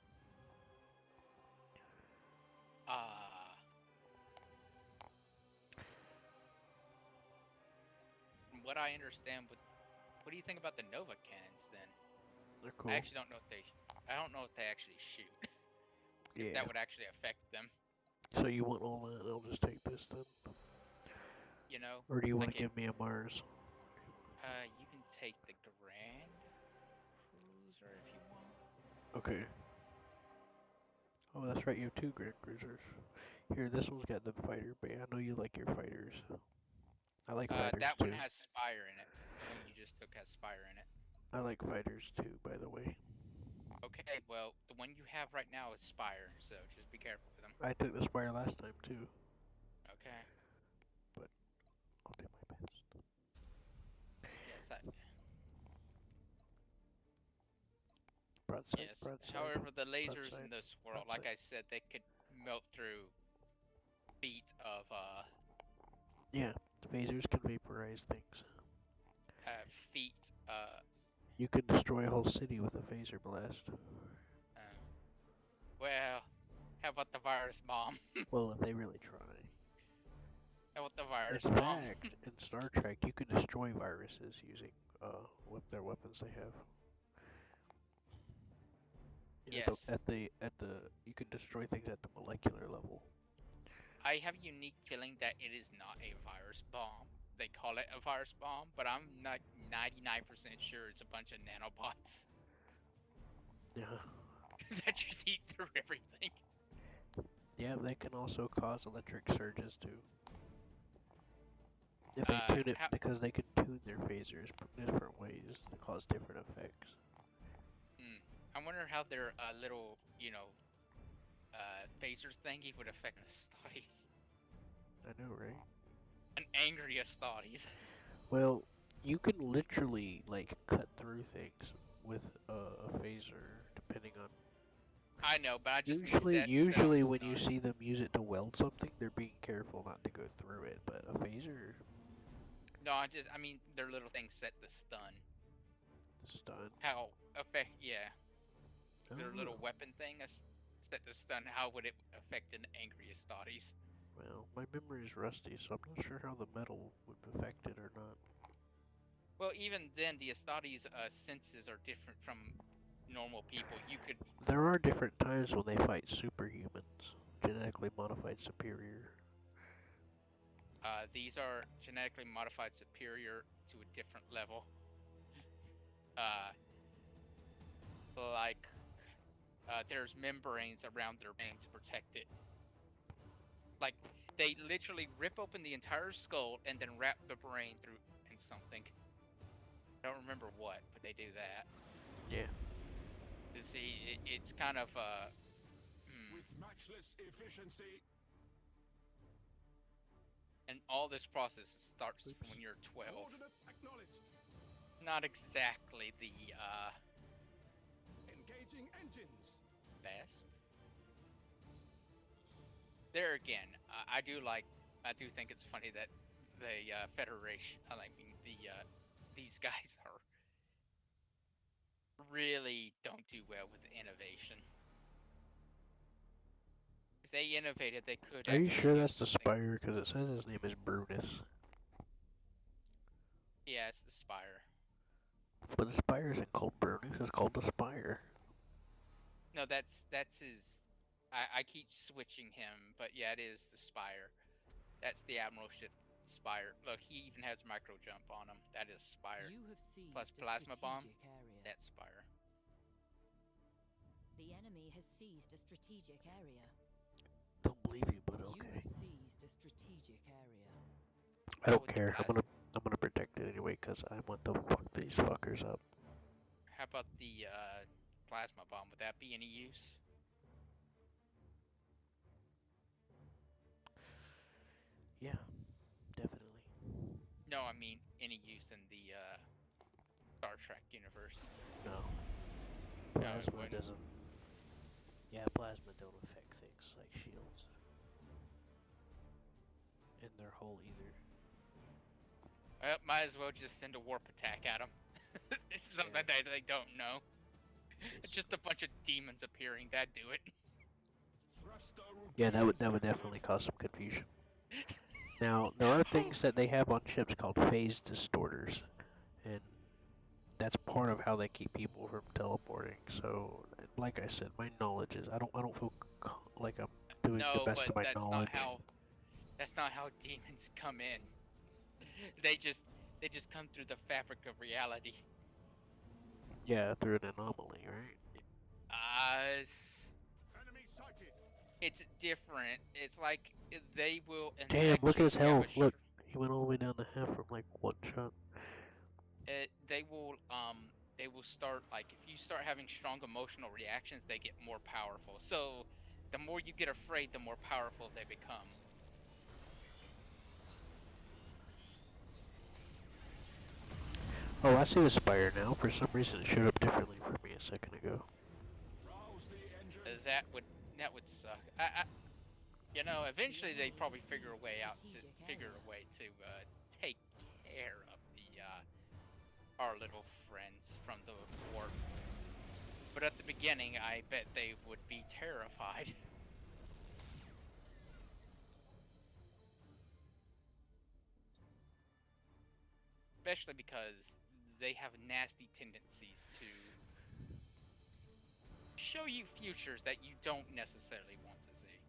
From what I understand, what do you think about the Nova cannons then? They're I cool. actually don't know what I don't know what they actually shoot. If Yeah. that would actually affect them, So you want all that? I'll just take this then. you know? Or do you want Like to give me a Mars? you can take the Grand Cruiser if you want. Okay. Oh, that's right. You have two Grand Cruisers. Here, this one's got the fighter bay. I know you like your fighters. I like fighters That one too. has Spire in it. The one you just took has Spire in it. I like fighters too, by the way. Okay, well, the one you have right now is Spire, so just be careful with them. I took the Spire last time too, Okay. but I'll do my best. Yes, Broadside, yes. broadside, However, the lasers in broadside, this world, like broadside. I said, they could melt through feet of Yeah, the phasers can vaporize things. feet You can destroy a whole city with a phaser blast. uh, well, how about the virus bomb? Well, if they really try. How about the In virus bomb? fact, in Star Trek, you can destroy viruses using their weapons they have. You know, Yes. you can destroy things at the molecular level. I have a unique feeling that it is not a virus bomb. They call it a virus bomb, but I'm not 99% sure it's a bunch of nanobots Yeah. that just eat through everything. Yeah, they can also cause electric surges too. If they tune it, how, because they can tune their phasers different ways to cause different effects. I wonder how their little, phasers thingy would affect the studies. I know, right? An angry studies. Well, you can literally like cut through things with a phaser, depending on. I know, but I just mean Usually set when on you stun. see them use it to weld something, they're being careful not to go through it. But a phaser, No, I mean their little thing set the stun. stun. How affect? Yeah, I their don't little know. weapon thing is set the stun. How would it affect an angry studies? Well, my memory is rusty, so I'm not sure how the metal would affect it or not. Well, even then, the Astadi's senses are different from normal people. You could, There are different times when they fight superhumans, genetically modified superior. these are genetically modified superior to a different level. Uh, like, there's membranes around their brain to protect it. Like, they literally rip open the entire skull and then wrap the brain through in something. I don't remember what, but they do that. Yeah. You see, it's kind of With matchless efficiency. and all this process starts Oops. when you're 12. Coordinates acknowledged. Not exactly the Engaging engines. best. There again, I do think it's funny that the Federation, I mean these guys are really don't do well with innovation. If they innovated, they could Are you actually sure do that's the something. Spire? Because it says his name is Brutus. Yeah, it's the Spire. But the Spire isn't called Brutus, it's called the Spire. No, that's his. I keep switching him, but yeah, it is the Spire. That's the Admiral ship Spire. Look, he even has micro jump on him. That is Spire. You have seized Plus a plasma bomb. strategic area. That's Spire. The enemy has seized a strategic area. Don't believe you, but You okay. have seized a strategic area. I don't With the care. I'm gonna protect it anyway, cause I want to fuck these fuckers up. How about the plasma bomb? Would that be any use? Yeah, definitely. No, I mean any use in the Star Trek universe. No. No, it Plasma wouldn't. doesn't. Yeah, plasma don't affect things like shields. And their hull either. Well, might as well just send a warp attack at them. This is something Yeah. they don't know. It's just a bunch of demons appearing. That'd do it. Thruster Yeah, that would routines definitely active. cause some confusion. Now, there are things that they have on ships called phase distorters, and that's part of how they keep people from teleporting. So, like I said, my knowledge is I don't feel like I'm doing the No, best but of my knowledge. that's not how demons come in. They just they just come through the fabric of reality. Yeah, through an anomaly, right? Uh, Enemy sighted. it's different. It's like they will Damn, infect look you at if his you have health. Look, he went all the way down to half from like one shot. they will start like if you start having strong emotional reactions, they get more powerful. So the more you get afraid, the more powerful they become. Oh, I see the spire now. For some reason, it showed up differently for me a second ago. Rouse the engines. That would suck. Eventually they probably figure a way to take care of the our little friends from the warp. But at the beginning, I bet they would be terrified. Especially because they have nasty tendencies to show you futures that you don't necessarily want to see.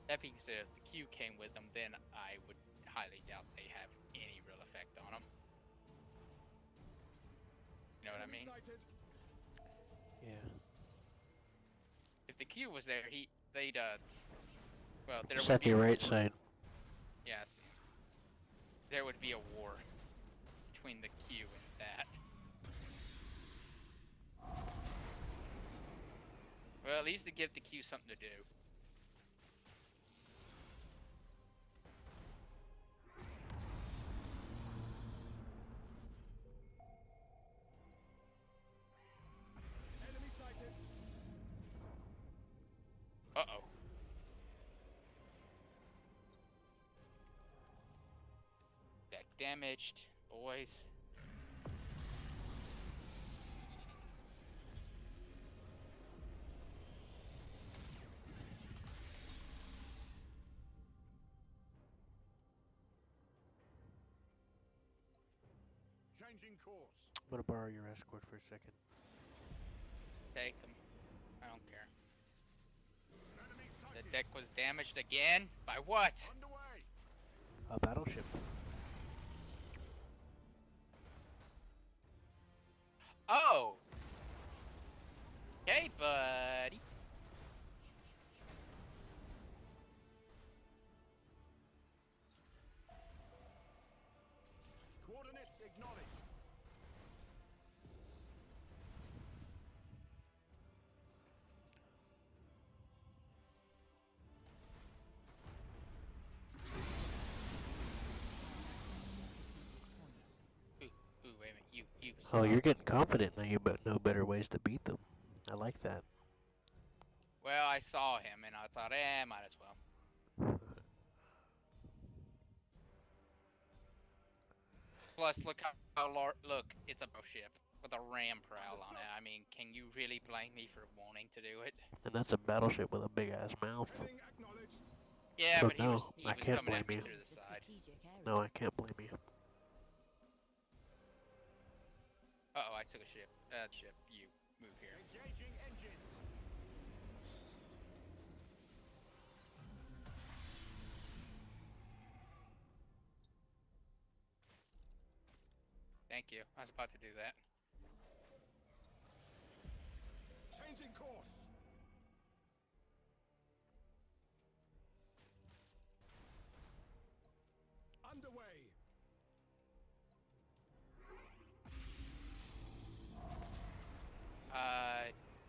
That being said, if the Q came with them, then I would highly doubt they have any real effect on them. You know what I Enemy mean? sighted. Yeah. If the Q was there, there It's would at be the a right warp. side. Yes. there would be a war between the Q and that. Well, at least to give the Q something to do. Enemy sighted. Uh-oh. Deck damaged, boys. Changing course. I'm gonna borrow your escort for a second. Take them. I don't care. Enemy The sighted. deck was damaged again? By what? Underway. A battleship. Oh! Hey, buddy. Coordinates acknowledged. Ooh, wait a minute. You. Oh, Stop. you're getting confident now. You know better ways to beat them. I like that. Well, I saw him and I thought, might as well. Plus, look how large. Look, it's a ship with a ram prowl on it. I mean, can you really blame me for wanting to do it? And that's a battleship with a big ass mouth. Heading acknowledged. Yeah, So but he no, was I can't coming at blame me you. through the side. strategic area. No, I can't blame you. Uh-oh, I took a ship. Ship, you move here. Engaging engines. Thank you. I was about to do that. Changing course. Underway.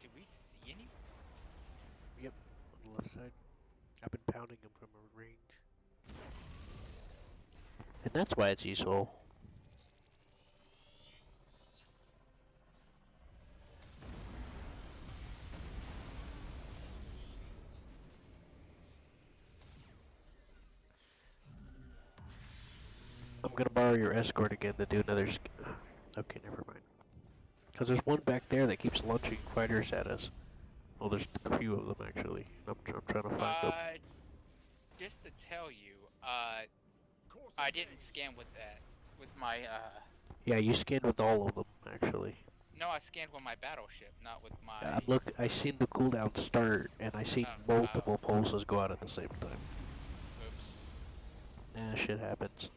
Do we see any? Yep, on the left side. I've been pounding them from a range. And that's why it's useful. I'm gonna borrow your escort again to do another. Okay, never mind. Because there's one back there that keeps launching fighters at us. Well, there's a few of them actually. I'm trying to find them. Just to tell you, Course I didn't engaged. scan with that. With my, Yeah, you scanned with all of them actually. No, I scanned with my battleship, not with my... I seen the cooldown start, and I seen multiple pulses go out at the same time. Oops. Shit happens.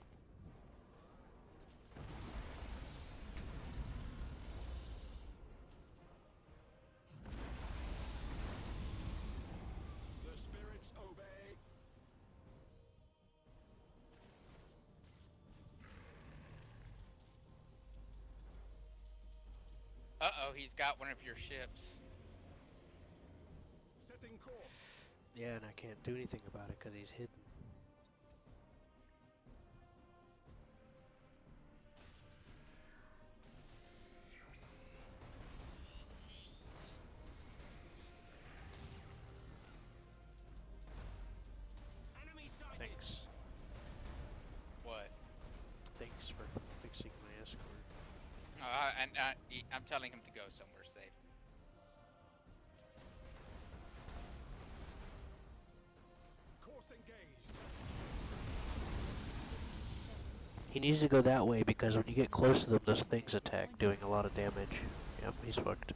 The spirits obey. Uh-oh, he's got one of your ships. Setting course. Yeah, and I can't do anything about it because he's hidden. Enemy sighted. Thanks. What? Thanks for fixing my escort. I'm telling him to go somewhere safe. Course engaged. He needs to go that way because when you get close to them, those things attack, doing a lot of damage. Yep, he's fucked.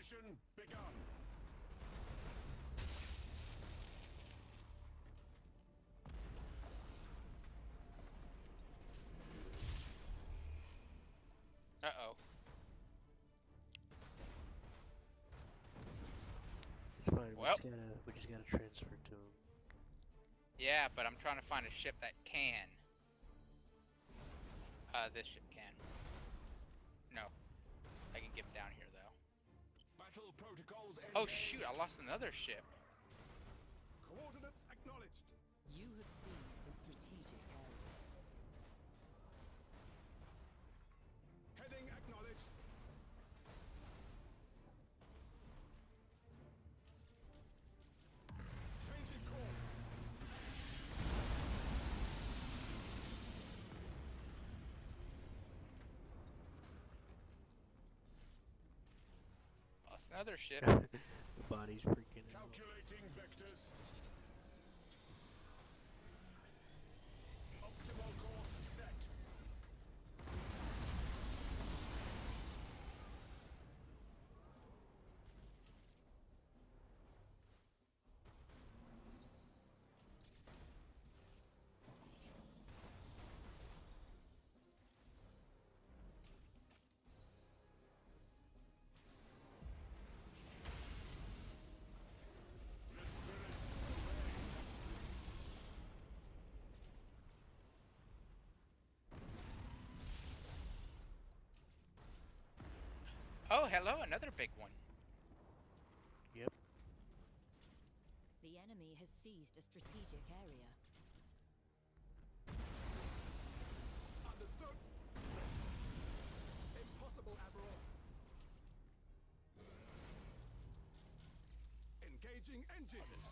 Mission begun. Uh-oh. It's fine. Well. We just gotta transfer to him. Yeah, but I'm trying to find a ship that can. This ship can. No. I can get him down here, though. Battle protocols Oh, engaged. shoot, I lost another ship. Coordinates acknowledged. You have seized a strategic area. Heading acknowledged. Changing course. Lost another ship. The body's freaking out. Calculating vectors. Optimal course set. The spirits obey. Oh, hello, another big one. Yep. The enemy has seized a strategic area. Understood. Impossible, Admiral. Engaging engines.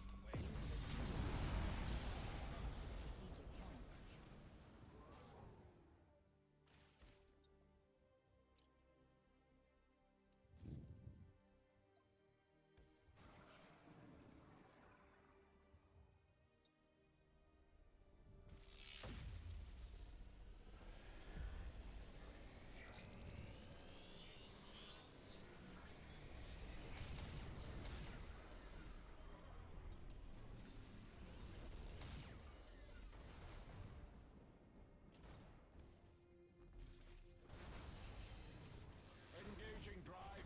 Strategic points. Engaging drive.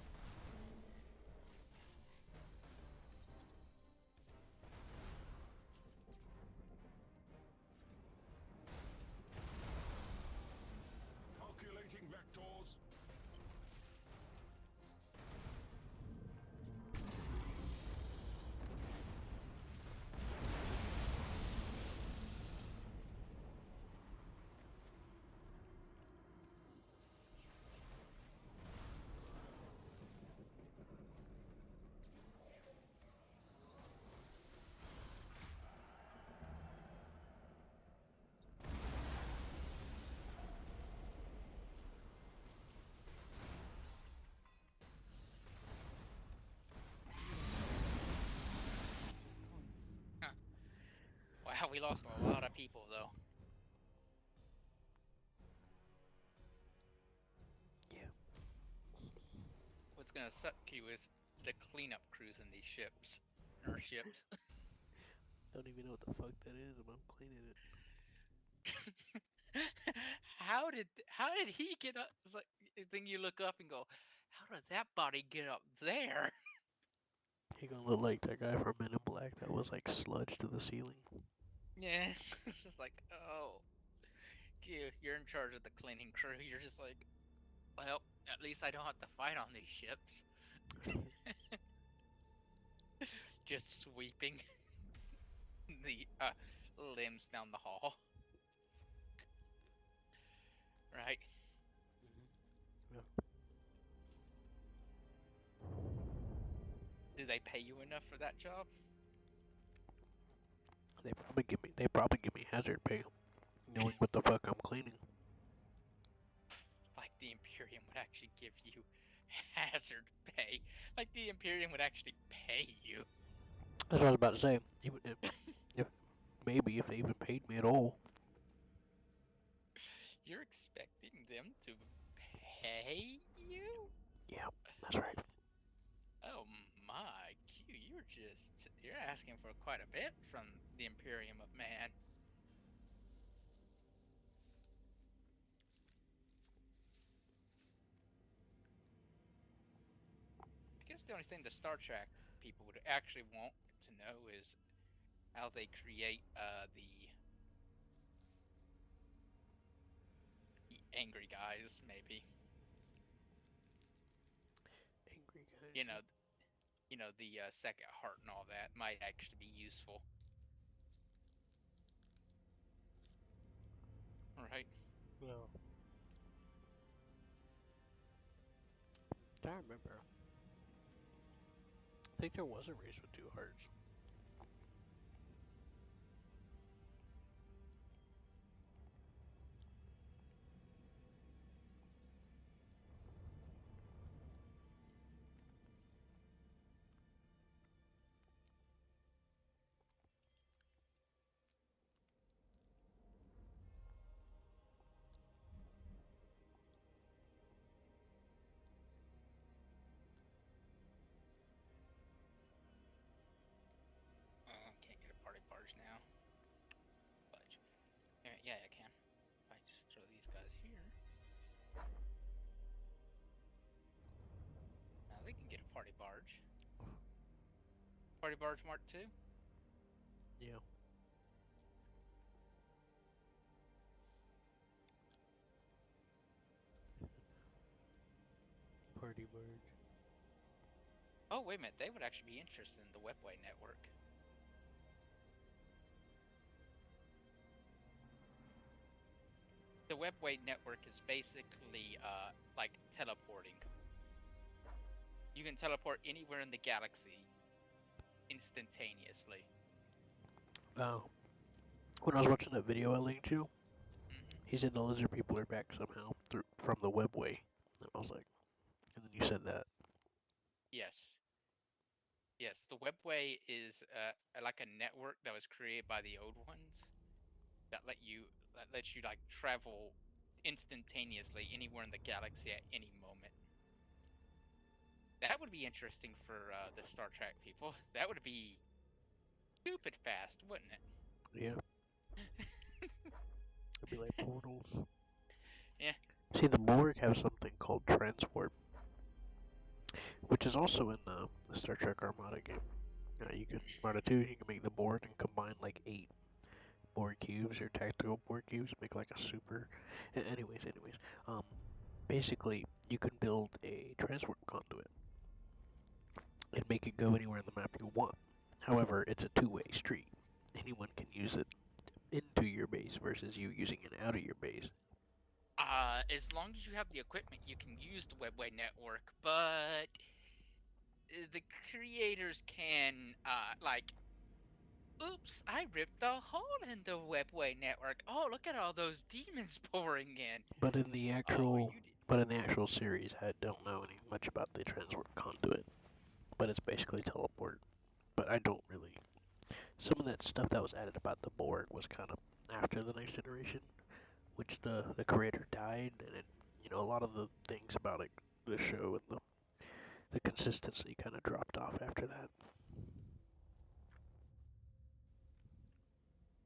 Calculating vectors. Points. Wow, we lost a lot of people, though. Yeah. What's gonna suck you is the cleanup crews in these ships. Our ships. Don't even know what the fuck that is, but I'm cleaning it. How did he get up? It's like then you look up and go, how does that body get up there? He gonna look like that guy from Men in Black that was like sludge to the ceiling. Yeah, it's just like, oh, you're in charge of the cleaning crew. You're just like, well, at least I don't have to fight on these ships. Just sweeping the limbs down the hall. Right? Yeah. Do they pay you enough for that job? They probably give me hazard pay, knowing what the fuck I'm cleaning. Like the Imperium would actually give you hazard pay. Like the Imperium would actually pay you. That's what I was about to say. Even if maybe if they even paid me at all. You're expecting them to pay you? Yeah, that's right. Oh my, Q, you're asking for quite a bit from the Imperium of Man. I guess the only thing the Star Trek people would actually want to know is how they create the angry guys, maybe. Angry guys. You know, the second heart and all that might actually be useful. Right? Well, I remember. I think there was a race with two hearts. Can't get a party barge now. Fudge. Yeah, I can. If I just throw these guys here. Now they can get a party barge. Party barge Mark II? Yeah. Party barge. Oh, wait a minute. They would actually be interested in the Webway network. The Webway network is basically like teleporting. You can teleport anywhere in the galaxy instantaneously. Oh. When I was watching that video I linked you, Hmm. he said the lizard people are back somehow from the webway. And I was like, and then you said that. Yes. Yes, the Webway is like a network that was created by the old ones that lets you like travel instantaneously anywhere in the galaxy at any moment. That would be interesting for the Star Trek people. That would be stupid fast, wouldn't Yeah. it? It'd be like portals. Yeah. See, the Borg have something called transport, which is also in the Star Trek Armada game. You can Armada 2, you can make the board and combine like 8 Borg cubes or tactical Borg cubes, make like a super. Anyways, basically you can build a transport conduit and make it go anywhere in the map you want. However, it's a two-way street. Anyone can use it into your base versus you using it out of your base. As long as you have the equipment, you can use the Webway network, but the creators can like, oops, I ripped a hole in the Webway network. Oh, look at all those demons pouring in. But in the Oh, actual, you did. series, I don't know any much about the transport conduit. But it's basically teleport. But I don't really. Some of that stuff that was added about the Borg was kind of after the Next Generation, which the creator died, and a lot of the things about it, the show and the consistency kind of dropped off after that.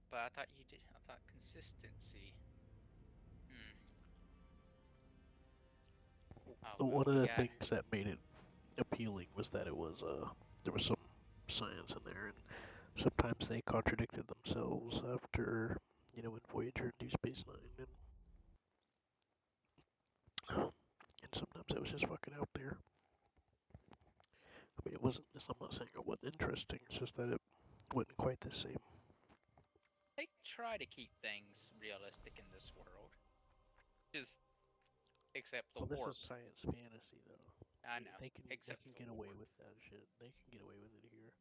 But I thought you did. I thought consistency. Hmm. Oh But one well, of we the got. things that made it appealing was that it was there was some science in there, and sometimes they contradicted themselves after when Voyager and Deep Space Nine, and sometimes it was just fucking out there. I mean, it wasn't. I'm not saying it wasn't interesting. It's just that it wasn't quite the same. They try to keep things realistic in this world. Just except the Well, that's a warp. science fantasy, though. I know. They Except can for get the away warp. with that shit. They can get away with it here.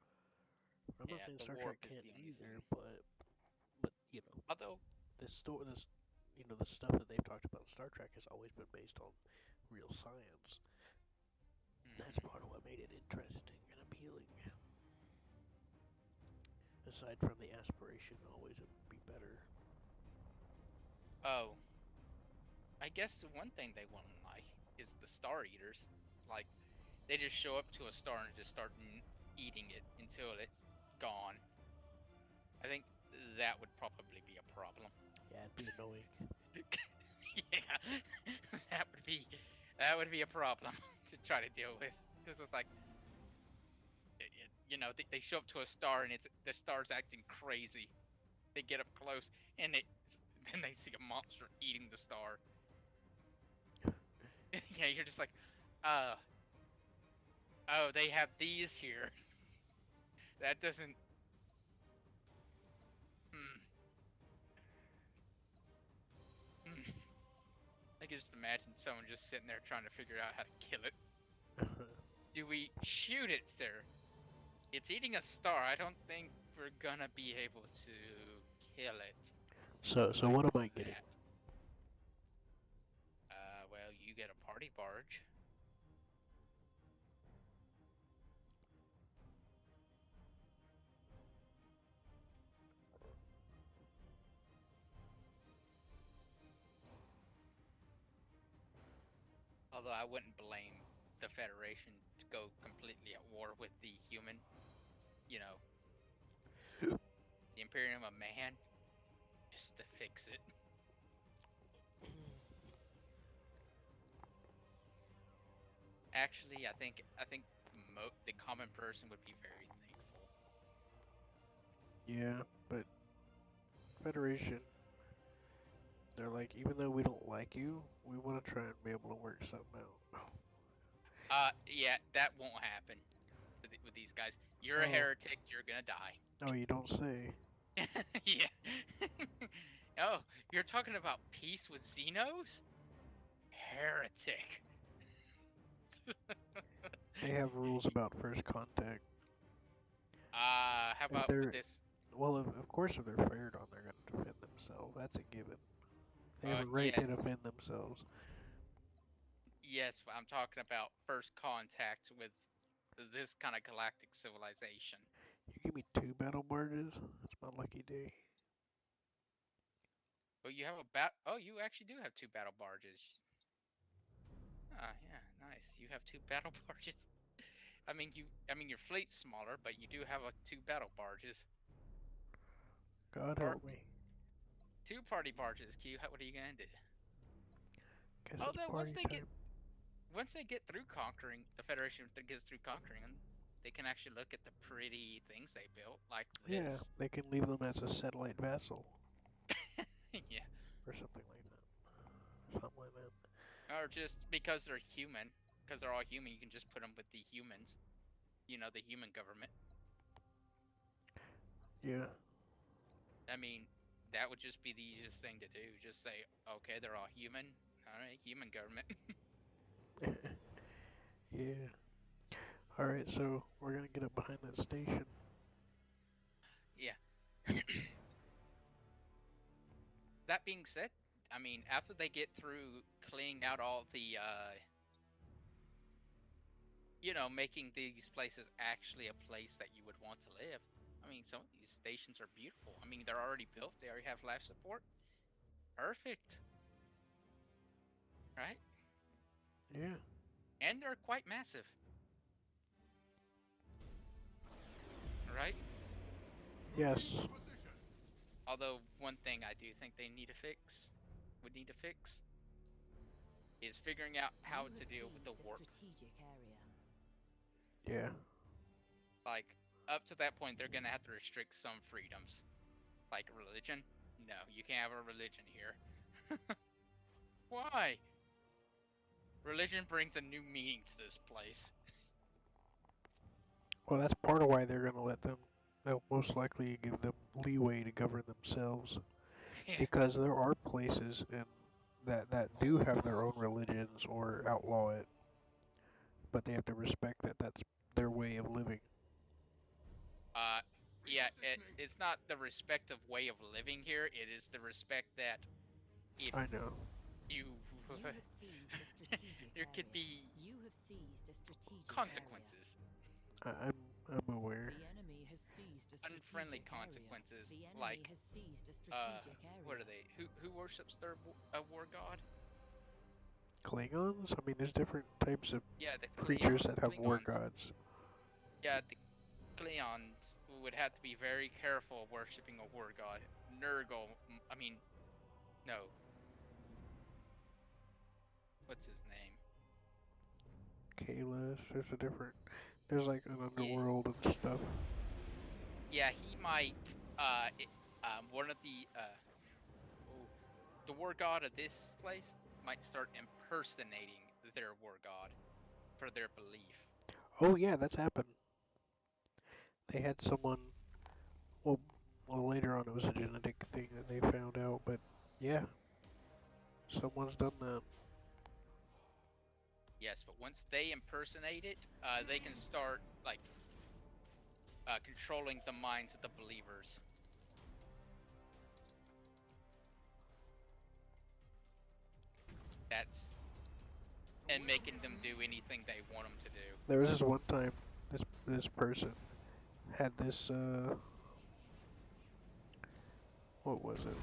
I'm not Yeah, saying the Star Trek warp is can't the only either, thing. but Although, this the stuff that they've talked about in Star Trek has always been based on real science. That's hmm. part of what made it interesting and appealing. Aside from the aspiration, always it would be better. Oh, I guess the one thing they wouldn't like is the Star Eaters. Like, They just show up to a star and just start eating it until it's gone. I think that would probably be a problem. Yeah, it'd be annoying. Yeah, that would be a problem to try to deal with. Because it's like, you know, they show up to a star and the star's acting crazy. They get up close and then they see a monster eating the star. Yeah, you're just like, oh, they have these here. That doesn't. Hmm. Hmm. I can just imagine someone just sitting there trying to figure out how to kill it. Do we shoot it, sir? It's eating a star. I don't think we're gonna be able to kill it. So what am I getting? That. Well, you get a party barge. Although I wouldn't blame the Federation to go completely at war with the human, you know, the Imperium of Man, just to fix it. Actually, I think the common person would be very thankful. Yeah, but Federation, they're like, even though we don't like you, we want to try and be able to work something out. Yeah, that won't happen with these guys. You're a Oh, heretic. You're gonna die. oh, you don't say. Yeah. Oh, you're talking about peace with Xenos? Heretic. They have rules about first contact. How If about with they're, this? well, of course, if they're fired on, they're gonna defend themselves. That's a given. They have a right to Yes. defend themselves. Yes, I'm talking about first contact with this kind of galactic civilization. You give me 2 battle barges, it's my lucky day. But you have oh, you actually do have 2 battle barges. Ah, yeah, nice. You have 2 battle barges. I mean your fleet's smaller, but you do have 2 battle barges. God Or help me. 2 party barges, Q. What are you gonna do? Guess it's Although party time. once they get through conquering, the Federation gets through conquering them, they can actually look at the pretty things they built, like Yeah, this. they can leave them as a satellite vassal Yeah. or something like that. Something like that. Or just because they're human, because they're all human, you can just put them with the humans. You know, the human government. Yeah. I mean, that would just be the easiest thing to do. Just say, okay, they're all human. All right, human government. Yeah. Alright, so we're gonna get up behind that station. Yeah. That being said, I mean, after they get through cleaning out all the, making these places actually a place that you would want to live. I mean, some of these stations are beautiful. I mean, they're already built. They already have life support. Perfect. Right? Yeah. And they're quite massive. Right? Yes. Although, one thing I do think they need to fix, is figuring out how You to have deal with the seized a warp. strategic area. Yeah. Like, up to that point, they're gonna have to restrict some freedoms. Like religion. No, you can't have a religion here. Why? Religion brings a new meaning to this place. Well, that's part of why they're gonna let them. They'll most likely give them leeway to govern themselves, Yeah. because there are places in that do have their own religions or outlaw it, but they have to respect that that's their way of living. Uh, yeah, it's not the respective way of living here. It is the respect that if I know. you, You have seized a strategic there could area. be You have seized a strategic consequences, I'm aware. area. The enemy has seized a strategic unfriendly area. consequences, The enemy like, has seized a strategic area. what are they? Who worships their war god? Klingons? I mean, there's different types of Yeah, the creatures that have war Klingons. gods. Yeah, the Klingons would have to be very careful worshipping a war god. Nurgle, I mean, no. What's his name? Kalis, there's like an Yeah, underworld and stuff. yeah, he might. One of the war god of this place might start impersonating their war god for their belief. Oh yeah, that's happened. They had someone, well, well later on it was a genetic thing that they found out, but yeah, someone's done that. Yes, but once they impersonate it, they can start like controlling the minds of the believers. That's and making them do anything they want them to do. There was this one time, this person had this, what was it?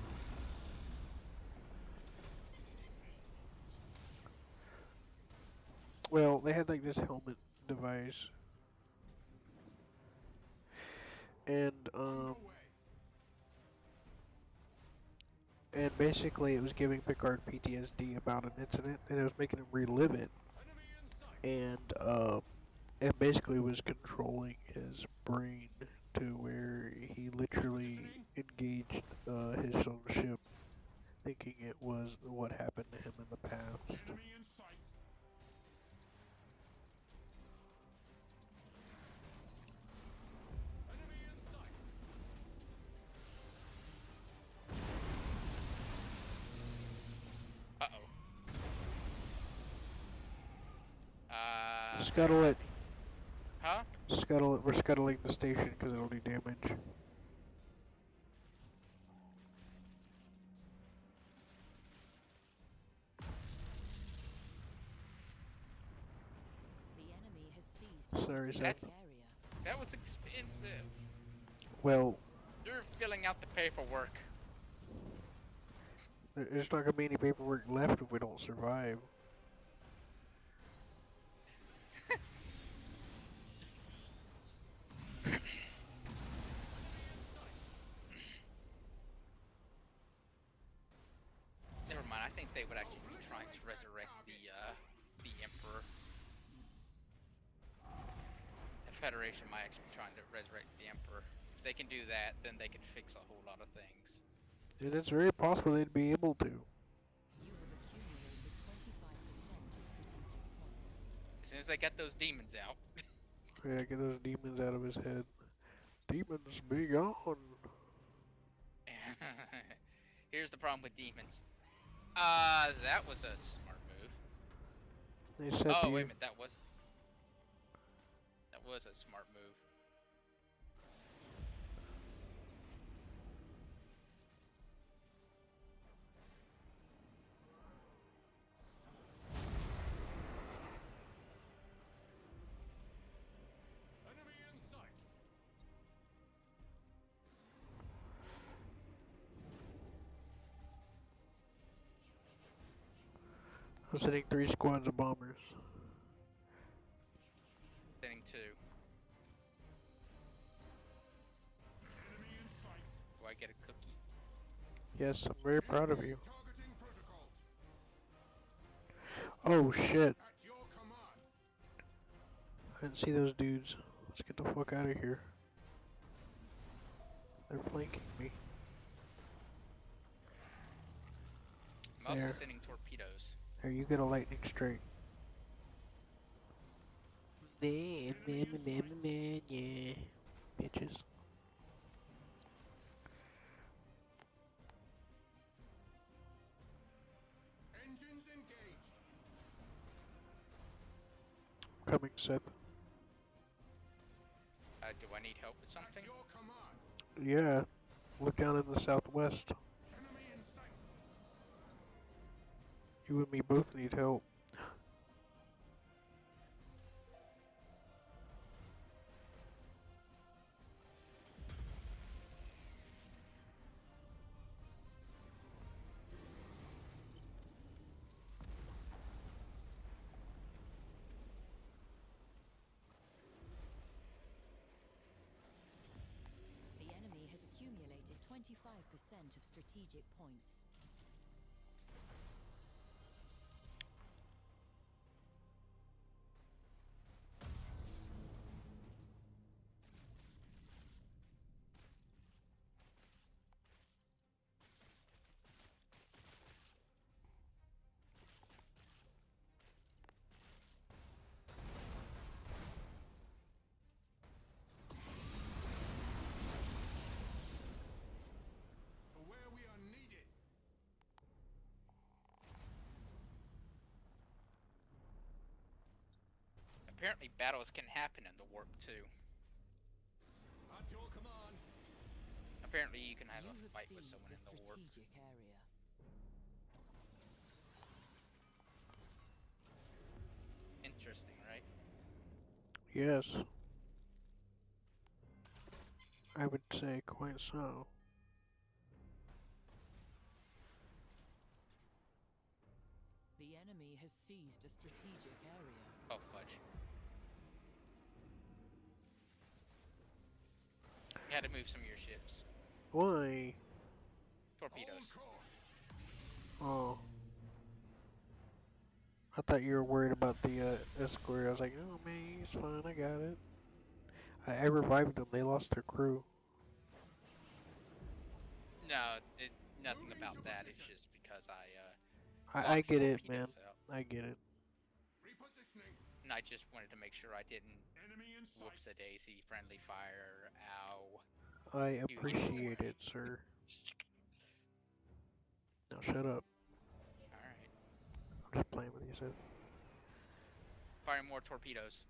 Well, they had like this helmet device, and basically it was giving Picard PTSD about an incident, and it was making him relive it, and basically was controlling his brain to where he literally engaged his own ship, thinking it was what happened to him in the past. Enemy in sight. Enemy in sight. Uh-oh. Scuttle it. Huh? Scuttle it. We're scuttling the station because it'll do damage. The enemy has seized a Sorry, strategic Seth. area. That was expensive. Well, You're filling out the paperwork. there's not gonna be any paperwork left if we don't survive. Never mind. I think they would actually be trying to resurrect the Emperor. The Federation might actually be trying to resurrect the Emperor. If they can do that, then they can fix a whole lot of things. And it's very possible they'd be able to. You have accumulated 25% strategic points. As soon as they get those demons out. Yeah, get those demons out of his head. Demons, be gone. Here's the problem with demons. That was a smart move. They said Oh, to wait a you, minute, that was a smart move. Enemy in sight. I'm sending 3 squads of bombers. Sending two. Enemy in sight. Do I get a cookie? Yes, I'm very proud of you. Targeting protocols. Oh shit, At your command. I didn't see those dudes. Let's get the fuck out of here. They're flanking me. I'm also There. sending torpedoes. There, you get a lightning strike. Yeah, bitches. Engines engaged. Coming, Seth. Do I need help with At something? your command. Yeah, look down in the southwest. Enemy in sight. You and me both need help. 25% of strategic points. To where we are needed. Apparently battles can happen in the warp too. At your command. Apparently you can have You a have fight with seized someone a in the warp. strategic area. Interesting, right? Yes. I would say quite so. The enemy has seized a strategic area. Oh fudge. You had to move some of your ships. Why? On Torpedoes. course. Oh. I thought you were worried about the escort. I was like, oh man, he's fine, I got it. I revived them, they lost their crew. No, nothing Moving about to that. It's position. just because I I launched get it, man. torpedoes out. I get it. Repositioning. And I just wanted to make sure I didn't Enemy in sight. whoops a daisy friendly fire. Ow. I You idiots. appreciate it, sir. Now shut up. Alright. I'm just playing with you, Seth. Firing more torpedoes.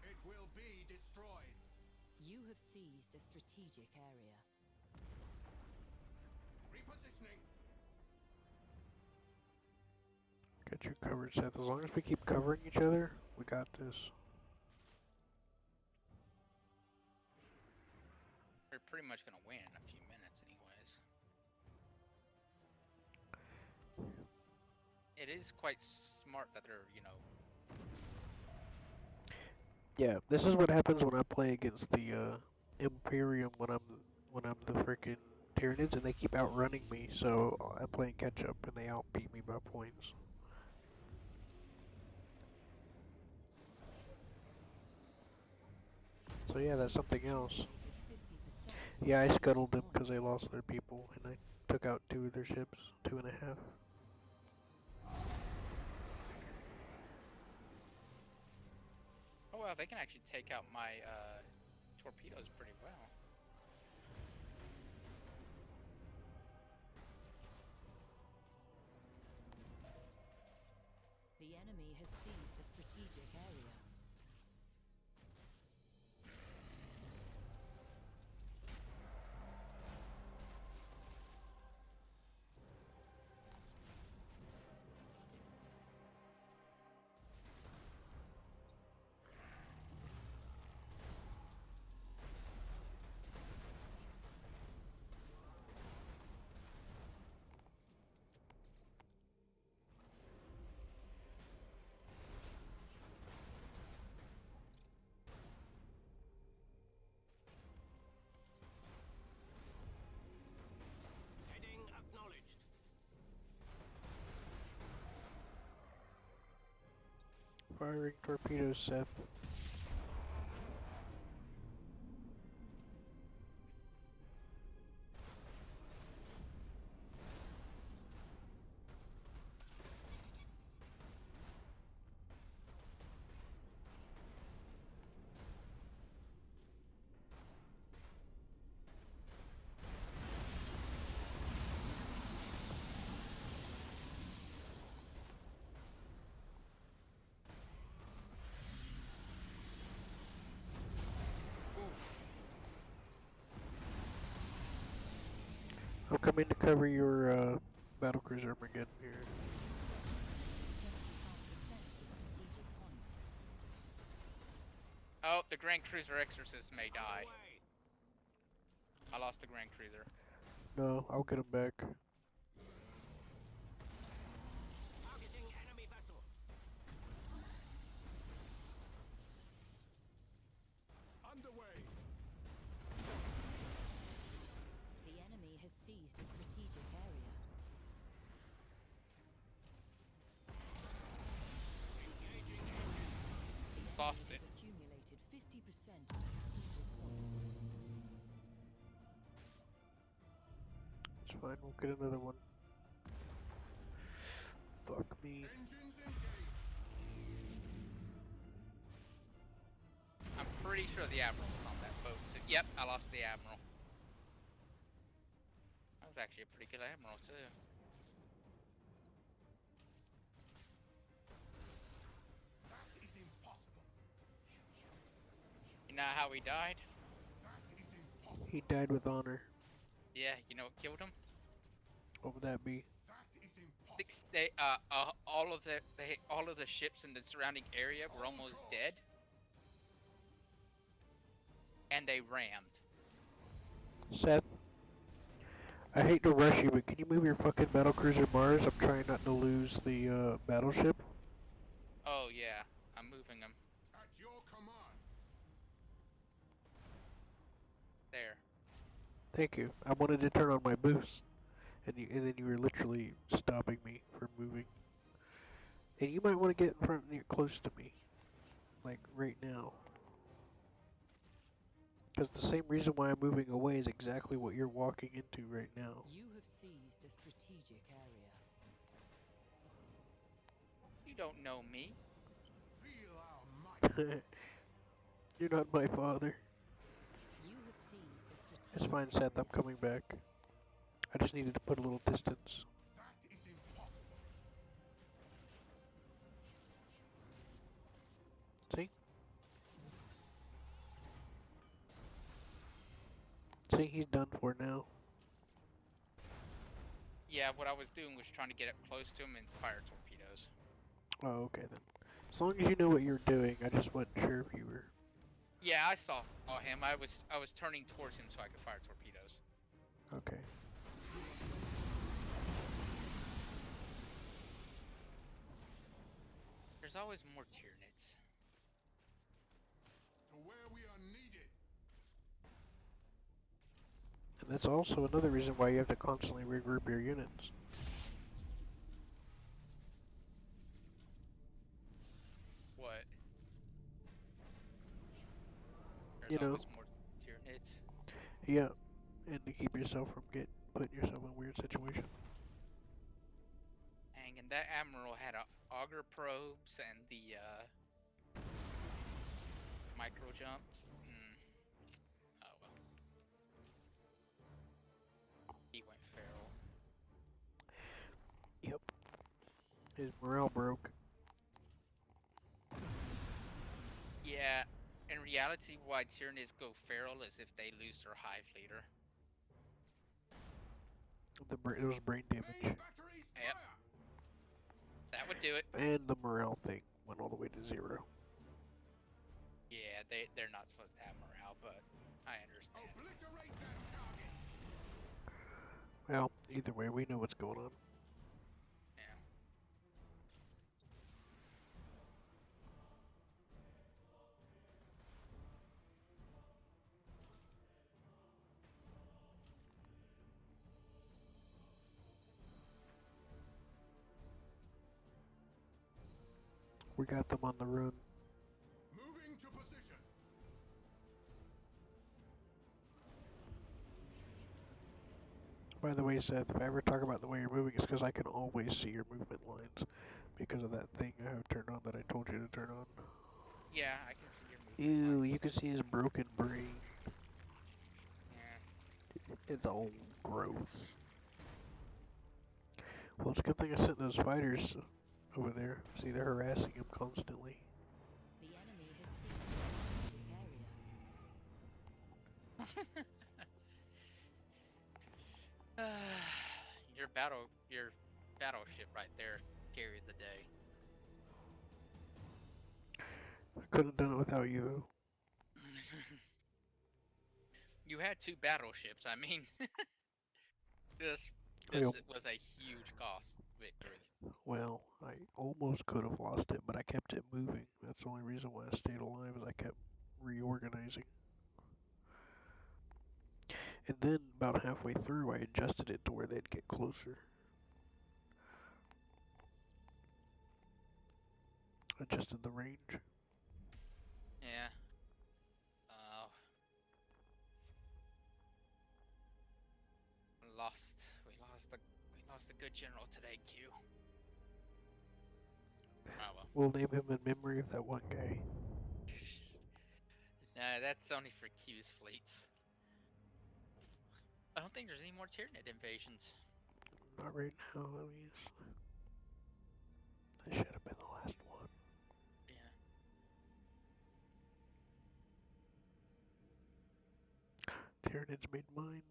It will be destroyed. You have seized a strategic area. Repositioning. Got you covered, Seth. As long as we keep covering each other, we got this. We're pretty much gonna win in a few minutes anyways. It is quite smart that they're, you know... Yeah, this is what happens when I play against the Imperium when I'm the freaking Tyranids and they keep outrunning me, so I'm playing catch up and they outbeat me by points. So yeah, that's something else. Negotiated 50% of Yeah, I strategic scuttled them because they points. lost their people and I took out 2 of their ships, 2.5. Oh well, they can actually take out my torpedoes pretty well. The enemy has seized a strategic area. Heading acknowledged. Firing torpedoes, Seth. Oof. I'm coming to cover your battlecruiser Armageddon here. 75% of strategic points. Oh, the Grand Cruiser Exorcist may die. Away. I lost the Grand Cruiser. No, I'll get him back. Targeting enemy vessel. lost it. Has accumulated 50% of strategic points. It's fine, we'll get another one. Fuck me. Engines engaged. I'm pretty sure the Admiral was on that boat too. Yep, I lost the Admiral. That was actually a pretty good Admiral too. That is impossible. You know how he died? That is impossible. He died with honor. Yeah, you know what killed him? What would that be? That is impossible. All of the ships in the surrounding area were almost dead, and they rammed. Seth, I hate to rush you, but can you move your fucking battlecruiser Mars? I'm trying not to lose the battleship. Oh yeah, I'm moving them At your command. there. Thank you. I wanted to turn on my boost, and then you were literally stopping me from moving. And you might want to get in front near close to me, like right now. Because the same reason why I'm moving away is exactly what you're walking into right now. You have seized a strategic area. You don't know me. Feel our might. You're not my father. You have seized a strategic It's fine, Seth. I'm area. coming back. I just needed to put a little distance. That is impossible. See? See, he's done for now. Yeah, what I was doing was trying to get up close to him and fire torpedoes. Oh, okay then. As long as you know what you're doing, I just wasn't sure if you were. Yeah, I saw him. I was turning towards him so I could fire torpedoes. Okay. There's always more Tyranids. To where we are needed. And that's also another reason why you have to constantly regroup your units. What? There's You know. always more Tyranids. Yeah. And to keep yourself from putting yourself in a weird situation. Dang, and that Admiral had auger probes and the micro jumps. Oh well. He went feral. Yep. His morale broke. Yeah, in reality, why Tyranids go feral is if they lose their hive leader. It was brain Main damage. batteries Yep. fire. That would do it. And the morale thing went all the way to 0. Yeah, they're not supposed to have morale, but I understand. Obliterate that target. Well, either way, we know what's going on. Yeah. We got them on the run. Moving to position. By the way, Seth, if I ever talk about the way you're moving, it's because I can always see your movement lines. Because of that thing I have turned on that I told you to turn on. Yeah, I can see your movement Ew, lines. you can see his broken brain. Yeah. It's all gross. Well, it's a good thing I sent those fighters over there. See, they're harassing him constantly. The enemy has seized a strategic area. Your battleship right there carried the day. I couldn't have done it without you, though. You had 2 battleships. I mean, this I this was a huge cost victory. Well, I almost could have lost it, but I kept it moving. That's the only reason why I stayed alive, is I kept reorganizing. And then, about halfway through, I adjusted it to where they'd get closer. Adjusted the range. lost. We lost a good general today, Q. Oh well. We'll name him in memory of that one guy. Nah, that's only for Q's fleets. I don't think there's any more Tyranid invasions. Not right now, at least. That should have been the last one. Yeah. Tyranids made mines.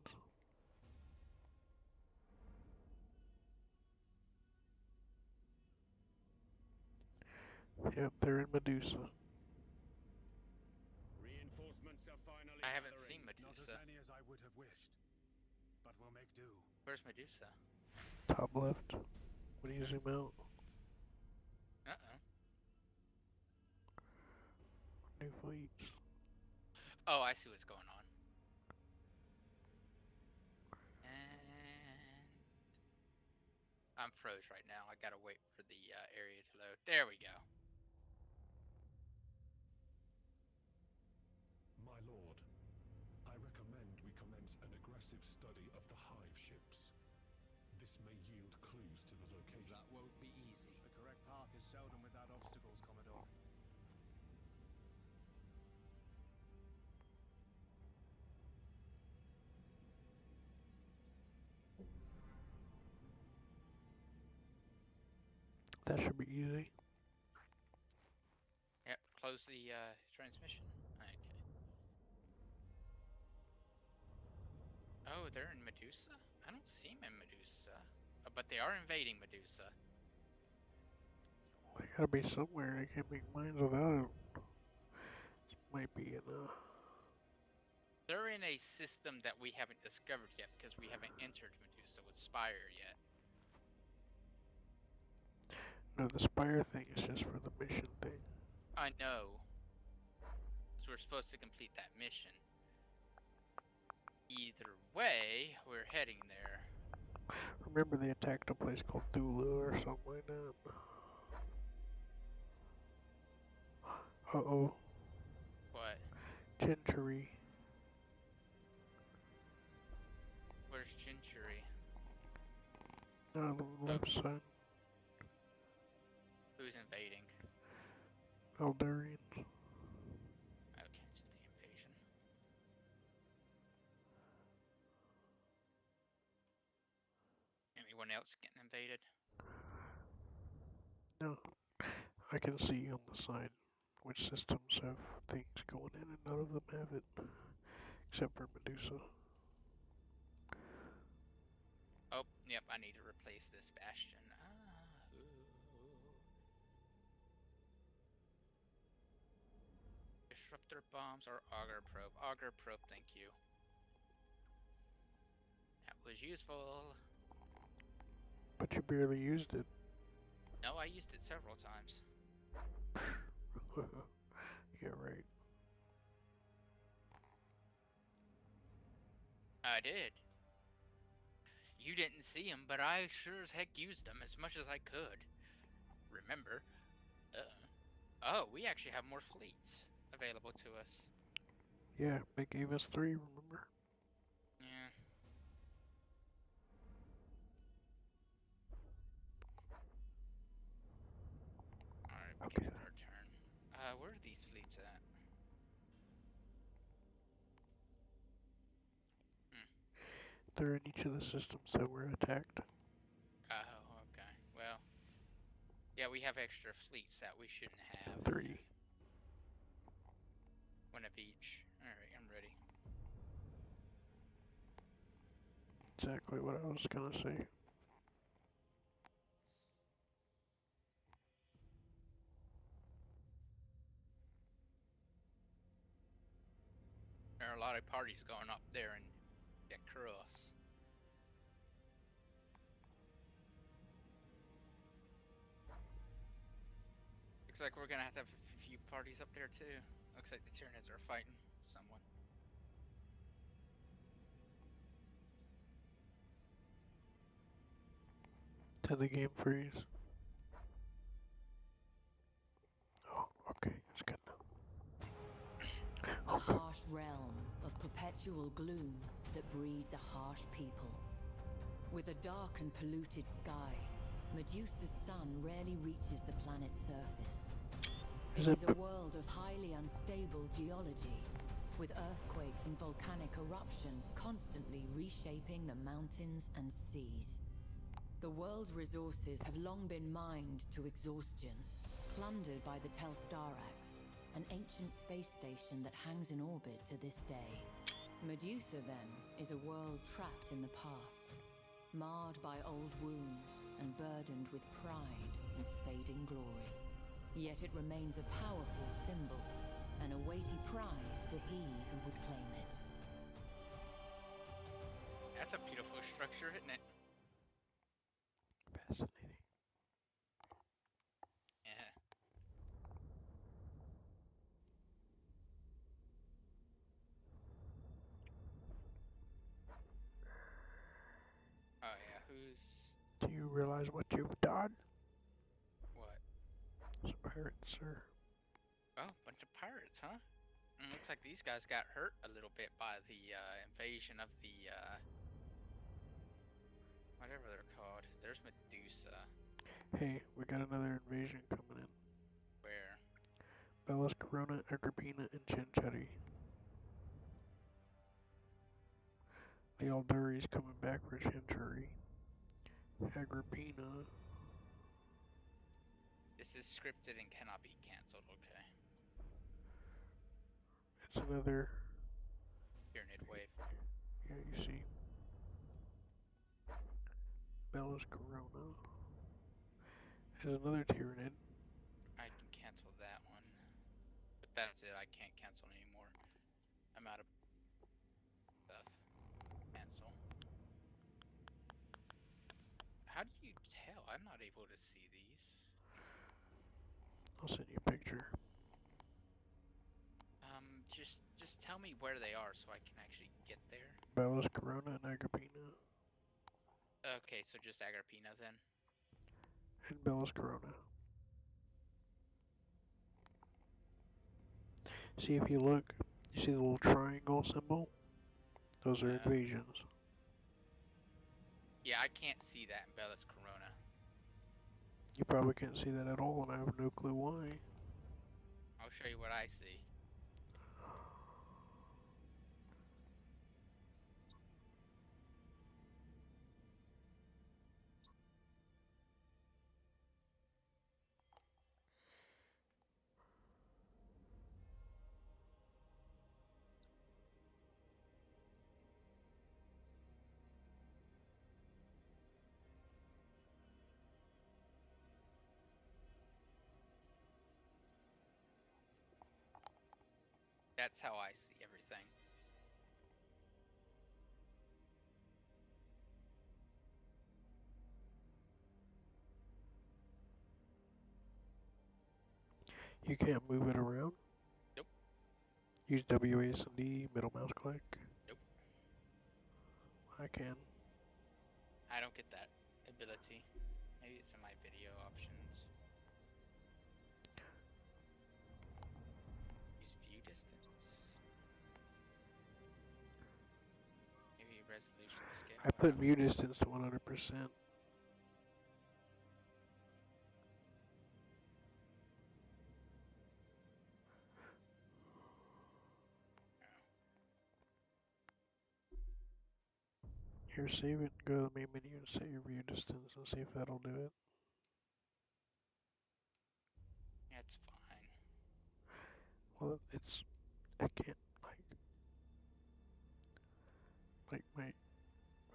Yep, they're in Medusa. Reinforcements are finally I haven't gathering. seen Not as Medusa. many as I would have wished, but we'll make do. Where's Medusa? Top left. When you zoom out, Uh-oh. new fleets. Oh, I see what's going on. And I'm froze right now. I gotta wait for the area to load. There we go. My lord, I recommend we commence an aggressive study of the hive ships. This may yield clues to the location. That won't be easy. The correct path is seldom without obstacles, Commodore. That should be easy. Yep, close the transmission. Okay. Oh, they're in Medusa? I don't see them in Medusa. But they are invading Medusa. They gotta be somewhere. They can't make mines without it. Might be in They're in a system that we haven't discovered yet because we haven't entered Medusa with Spire yet. No, the Spire thing is just for the mission thing. I know. So we're supposed to complete that mission. Either way, we're heading there. Remember they attacked a place called Dula or something like that. Uh-oh. What? Gentry. Where's Gentry? On the left side. Who's invading? Eldarians. Okay, it's just the invasion. Anyone else getting invaded? No. I can see on the side which systems have things going in and none of them have it. Except for Medusa. Oh, yep, I need to replace this bastion. Ah, ooh. Disruptor bombs or auger probe? Auger probe, thank you. That was useful. But you barely used it. No, I used it several times. Yeah, right. I did. You didn't see them, but I sure as heck used them as much as I could. Remember? Oh, we actually have more fleets available to us. Yeah, they gave us 3, remember? Yeah. Alright, we can Okay. end our turn. Where are these fleets at? They're in each of the systems that were attacked. Oh, okay. Well, yeah, we have extra fleets that we shouldn't have. 3. One of each. Alright, I'm ready. Exactly what I was gonna say. There are a lot of parties going up there in Cross. Looks like we're gonna have a few parties up there too. Looks like the Tyranids are fighting someone. Did the game freeze? Oh, okay, it's good now. A Okay. harsh realm of perpetual gloom that breeds a harsh people. With a dark and polluted sky, Medusa's sun rarely reaches the planet's surface. It is a world of highly unstable geology, with earthquakes and volcanic eruptions constantly reshaping the mountains and seas. The world's resources have long been mined to exhaustion, plundered by the Telstarax, an ancient space station that hangs in orbit to this day. Medusa, then, is a world trapped in the past, marred by old wounds and burdened with pride and fading glory. Yet it remains a powerful symbol, and a weighty prize to he who would claim it. That's a beautiful structure, isn't it? Fascinating. Yeah. Oh yeah, who's Do you realize what you've done? what? Some pirates, sir. Oh, bunch of pirates, huh? Looks like these guys got hurt a little bit by the invasion of the whatever they're called. There's Medusa. Hey, we got another invasion coming in. Where? Bellas, Corona, Agrippina, and Chinchetti. The Alduri's coming back for Chinchetti. Agrippina. This is scripted and cannot be cancelled. Okay. It's another. Pyramid wave. Yeah, you see. Bellas, Corona. There's another Tyranid. I can cancel that one, but that's it. I can't cancel anymore. I'm out of stuff. Cancel. How do you tell? I'm not able to see these. I'll send you a picture. Just tell me where they are so I can actually get there. Bellas, Corona, and Agrippina. Okay, so just Agrippina then. And Bellas, Corona. See, if you look, you see the little triangle symbol? Those are invasions. Yeah, I can't see that in Bellas Corona. You probably can't see that at all, and I have no clue why. I'll show you what I see. That's how I see everything. You can't move it around? Nope. Use WASD, middle mouse click. Nope. I can. I don't get that ability. Maybe it's in my video options. Use view distance. Maybe resolution scale. I put view distance to 100%. Here, save it, go to the main menu and set your view distance and see if that'll do it. That's fine. Well, I can't,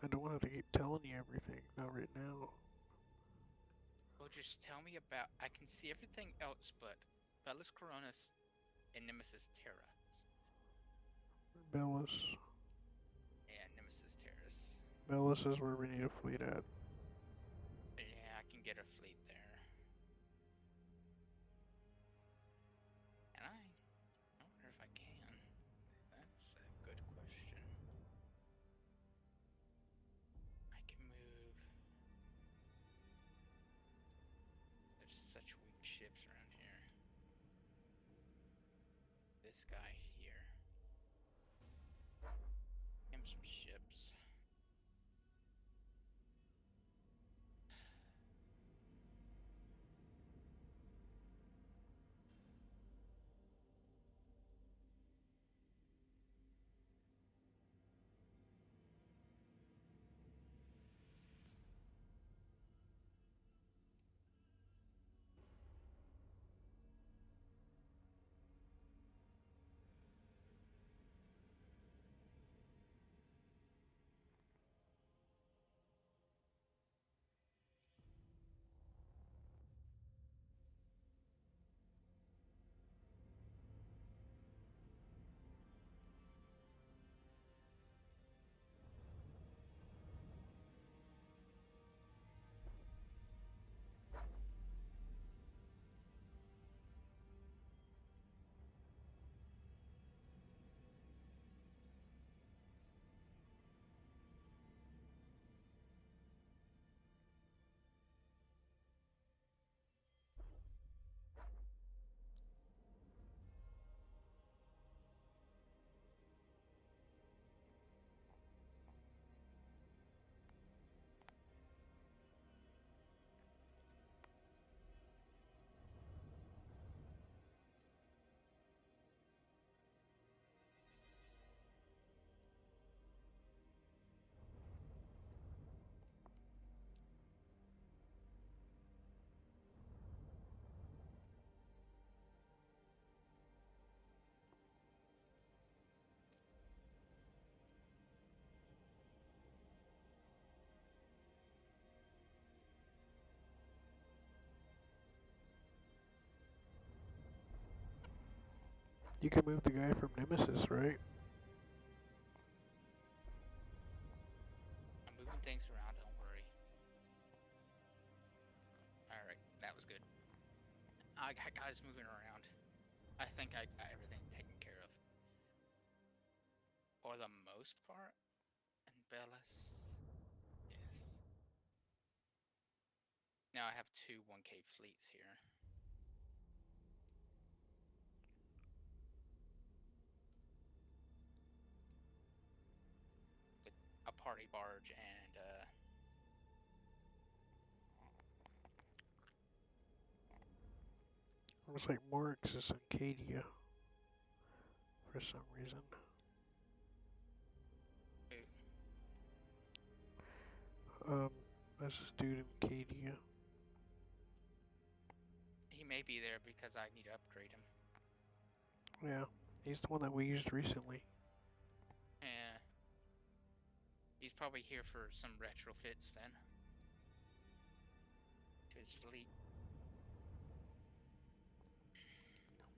I don't want to have to keep telling you everything, not right now. Well, just tell me about. I can see everything else but Bellas Coronis and Nemesis Terra. Bellas. Yeah, Nemesis Terrace. Bellas is where we need a fleet at. Yeah, I can get a fleet there. Can I? I wonder if I can. That's a good question. I can move. There's such weak ships around here. This guy here. Him some ships. You can move the guy from Nemesis, right? I'm moving things around, don't worry. Alright, that was good. I got guys moving around. I think I got everything taken care of. For the most part. And Bellis. Yes. Now I have two 1K fleets here. With a party barge and Looks like Morix is in Cadia for some reason. There's this dude in Cadia. he may be there because I need to upgrade him. Yeah, he's the one that we used recently. Yeah. He's probably here for some retrofits then. To his fleet.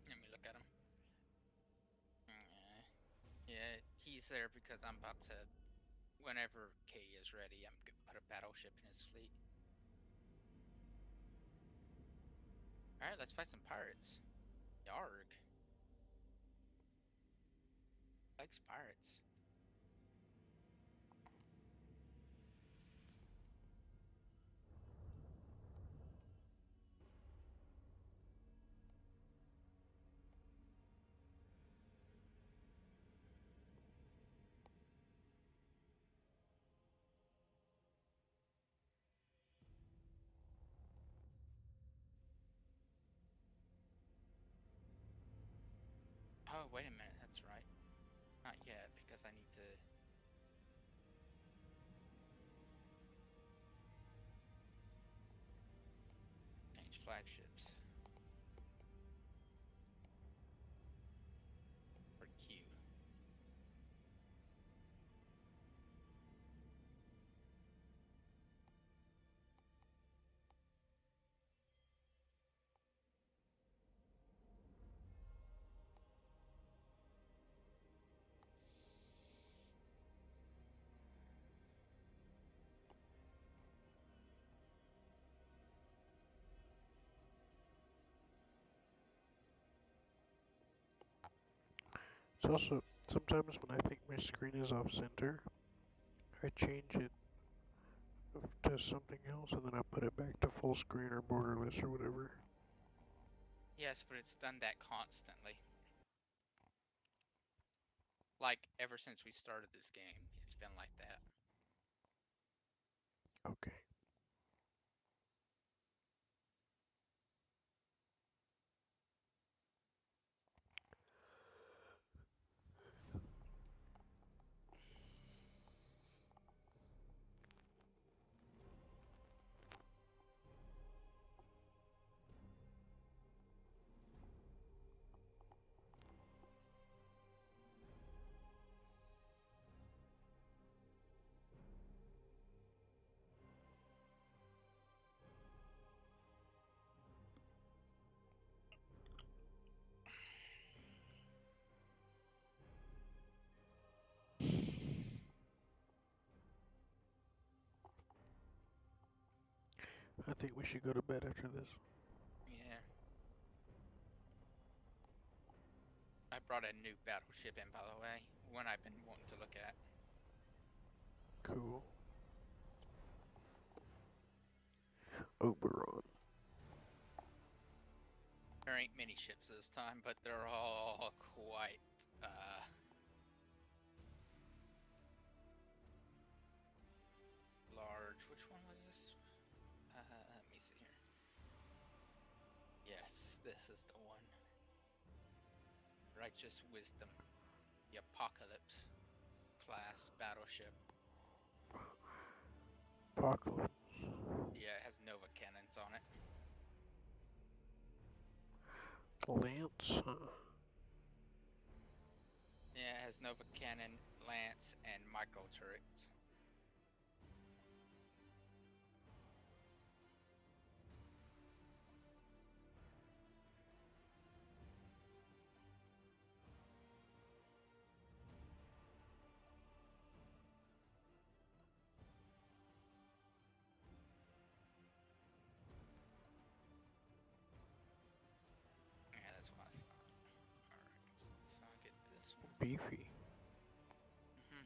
Let me look at him. Yeah, he's there because I'm about to, whenever Katie is ready, I'm gonna put a battleship in his fleet. Alright, let's fight some pirates. Yarg. Likes pirates. Oh, wait a minute, that's right. Not yet, because I need to... change flagships. For Q. It's also, sometimes when I think my screen is off center, I change it to something else and then I put it back to full screen or borderless or whatever. Yes, but it's done that constantly. Like, ever since we started this game, it's been like that. Okay. I think we should go to bed after this. Yeah. I brought a new battleship in, by the way. One I've been wanting to look at. Cool. Oberon. There ain't many ships this time, but they're all quite, large. Which one was this? Let me see here. Yes, this is the one. Righteous Wisdom. The Apocalypse class battleship. Apocalypse. Yeah, it has Nova cannons on it. Lance, huh? Yeah, it has Nova cannon, lance, and micro turrets. beefy. Hmm.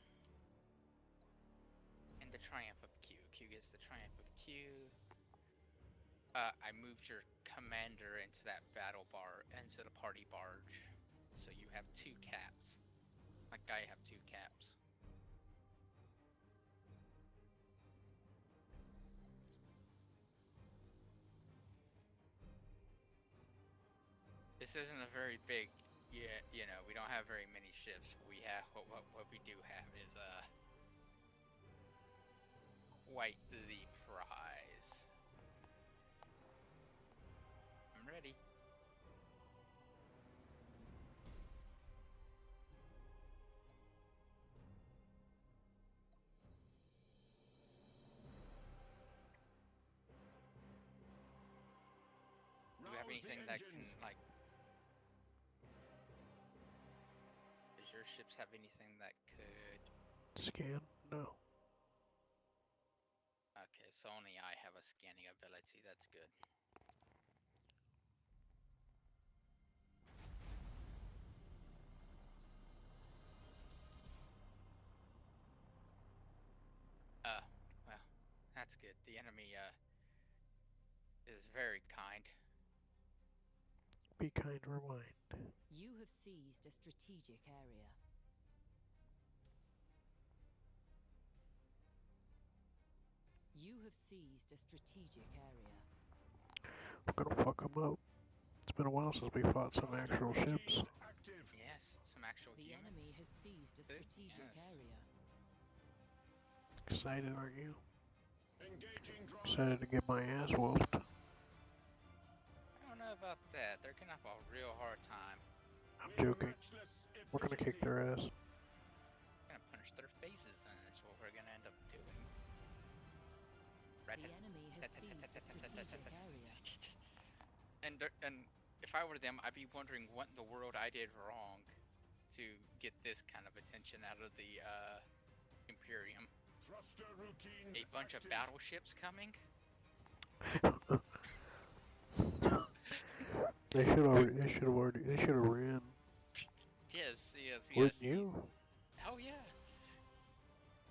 And the triumph of Q. Q gets the triumph of Q. I moved your commander into that into the party barge. So you have 2 caps. Like I have 2 caps. This isn't a very big, we don't have very many ships. We have, what we do have is, quite the prize. I'm ready. Do you have Rouse the anything that can, engines. like... Does your ships have anything that could... Scan? No. Okay, so only I have a scanning ability, that's good. Well, that's good. The enemy, is very kind. Be kind, rewind. You have seized a strategic area. You have seized a strategic area. We're gonna fuck them up. It's been a while since we fought some Cluster actual ships. routines active. Yes, some actual The humans. enemy has seized a strategic Yes. area. Excited, aren't you? Engaging drive. Excited to get my ass whooped. I don't know about that. They're gonna have a real hard time. I'm With joking. matchless We're gonna kick efficiency. their ass. We're gonna punch their faces, and that's what we're gonna end up doing. The enemy has seized a strategic area. And if I were them, I'd be wondering what in the world I did wrong to get this kind of attention out of the Imperium. Thruster routines A bunch of active. battleships coming? They should have ran. Yes. Wouldn't you? Oh yeah.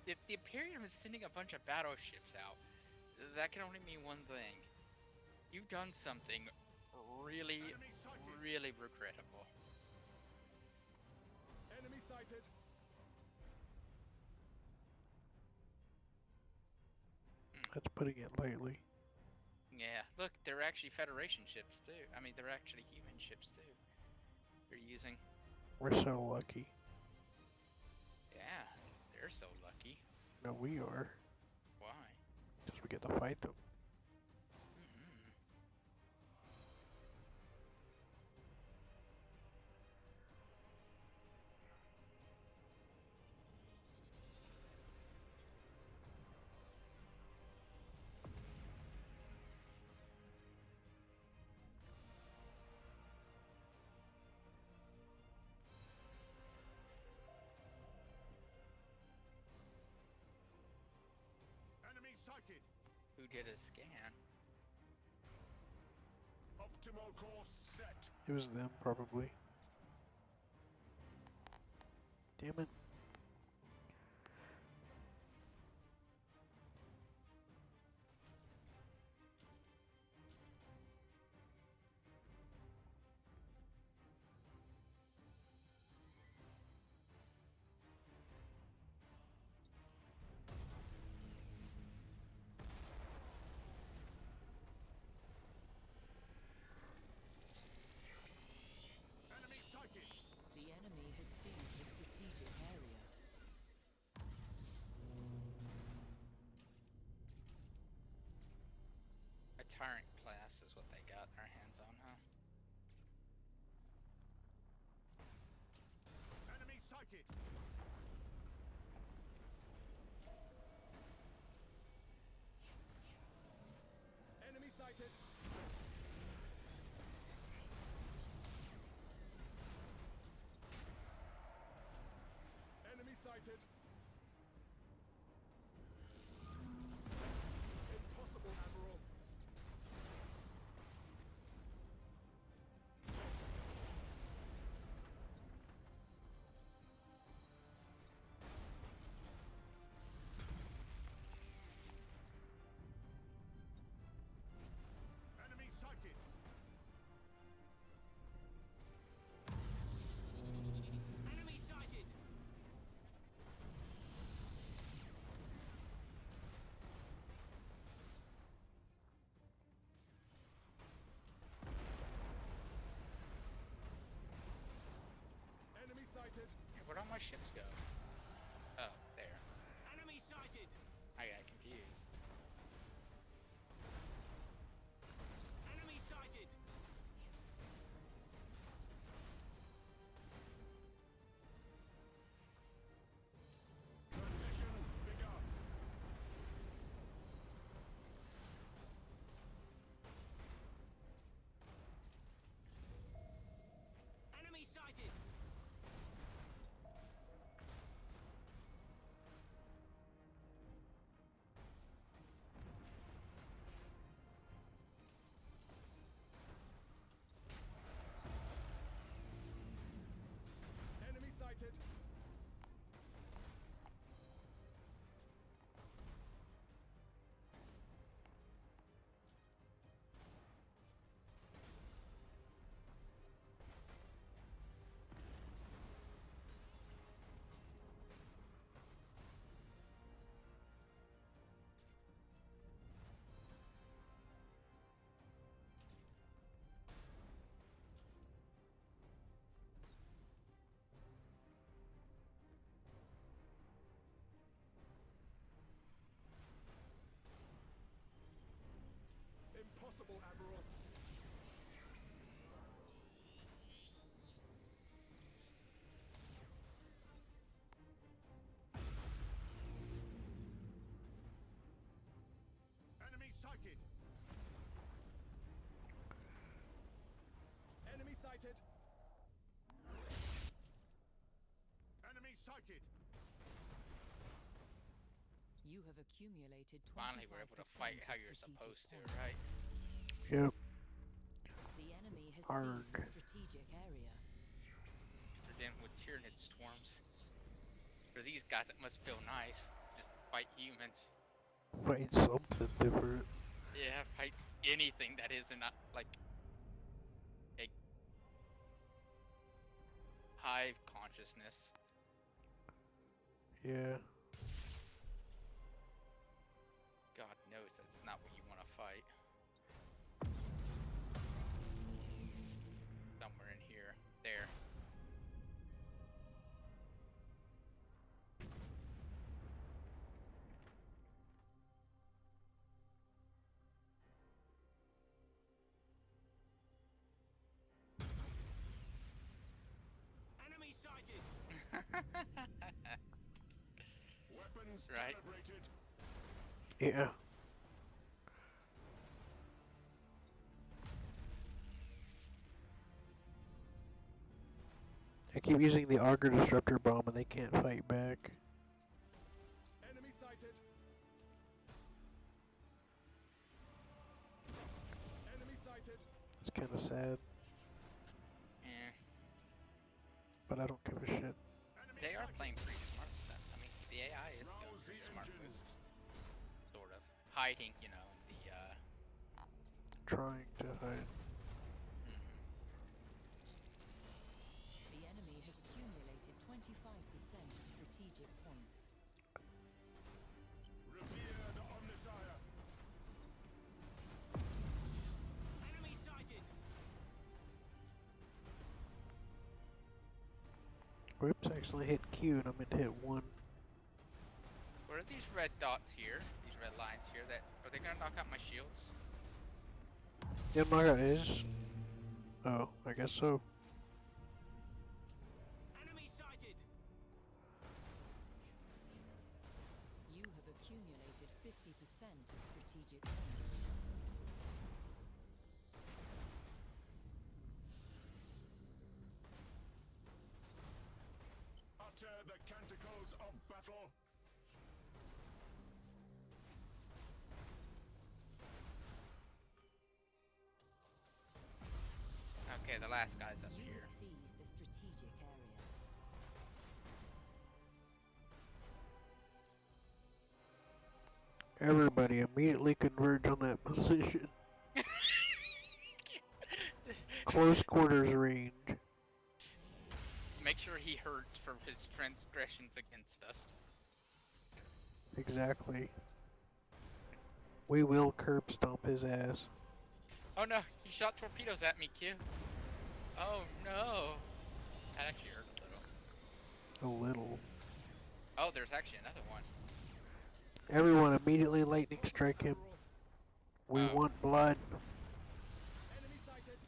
If the Imperium is sending a bunch of battleships out, that can only mean one thing. You've done something really, Enemy sighted. really regrettable. Enemy sighted. That's putting it lightly. Yeah, look, they're actually Federation ships too. I mean, they're actually human ships too. They're using. We're so lucky. Yeah, they're so lucky. No, we are. Why? Because we get to fight them. Mm-mm. Enemy sighted. Who did a scan? Optimal course set. It was them, probably. Damn it. Enemy sighted. The enemy has seized a strategic area. A Tyrant class is what they got their hands on, huh? Enemy sighted. Enemy sighted. Enemy sighted. Impossible, Admiral. my ships go? Oh, there. Enemy sighted. I got confused. Enemy sighted. Transition begun. Enemy sighted. Enemy sighted. Impossible, Admiral. Enemy sighted. Enemy sighted. Enemy sighted. You have accumulated 25% Finally, we're able to fight how you're strategic supposed to, points. right? Yep. The enemy has Arg. seized a strategic area. They're dealing with Tyranid swarms. For these guys, it must feel nice just to fight humans. Fight something different. Yeah, fight anything that isn't like a hive consciousness. Yeah. God knows that's not what you want to fight. Somewhere in here. There. Enemy sighted. Weapons Right. calibrated. Yeah. I keep using the Auger Disruptor Bomb and they can't fight back. Enemy sighted. Enemy sighted. It's kind of sad, Yeah. but I don't give a shit. Enemy They are sighted. playing pretty smart with that. I mean, the AI is doing Rouse pretty the smart engines. moves. Sort of. Hiding, you know, in the, Trying to hide. The enemy has accumulated 25% of strategic points. Revered Omnissiah. Enemy sighted. Whoops, I accidentally hit Q and I meant to hit 1. What are these red dots here? These red lines here? That are they gonna knock out my shields? Yeah, Maga is. Oh, I guess so. Enemy sighted. You have accumulated 50% of strategic points. Utter the canticles of battle. Okay, the last guy's up You here. have seized a strategic area. Everybody immediately converge on that position. Close quarters range. Make sure he hurts for his transgressions against us. Exactly. We will curb stomp his ass. Oh no, he shot torpedoes at me, Q. Oh no. That actually hurt a little. A little. Oh, there's actually another one. Everyone immediately lightning strike him. We Oh. want blood. Enemy sighted.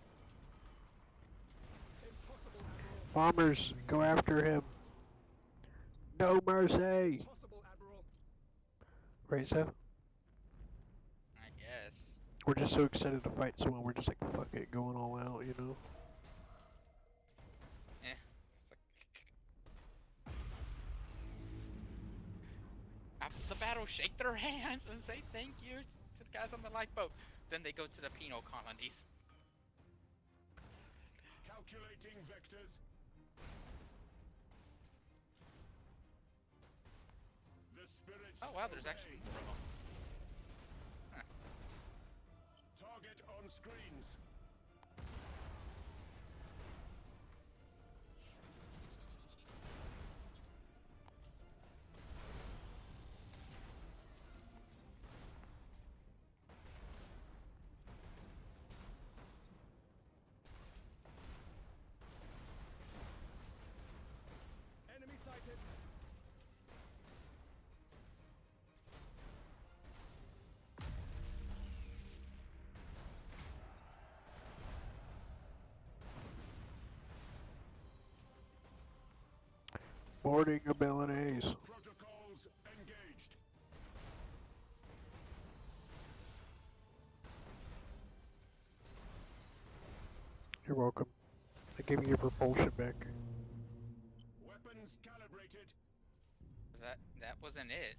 Impossible, Admiral. Bombers, go after him. No mercy. Possible, Admiral. Right, Seth? I guess. We're just so excited to fight someone, we're just like, fuck it, going all out, you know? Eh. It's like... After the battle, shake their hands and say thank you to the guys on the lifeboat. Then they go to the penal colonies. Calculating vectors. The spirits. Oh wow, there's obey. actually more of them. Huh. Target on screens. Enemy sighted. Boarding abilities. Protocols engaged. You're welcome. I gave you your propulsion back. Weapons calibrated. That wasn't it.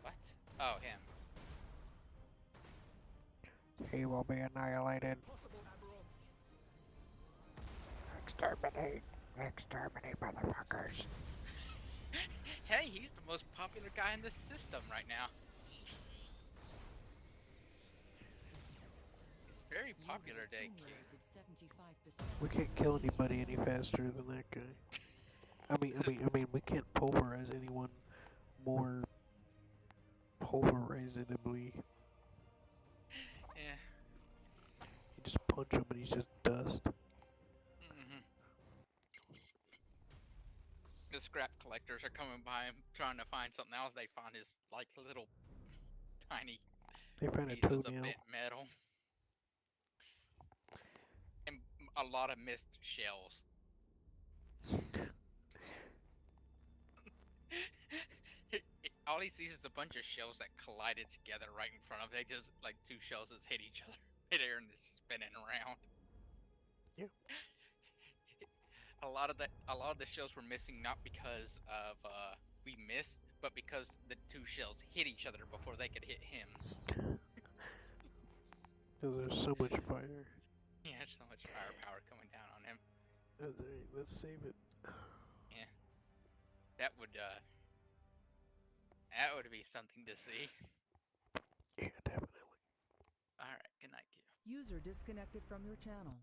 What? Oh, him. He will be annihilated. Possible, Admiral. Exterminate. Exterminate, motherfuckers. Hey, he's the most popular guy in the system right now. He's very You popular have today, accumulated 75% We can't kill anybody any faster than that guy. I mean, we can't pulverize anyone more pulverizably. Yeah. You just punch him and he's just dust. Mm-hmm. The scrap collectors are coming by and trying to find something else. They found his like little tiny They found a pieces of toenail. bent metal and a lot of missed shells. All he sees is a bunch of shells that collided together right in front of him. They just like two shells just hit each other midair and just spinning around. Yeah. A lot of the shells were missing not because of we missed, but because the two shells hit each other before they could hit him. Because there's so much fire. Yeah, so much firepower coming down on him. Alright, let's save it. Yeah, that would be something to see. Yeah, definitely. All right, good night, kid. User disconnected from your channel.